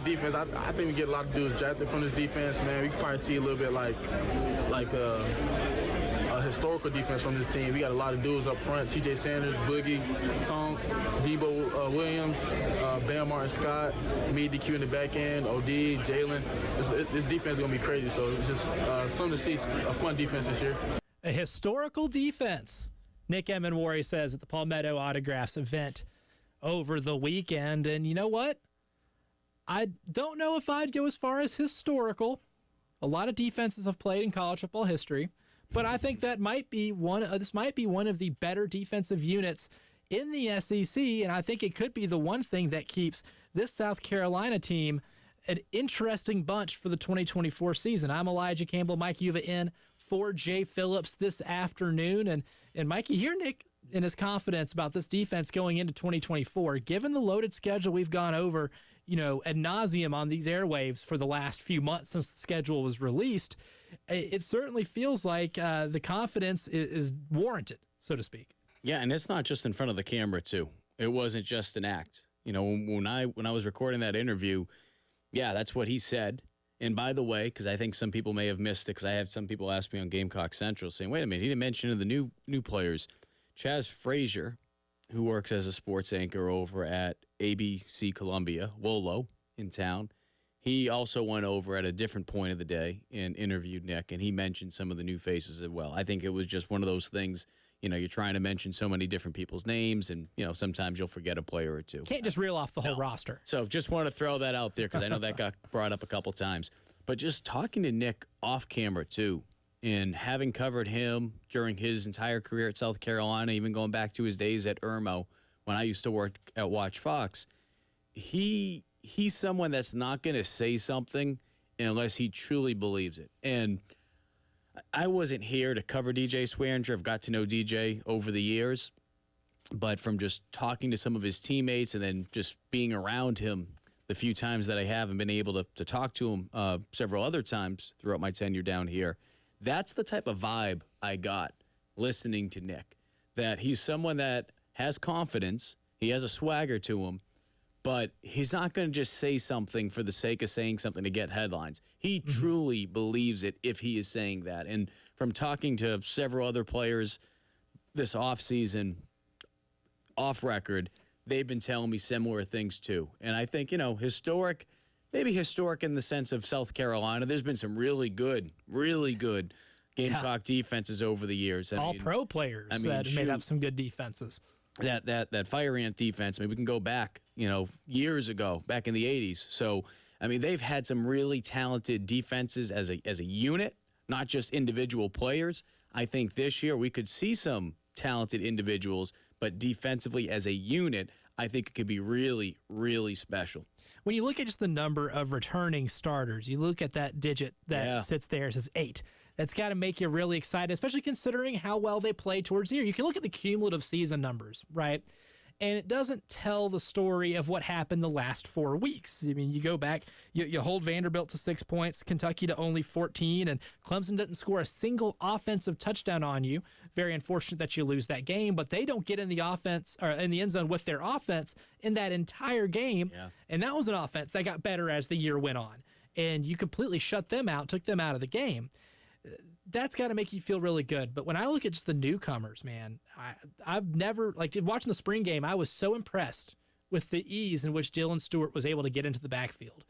defense, I think we get a lot of dudes drafted from this defense, man. We can probably see a little bit like a historical defense from this team. We got a lot of dudes up front: T.J. Sanders, Boogie, Tonk, Debo Williams, Bam Martin Scott, me, DQ in the back end, OD, Jalen. This defense is going to be crazy, so it's just something to see. A fun defense this year.
A historical defense, Nick Emenwari says at the Palmetto Autographs event over the weekend. And you know what? I don't know if I'd go as far as historical. A lot of defenses have played in college football history, but I think that might be this might be one of the better defensive units in the SEC, and I think it could be the one thing that keeps this South Carolina team an interesting bunch for the 2024 season. I'm Elijah Campbell, Mike Uva in for Jay Phillips this afternoon, and Mikey, hear Nick in his confidence about this defense going into 2024, given the loaded schedule we've gone over, ad nauseum on these airwaves for the last few months since the schedule was released. It certainly feels like the confidence is warranted, so to speak.
Yeah, and it's not just in front of the camera, too. It wasn't just an act. When I was recording that interview, yeah, that's what he said. And by the way, because I think some people may have missed it, because I have some people ask me on Gamecock Central saying, wait a minute, he didn't mention the new players. Chaz Frazier, who works as a sports anchor over at ABC Columbia, Wolo, in town, he also went over at a different point of the day and interviewed Nick, and he mentioned some of the new faces as well. I think it was just one of those things, you're trying to mention so many different people's names, and, sometimes you'll forget a player or two.
Can't just reel off the whole roster.
So just want to throw that out there because I know that got brought up a couple times. But just talking to Nick off camera, too, and having covered him during his entire career at South Carolina, even going back to his days at Irmo when I used to work at Watch Fox, he's someone that's not going to say something unless he truly believes it. And I wasn't here to cover DJ Swearinger. I've got to know DJ over the years. But from just talking to some of his teammates and then just being around him the few times that I have and been able to talk to him several other times throughout my tenure down here, that's the type of vibe I got listening to Nick, that he's someone that has confidence, he has a swagger to him, but he's not going to just say something for the sake of saying something to get headlines. He truly believes it if he is saying that. And from talking to several other players this offseason, off record, they've been telling me similar things too. And I think, historic, maybe historic in the sense of South Carolina. There's been some really good Gamecock defenses over the years.
Pro players that made up some good defenses.
That Fire Ant defense, we can go back, years ago, back in the 80s. So, they've had some really talented defenses as a unit, not just individual players. I think this year we could see some talented individuals, but defensively as a unit, I think it could be really, really special.
When you look at just the number of returning starters, you look at that digit that sits there, it says 8. That's got to make you really excited, especially considering how well they play towards the year. You can look at the cumulative season numbers, right? And it doesn't tell the story of what happened the last 4 weeks. You go back, you hold Vanderbilt to 6 points, Kentucky to only 14, and Clemson doesn't score a single offensive touchdown on you. Very unfortunate that you lose that game, but they don't get in the offense or in the end zone with their offense in that entire game. Yeah. And that was an offense that got better as the year went on. And you completely shut them out, took them out of the game. That's got to make you feel really good. But when I look at just the newcomers, man, I've never, watching the spring game, I was so impressed with the ease in which Dylan Stewart was able to get into the backfield.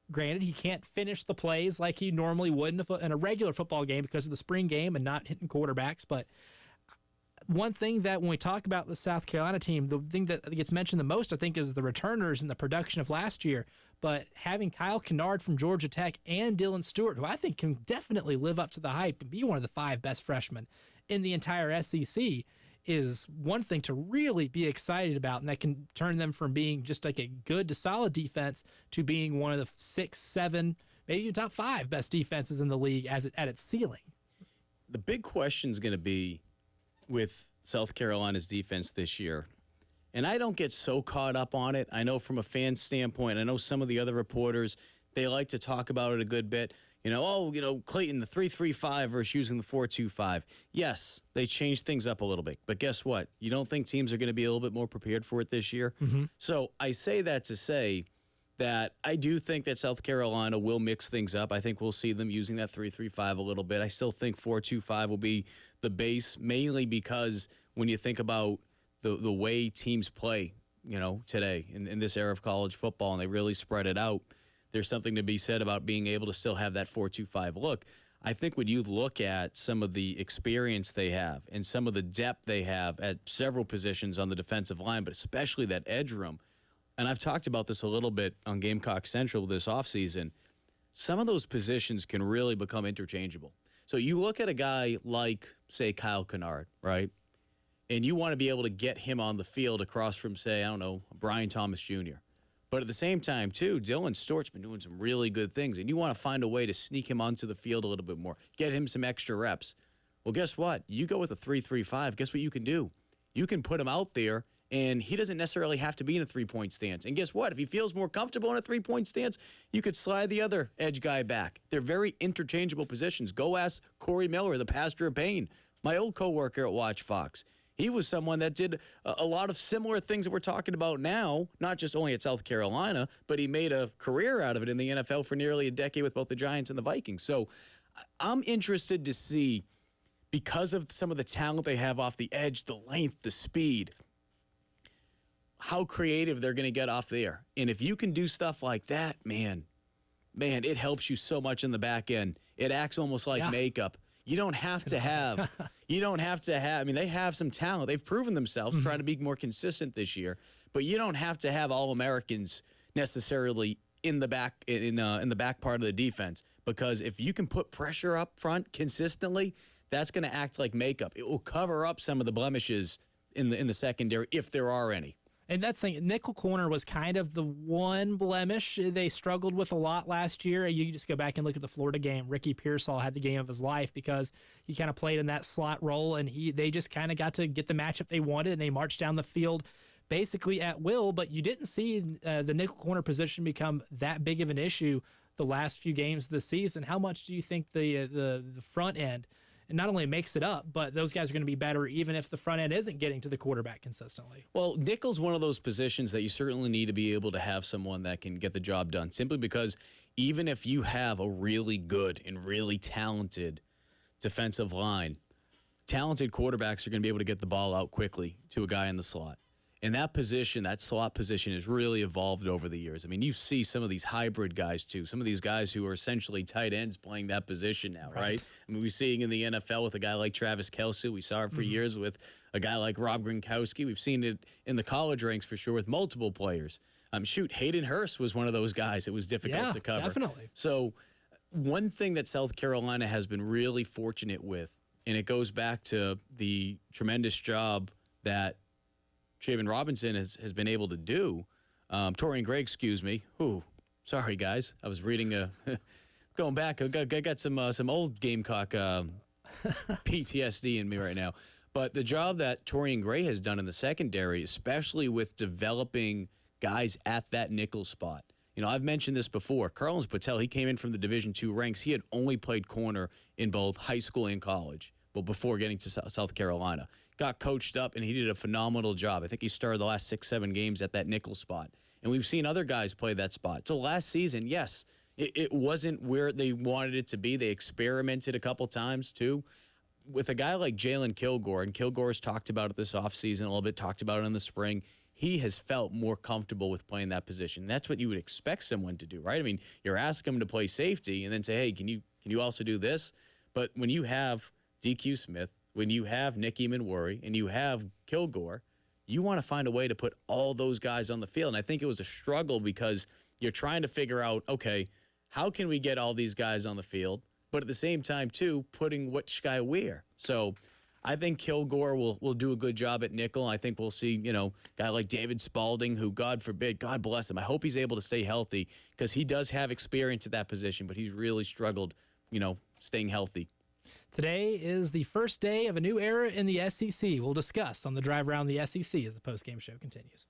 Granted, he can't finish the plays like he normally would in a regular football game because of the spring game and not hitting quarterbacks. But one thing that when we talk about the South Carolina team, the thing that gets mentioned the most, I think, is the returners and the production of last year. But having Kyle Kennard from Georgia Tech and Dylan Stewart, who I think can definitely live up to the hype and be one of the 5 best freshmen in the entire SEC, is one thing to really be excited about, and that can turn them from being just like a good to solid defense to being one of the 6, 7, maybe even top 5 best defenses in the league at its ceiling.
The big question is going to be with South Carolina's defense this year. And I don't get so caught up on it. I know from a fan standpoint, I know some of the other reporters, they like to talk about it a good bit. Clayton, the 3-3-5 versus using the 4-2-5. Yes, they changed things up a little bit. But guess what? You don't think teams are going to be a little bit more prepared for it this year? Mm-hmm. So I say that to say that I do think that South Carolina will mix things up. I think we'll see them using that 3-3-5 a little bit. I still think 4-2-5 will be the base, mainly because when you think about the way teams play, today in this era of college football, and they really spread it out, there's something to be said about being able to still have that 4-2-5 look. I think when you look at some of the experience they have and some of the depth they have at several positions on the defensive line, but especially that edge room, and I've talked about this a little bit on Gamecock Central this offseason, some of those positions can really become interchangeable. So you look at a guy like, say, Kyle Kennard, right? And you want to be able to get him on the field across from, say, I don't know, Brian Thomas Jr. But at the same time, too, Dylan Stort's been doing some really good things, and you want to find a way to sneak him onto the field a little bit more, get him some extra reps. Well, guess what? You go with a 3-3-5. Guess what you can do? You can put him out there, and he doesn't necessarily have to be in a three-point stance. And guess what? If he feels more comfortable in a three-point stance, you could slide the other edge guy back. They're very interchangeable positions. Go ask Corey Miller, the pastor of Payne, my old coworker at Watch Fox. He was someone that did a lot of similar things that we're talking about now, not just only at South Carolina, but he made a career out of it in the NFL for nearly a decade with both the Giants and the Vikings. So I'm interested to see, because of some of the talent they have off the edge, the length, the speed, how creative they're going to get off there. And if you can do stuff like that, man, it helps you so much in the back end. It acts almost like makeup. You don't have to have, I mean, they have some talent. They've proven themselves trying to be more consistent this year, but you don't have to have All-Americans necessarily in the back, in the back part of the defense, because if you can put pressure up front consistently, that's going to act like makeup. It will cover up some of the blemishes in the secondary, if there are any.
And that's the thing. Nickel corner was kind of the one blemish they struggled with a lot last year. You just go back and look at the Florida game. Ricky Pearsall had the game of his life because he kind of played in that slot role, and they just kind of got to get the matchup they wanted, and they marched down the field basically at will. But you didn't see the nickel corner position become that big of an issue the last few games of the season. How much do you think the front end, and not only makes it up, but those guys are going to be better even if the front end isn't getting to the quarterback consistently?
Well, nickel's one of those positions that you certainly need to be able to have someone that can get the job done, simply because even if you have a really good and really talented defensive line, talented quarterbacks are going to be able to get the ball out quickly to a guy in the slot. And that position, that slot position, has really evolved over the years. I mean, you see some of these hybrid guys, too. Some of these guys who are essentially tight ends playing that position now, right? I mean, we're seeing in the NFL with a guy like Travis Kelce. We saw it for years with a guy like Rob Gronkowski. We've seen it in the college ranks for sure with multiple players. Hayden Hurst was one of those guys. It was difficult to cover.
Definitely.
So one thing that South Carolina has been really fortunate with, and it goes back to the tremendous job that Traven Robinson has been able to do. Torian Gray, excuse me. Ooh, sorry, guys. I was reading going back. I got some old Gamecock PTSD in me right now. But the job that Torian Gray has done in the secondary, especially with developing guys at that nickel spot. You know, I've mentioned this before. Carlos Patel, he came in from the Division II ranks. He had only played corner in both high school and college, well, before getting to South Carolina. Got coached up, and he did a phenomenal job. I think he started the last 6-7 games at that nickel spot. And we've seen other guys play that spot. So last season, yes, it wasn't where they wanted it to be. They experimented a couple times, too. With a guy like Jalen Kilgore, and Kilgore's talked about it this offseason a little bit, talked about it in the spring, he has felt more comfortable with playing that position. That's what you would expect someone to do, right? I mean, you're asking him to play safety and then say, hey, can you also do this? But when you have DQ Smith, when you have Nick Eamon-Worry, and you have Kilgore, you want to find a way to put all those guys on the field. And I think it was a struggle because you're trying to figure out, okay, how can we get all these guys on the field? But at the same time, too, putting which guy where. So I think Kilgore will do a good job at nickel. I think we'll see, a guy like David Spalding, who, God forbid, God bless him. I hope he's able to stay healthy because he does have experience at that position, but he's really struggled, staying healthy.
Today is the first day of a new era in the SEC. We'll discuss on the drive around the SEC as the postgame show continues.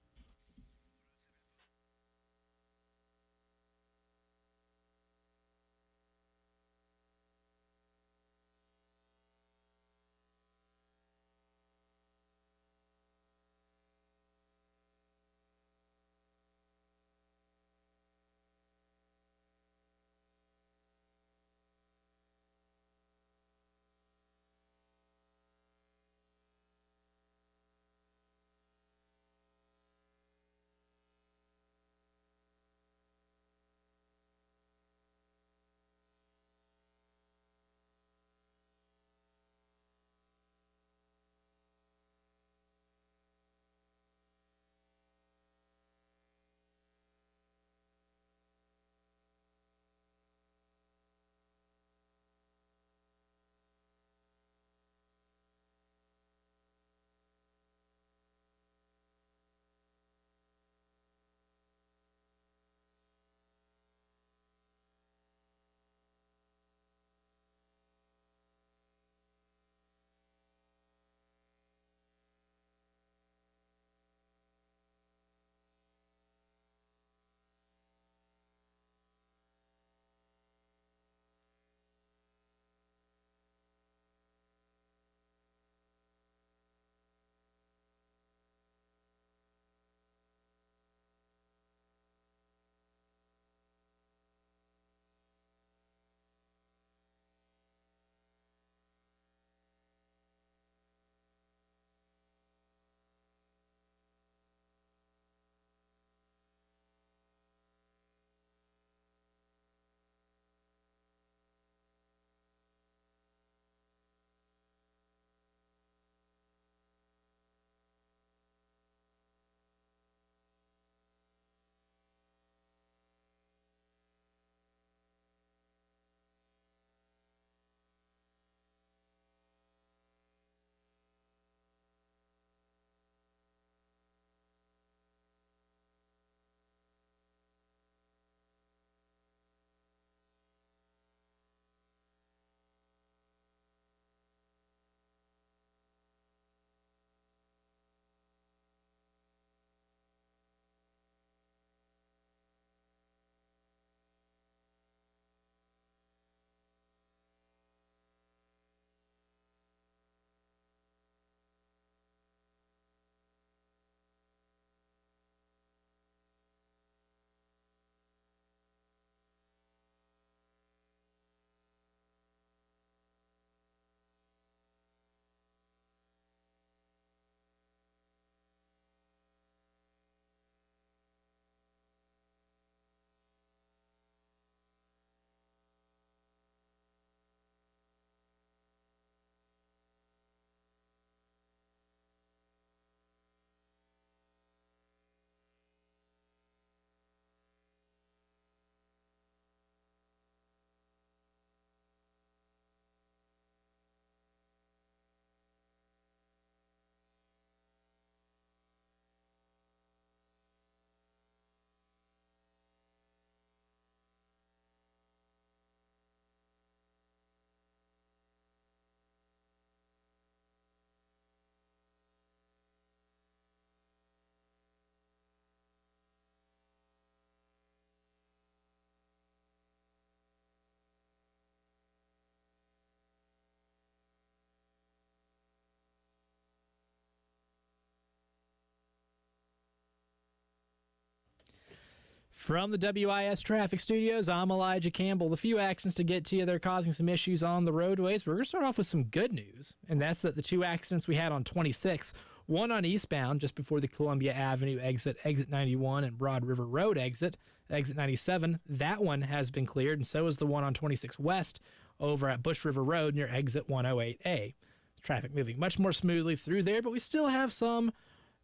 From the WIS Traffic Studios, I'm Elijah Campbell. The few accidents to get to you, they're causing some issues on the roadways. We're going to start off with some good news, and that's that the two accidents we had on 26, one on eastbound just before the Columbia Avenue exit 91, and Broad River Road exit 97, that one has been cleared, and so is the one on 26 west over at Bush River Road near exit 108A. Traffic moving much more smoothly through there, but we still have some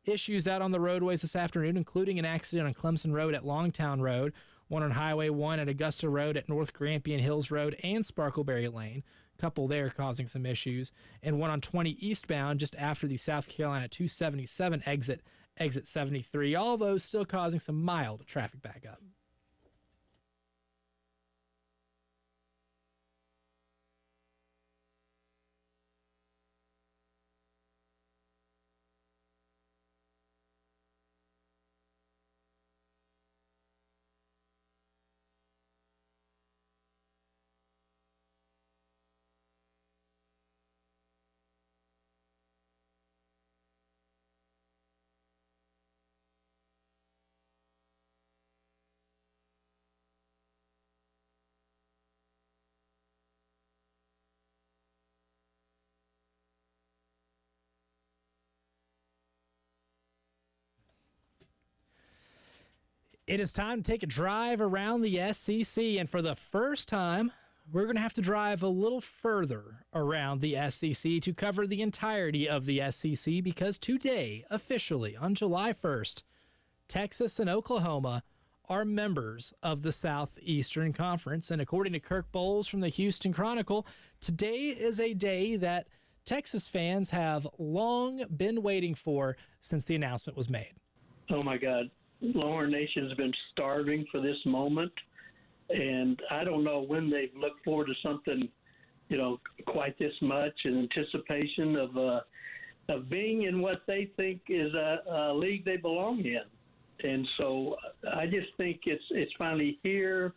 issues out on the roadways this afternoon, including an accident on Clemson Road at Longtown Road, one on Highway 1 at Augusta Road at North Grampian Hills Road and Sparkleberry Lane, a couple there causing some issues, and one on 20 eastbound just after the South Carolina 277 exit 73. All those still causing some mild traffic backup. It is time to take a drive around the SEC, and for the first time, we're going to have to drive a little further around the SEC to cover the entirety of the SEC, because today, officially, on July 1st, Texas and Oklahoma are members of the Southeastern Conference, and according to Kirk Bowles from the Houston Chronicle, today is a day that Texas fans have long been waiting for since the announcement was made.
Oh, my God. Lower Nation's been starving for this moment, and I don't know when they've looked forward to something, quite this much in anticipation of being in what they think is a league they belong in. And so I just think it's finally here.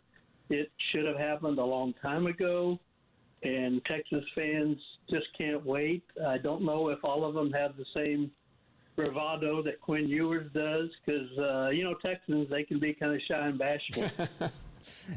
It should have happened a long time ago, and Texas fans just can't wait. I don't know if all of them have the same bravado that Quinn Ewers does, because, Texans, they can be kind of shy and bashful.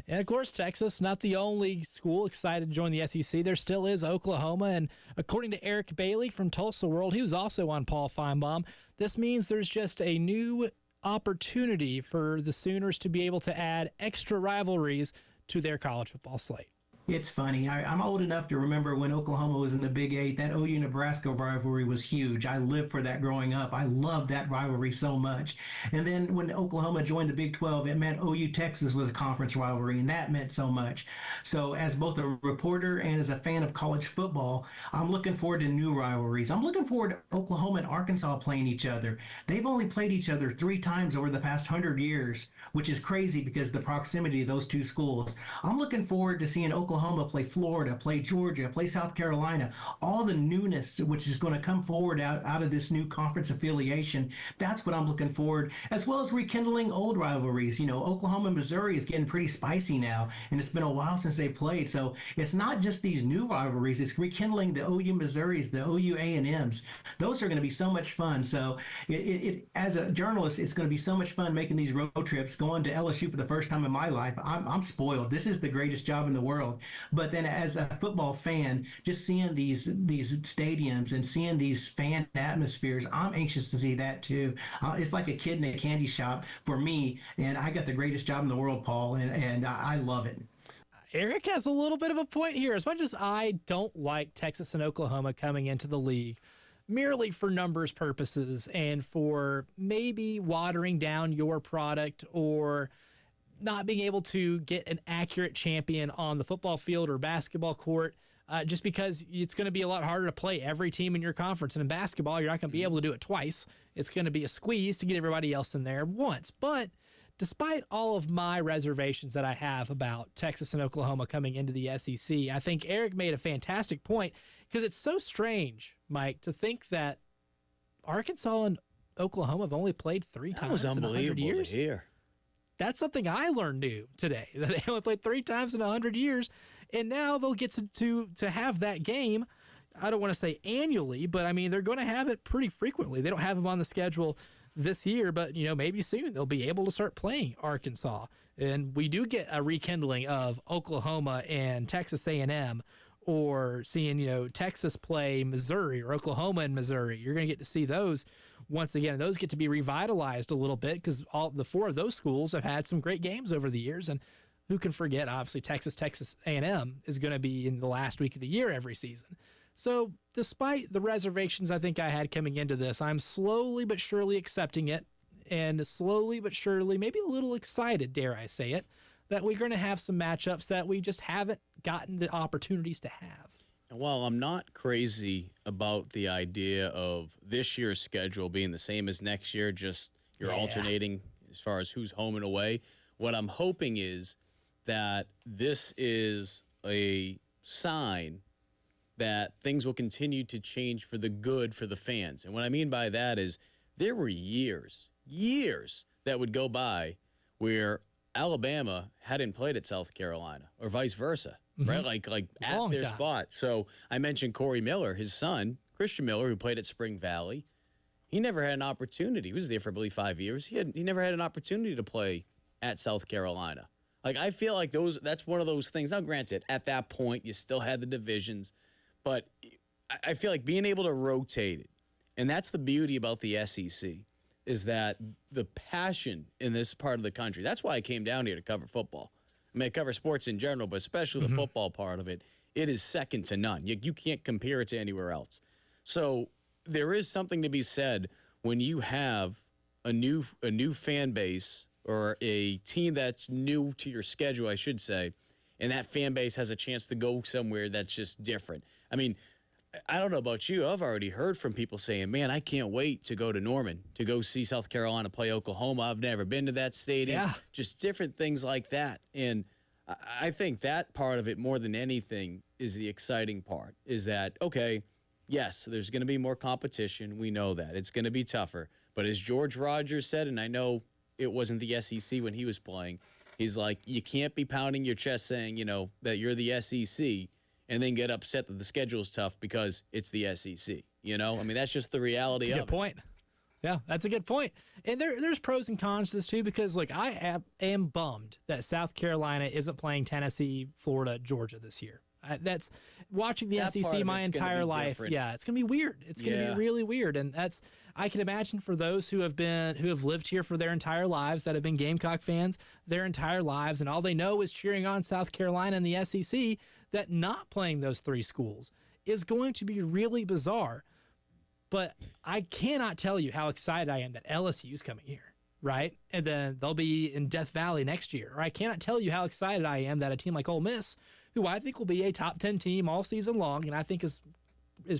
And, of course, Texas, not the only school excited to join the SEC. There still is Oklahoma, and according to Eric Bailey from Tulsa World, he was also on Paul Feinbaum, this means there's just a new opportunity for the Sooners to be able to add extra rivalries to their college football slate.
It's funny. I'm old enough to remember when Oklahoma was in the Big Eight. That OU-Nebraska rivalry was huge. I lived for that growing up. I loved that rivalry so much. And then when Oklahoma joined the Big 12, it meant OU-Texas was a conference rivalry, and that meant so much. So as both a reporter and as a fan of college football, I'm looking forward to new rivalries. I'm looking forward to Oklahoma and Arkansas playing each other. They've only played each other 3 times over the past 100 years, which is crazy because of the proximity of those two schools. I'm looking forward to seeing Oklahoma play Florida, play Georgia, play South Carolina, all the newness which is going to come forward out of this new conference affiliation. That's what I'm looking forward, as well as rekindling old rivalries. Oklahoma and Missouri is getting pretty spicy now, and it's been a while since they played. So it's not just these new rivalries, it's rekindling the OU Missouris, the OU A&Ms. Those are going to be so much fun. So as a journalist, it's going to be so much fun making these road trips, going to LSU for the first time in my life. I'm spoiled. This is the greatest job in the world. But then as a football fan, just seeing these stadiums and seeing these fan atmospheres, I'm anxious to see that too. It's like a kid in a candy shop for me, and I got the greatest job in the world, Paul, and I love it.
Eric has a little bit of a point here. As much as I don't like Texas and Oklahoma coming into the league, merely for numbers purposes and for maybe watering down your product or not being able to get an accurate champion on the football field or basketball court, just because it's going to be a lot harder to play every team in your conference. And in basketball, you're not going to be able to do it twice. It's going to be a squeeze to get everybody else in there once. But despite all of my reservations that I have about Texas and Oklahoma coming into the SEC, I think Eric made a fantastic point, because it's so strange, Mike, to think that Arkansas and Oklahoma have only played 3 times in 100 years.
To hear.
That's something I learned new today, that they only played 3 times in 100 years, and now they'll get to have that game. I don't want to say annually, but I mean, they're going to have it pretty frequently. They don't have them on the schedule this year, but maybe soon they'll be able to start playing Arkansas, and we do get a rekindling of Oklahoma and Texas A&M, or seeing Texas play Missouri or Oklahoma and Missouri. You're going to get to see those once again. Those get to be revitalized a little bit because all the 4 of those schools have had some great games over the years, and who can forget? Obviously, Texas A&M is going to be in the last week of the year every season. So despite the reservations I think I had coming into this, I'm slowly but surely accepting it, and slowly but surely, maybe a little excited, dare I say it, that we're going to have some matchups that we just haven't gotten the opportunities to have.
While I'm not crazy about the idea of this year's schedule being the same as next year, just you're alternating as far as who's home and away, what I'm hoping is that this is a sign that things will continue to change for the good for the fans. And what I mean by that is there were years that would go by where Alabama hadn't played at South Carolina or vice versa, right? Like at their spot. So I mentioned Corey Miller, his son, Christian Miller, who played at Spring Valley. He never had an opportunity. He was there for, I believe, 5 years. He never had an opportunity to play at South Carolina. Like, I feel like that's one of those things. Now, granted, at that point, you still had the divisions, but I feel like being able to rotate it, and that's the beauty about the SEC, is that the passion in this part of the country, that's why I came down here to cover football. I mean, I cover sports in general, but especially the football part of it, it is second to none. You can't compare it to anywhere else. So there is something to be said when you have a new fan base, or a team that's new to your schedule, I should say, and that fan base has a chance to go somewhere that's just different. I mean, I don't know about you. I've already heard from people saying, man, I can't wait to go to Norman to go see South Carolina play Oklahoma. I've never been to that stadium.
Yeah.
Just different things like that. And I think that part of it, more than anything, is the exciting part, is that, okay, yes, there's going to be more competition. We know that. It's going to be tougher. But as George Rogers said, and I know it wasn't the SEC when he was playing, he's like, you can't be pounding your chest saying, that you're the SEC and then get upset that the schedule is tough because it's the SEC. I mean, that's just the reality
That's a
of
good point. Yeah, that's a good point. And there's pros and cons to this too, because I am bummed that South Carolina isn't playing Tennessee, Florida, Georgia this year. That's watching the SEC my entire life.
Different.
Yeah, it's gonna be weird. It's gonna be really weird, and I can imagine for those who have lived here for their entire lives, that have been Gamecock fans their entire lives, and all they know is cheering on South Carolina and the SEC, that not playing those 3 schools is going to be really bizarre. But I cannot tell you how excited I am that LSU is coming here, right? And then they'll be in Death Valley next year. Or I cannot tell you how excited I am that a team like Ole Miss, who I think will be a top 10 team all season long, and I think is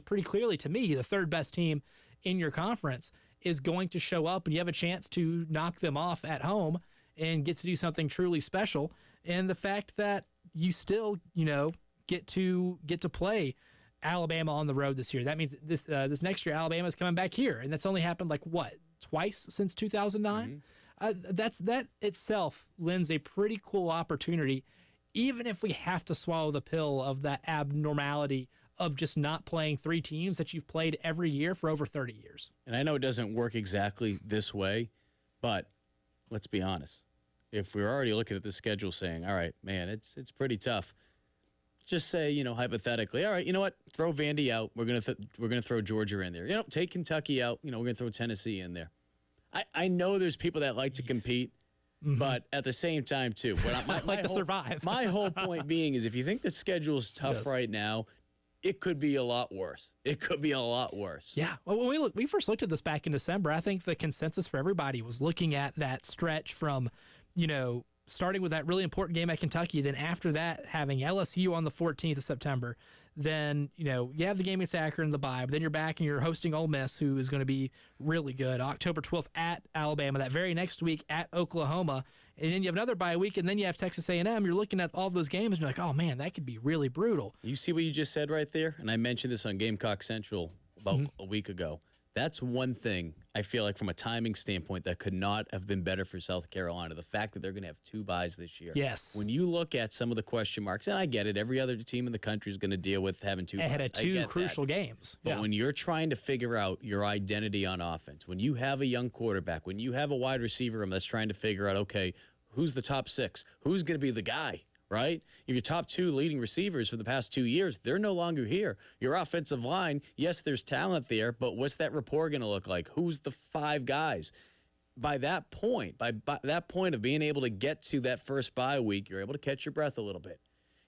pretty clearly, to me, the 3rd best team in your conference, is going to show up, and you have a chance to knock them off at home and get to do something truly special. And the fact that you still, get to play Alabama on the road this year. That means this next year Alabama is coming back here, and that's only happened twice since 2009. That itself lends a pretty cool opportunity, even if we have to swallow the pill of that abnormality of just not playing 3 teams that you've played every year for over 30 years.
And I know it doesn't work exactly this way, but let's be honest. If we're already looking at the schedule saying, all right, man, it's pretty tough, just say, hypothetically, all right, you know what? Throw Vandy out. We're gonna throw Georgia in there. Take Kentucky out. We're gonna throw Tennessee in there. I know there's people that like to compete, but at the same time too,
to survive.
My whole point being is, if you think the schedule is tough right now, it could be a lot worse. It could be a lot worse.
Yeah. Well, when we first looked at this back in December, I think the consensus for everybody was looking at that stretch from, starting with that really important game at Kentucky, then after that having LSU on the 14th of September, then, you have the game against Akron, the bye, but then you're back and you're hosting Ole Miss, who is going to be really good. October 12th at Alabama, that very next week at Oklahoma, and then you have another bye week, and then you have Texas A&M. You're looking at all those games, and you're like, oh, man, that could be really brutal.
You see what you just said right there? And I mentioned this on Gamecock Central about a week ago. That's one thing I feel like from a timing standpoint that could not have been better for South Carolina. The fact that they're going to have 2 byes this year.
Yes.
When you look at some of the question marks, and I get it, every other team in the country is going to deal with having 2 byes.
Ahead of 2 crucial games.
But when you're trying to figure out your identity on offense, when you have a young quarterback, when you have a wide receiver room that's trying to figure out, okay, who's the top 6? Who's going to be the guy? Right? Your top 2 leading receivers for the past 2 years, they're no longer here. Your offensive line, yes, there's talent there, but what's that rapport going to look like? Who's the 5 guys? By that point, by that point of being able to get to that first bye week, you're able to catch your breath a little bit.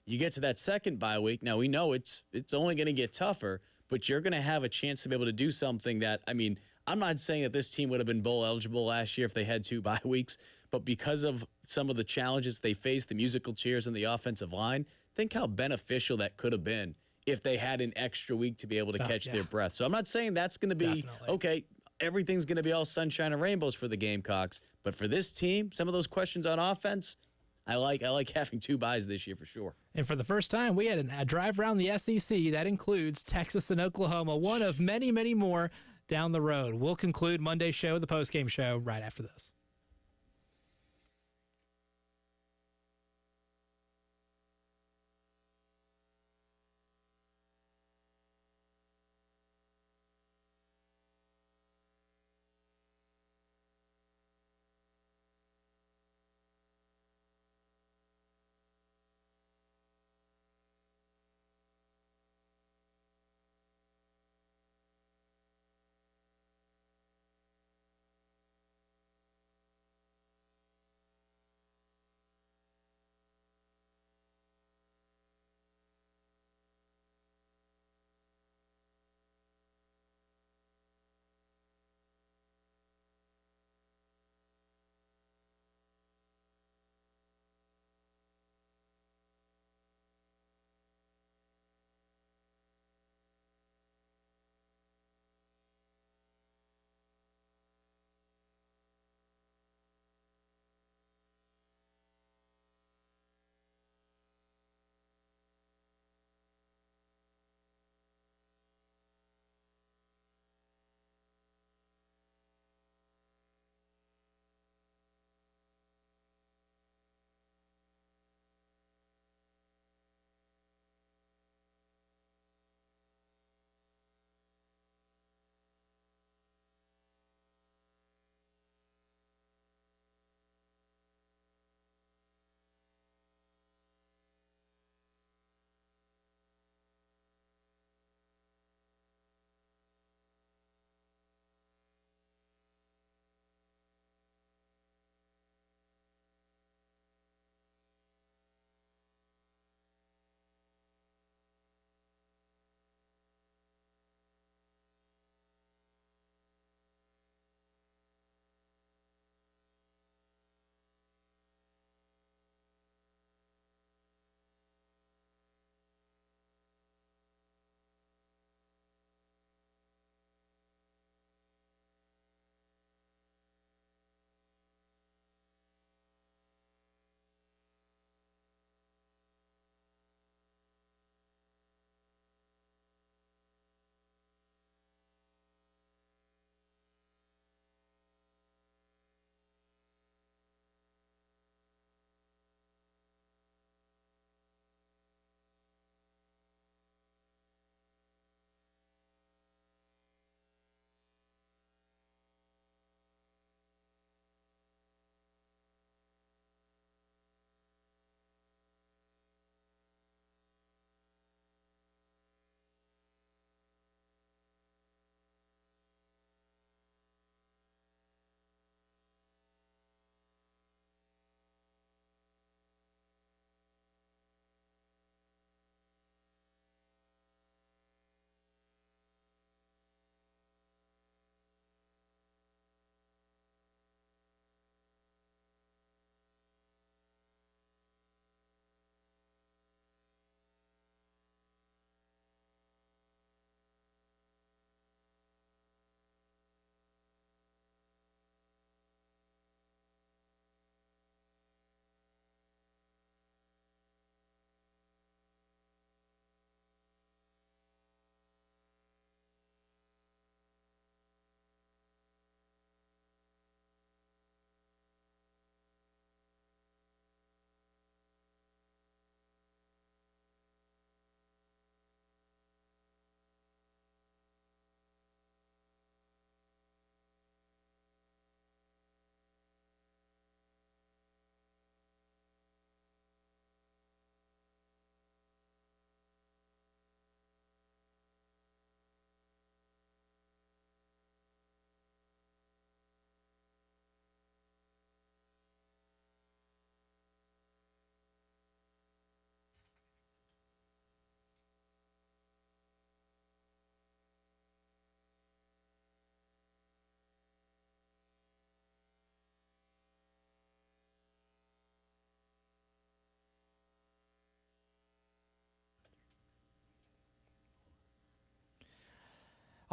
You get to that second bye week. Now, we know it's only going to get tougher, but you're going to have a chance to be able to do something that, I mean, I'm not saying that this team would have been bowl eligible last year if they had 2 bye weeks, but because of some of the challenges they faced, the musical chairs and the offensive line, think how beneficial that could have been if they had an extra week to be able to catch their breath. So I'm not saying that's going to be, okay, everything's going to be all sunshine and rainbows for the Gamecocks, but for this team, some of those questions on offense, I like having 2 byes this year for sure.
And for the first time, we had a drive around the SEC that includes Texas and Oklahoma, one of many, many more down the road. We'll conclude Monday's show, the postgame show, right after this.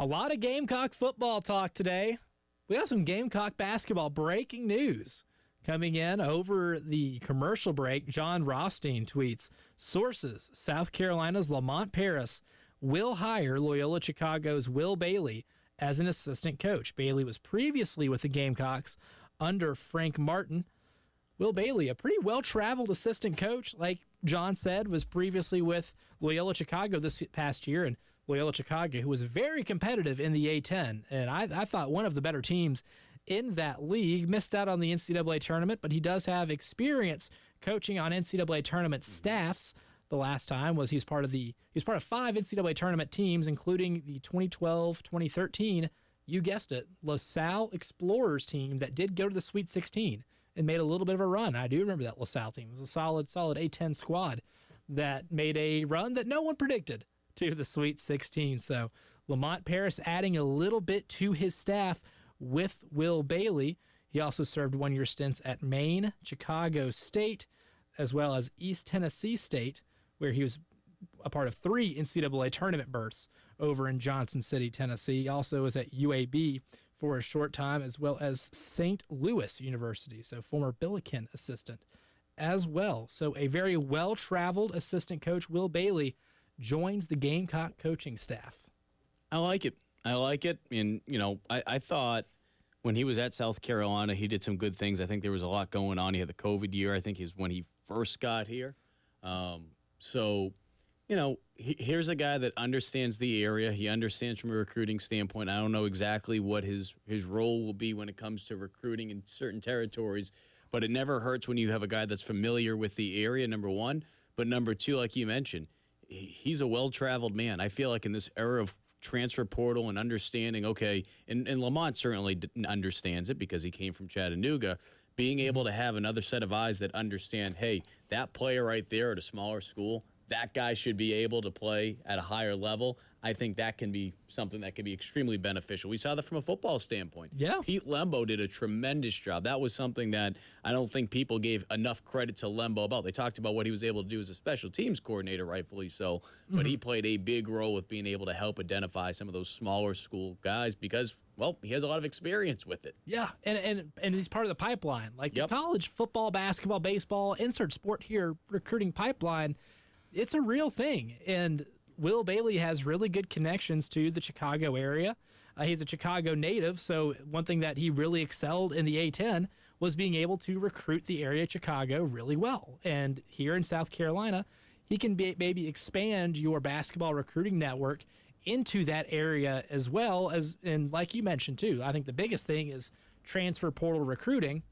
A lot of Gamecock football talk today. We have some Gamecock basketball breaking news coming in over the commercial break. John Rothstein tweets, sources, South Carolina's Lamont Paris will hire Loyola Chicago's Will Bailey as an assistant coach. Bailey was previously with the Gamecocks under Frank Martin. Will Bailey, a pretty well-traveled assistant coach, like John said, was previously with Loyola Chicago this past year, and Loyola Chicago, who was very competitive in the A-10, and I thought one of the better teams in that league. Missed out on the NCAA tournament, but he does have experience coaching on NCAA tournament staffs. The last time was he was part of 5 NCAA tournament teams, including the 2012-2013, you guessed it, LaSalle Explorers team that did go to the Sweet 16 and made a little bit of a run. I do remember that LaSalle team. It was a solid A-10 squad that made a run that no one predicted to the Sweet 16. So Lamont Paris adding a little bit to his staff with Will Bailey. He also served 1-year stints at Maine, Chicago State, as well as East Tennessee State, where he was a part of 3 NCAA tournament berths over in Johnson City, Tennessee. He also was at UAB for a short time, as well as St. Louis University, so former Billiken assistant as well. So a very well-traveled assistant coach, Will Bailey, joins the Gamecock coaching staff.
I like it. And, I thought when he was at South Carolina, he did some good things. I think there was a lot going on. He had the COVID year, I think, is when he first got here. Here's a guy that understands the area. He understands from a recruiting standpoint. I don't know exactly what his role will be when it comes to recruiting in certain territories, but it never hurts when you have a guy that's familiar with the area, number one. But number two, like you mentioned, he's a well-traveled man. I feel like in this era of transfer portal and understanding, okay, and Lamont certainly understands it because he came from Chattanooga, being able to have another set of eyes that understand, hey, that player right there at a smaller school, that guy should be able to play at a higher level. I think that can be something that can be extremely beneficial. We saw that from a football standpoint.
Yeah.
Pete Lembo did a tremendous job. That was something that I don't think people gave enough credit to Lembo about. They talked about what he was able to do as a special teams coordinator, rightfully so, but he played a big role with being able to help identify some of those smaller school guys because, well, he has a lot of experience with it.
Yeah, and he's part of the pipeline. Like the college football, basketball, baseball, insert sport here, recruiting pipeline, it's a real thing. And Will Bailey has really good connections to the Chicago area. He's a Chicago native, so one thing that he really excelled in the A-10 was being able to recruit the area of Chicago really well. And here in South Carolina, he can maybe expand your basketball recruiting network into that area as well as, and like you mentioned too, I think the biggest thing is transfer portal recruiting.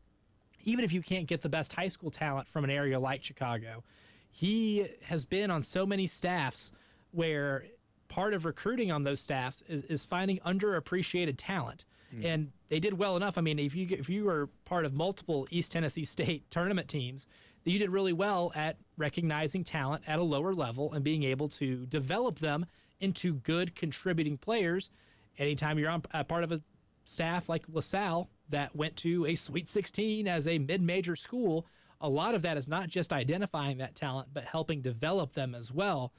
Even if you can't get the best high school talent from an area like Chicago, he has been on so many staffs where part of recruiting on those staffs is finding underappreciated talent. And they did well enough. I mean, if you were part of multiple East Tennessee State tournament teams, you did really well at recognizing talent at a lower level and being able to develop them into good contributing players. Anytime you're on part of a staff like LaSalle that went to a Sweet 16 as a mid-major school, a lot of that is not just identifying that talent, but helping develop them as well.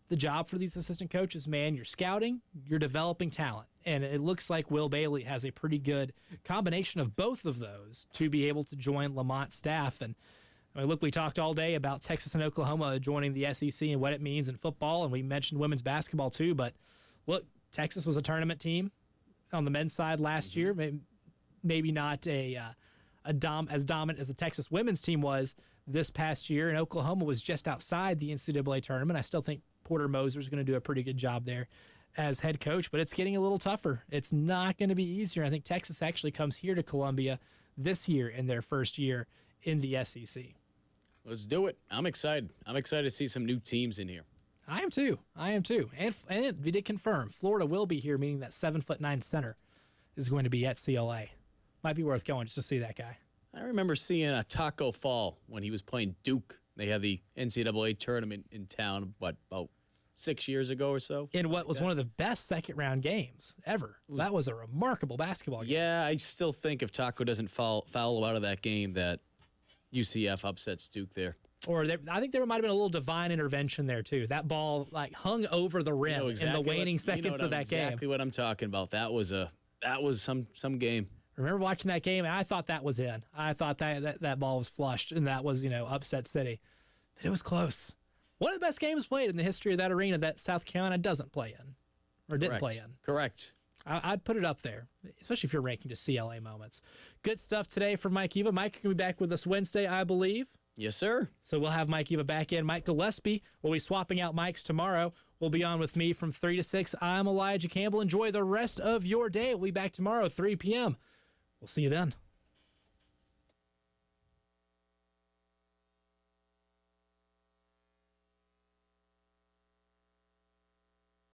The job for these assistant coaches, man, you're scouting, you're developing talent. And it looks like Will Bailey has a pretty good combination of both of those to be able to join Lamont's staff. And I mean, look, we talked all day about Texas and Oklahoma joining the SEC and what it means in football, and we mentioned women's basketball too. But look, Texas was a tournament team on the men's side last year. Maybe not as dominant as the Texas women's team was this past year, and Oklahoma was just outside the NCAA tournament. I still think Porter Moser is going to do a pretty good job there as head coach, but it's getting a little tougher. It's not going to be easier. I think Texas actually comes here to Columbia this year in their first year in the SEC.
Let's do it. I'm excited. I'm excited to see some new teams in here.
I am too. And we did confirm Florida will be here, meaning that 7'9" center is going to be at CLA. Might be worth going just to see that guy.
I remember seeing a Taco Fall when he was playing Duke. They had the NCAA tournament in town, about 6 years ago or so.
In what was one of the best second-round games ever. That was a remarkable basketball game.
Yeah, I still think if Taco doesn't foul out of that game, that UCF upsets Duke there.
I think there might have been a little divine intervention there too. That ball like hung over the rim in the waning seconds of that game.
Exactly what I'm talking about. That was some game.
I remember watching that game, and I thought that was in. I thought that ball was flushed, and that was upset city. But it was close. One of the best games played in the history of that arena that South Carolina doesn't play in, or didn't play in.
Correct.
I'd put it up there, especially if you're ranking just CLA moments. Good stuff today from Mike Eva. Mike can be back with us Wednesday, I believe.
Yes, sir.
So we'll have Mike Eva back in. Mike Gillespie will be swapping out mics tomorrow. We'll be on with me from 3 to 6. I'm Elijah Campbell. Enjoy the rest of your day. We'll be back tomorrow, 3 p.m. We'll see you then.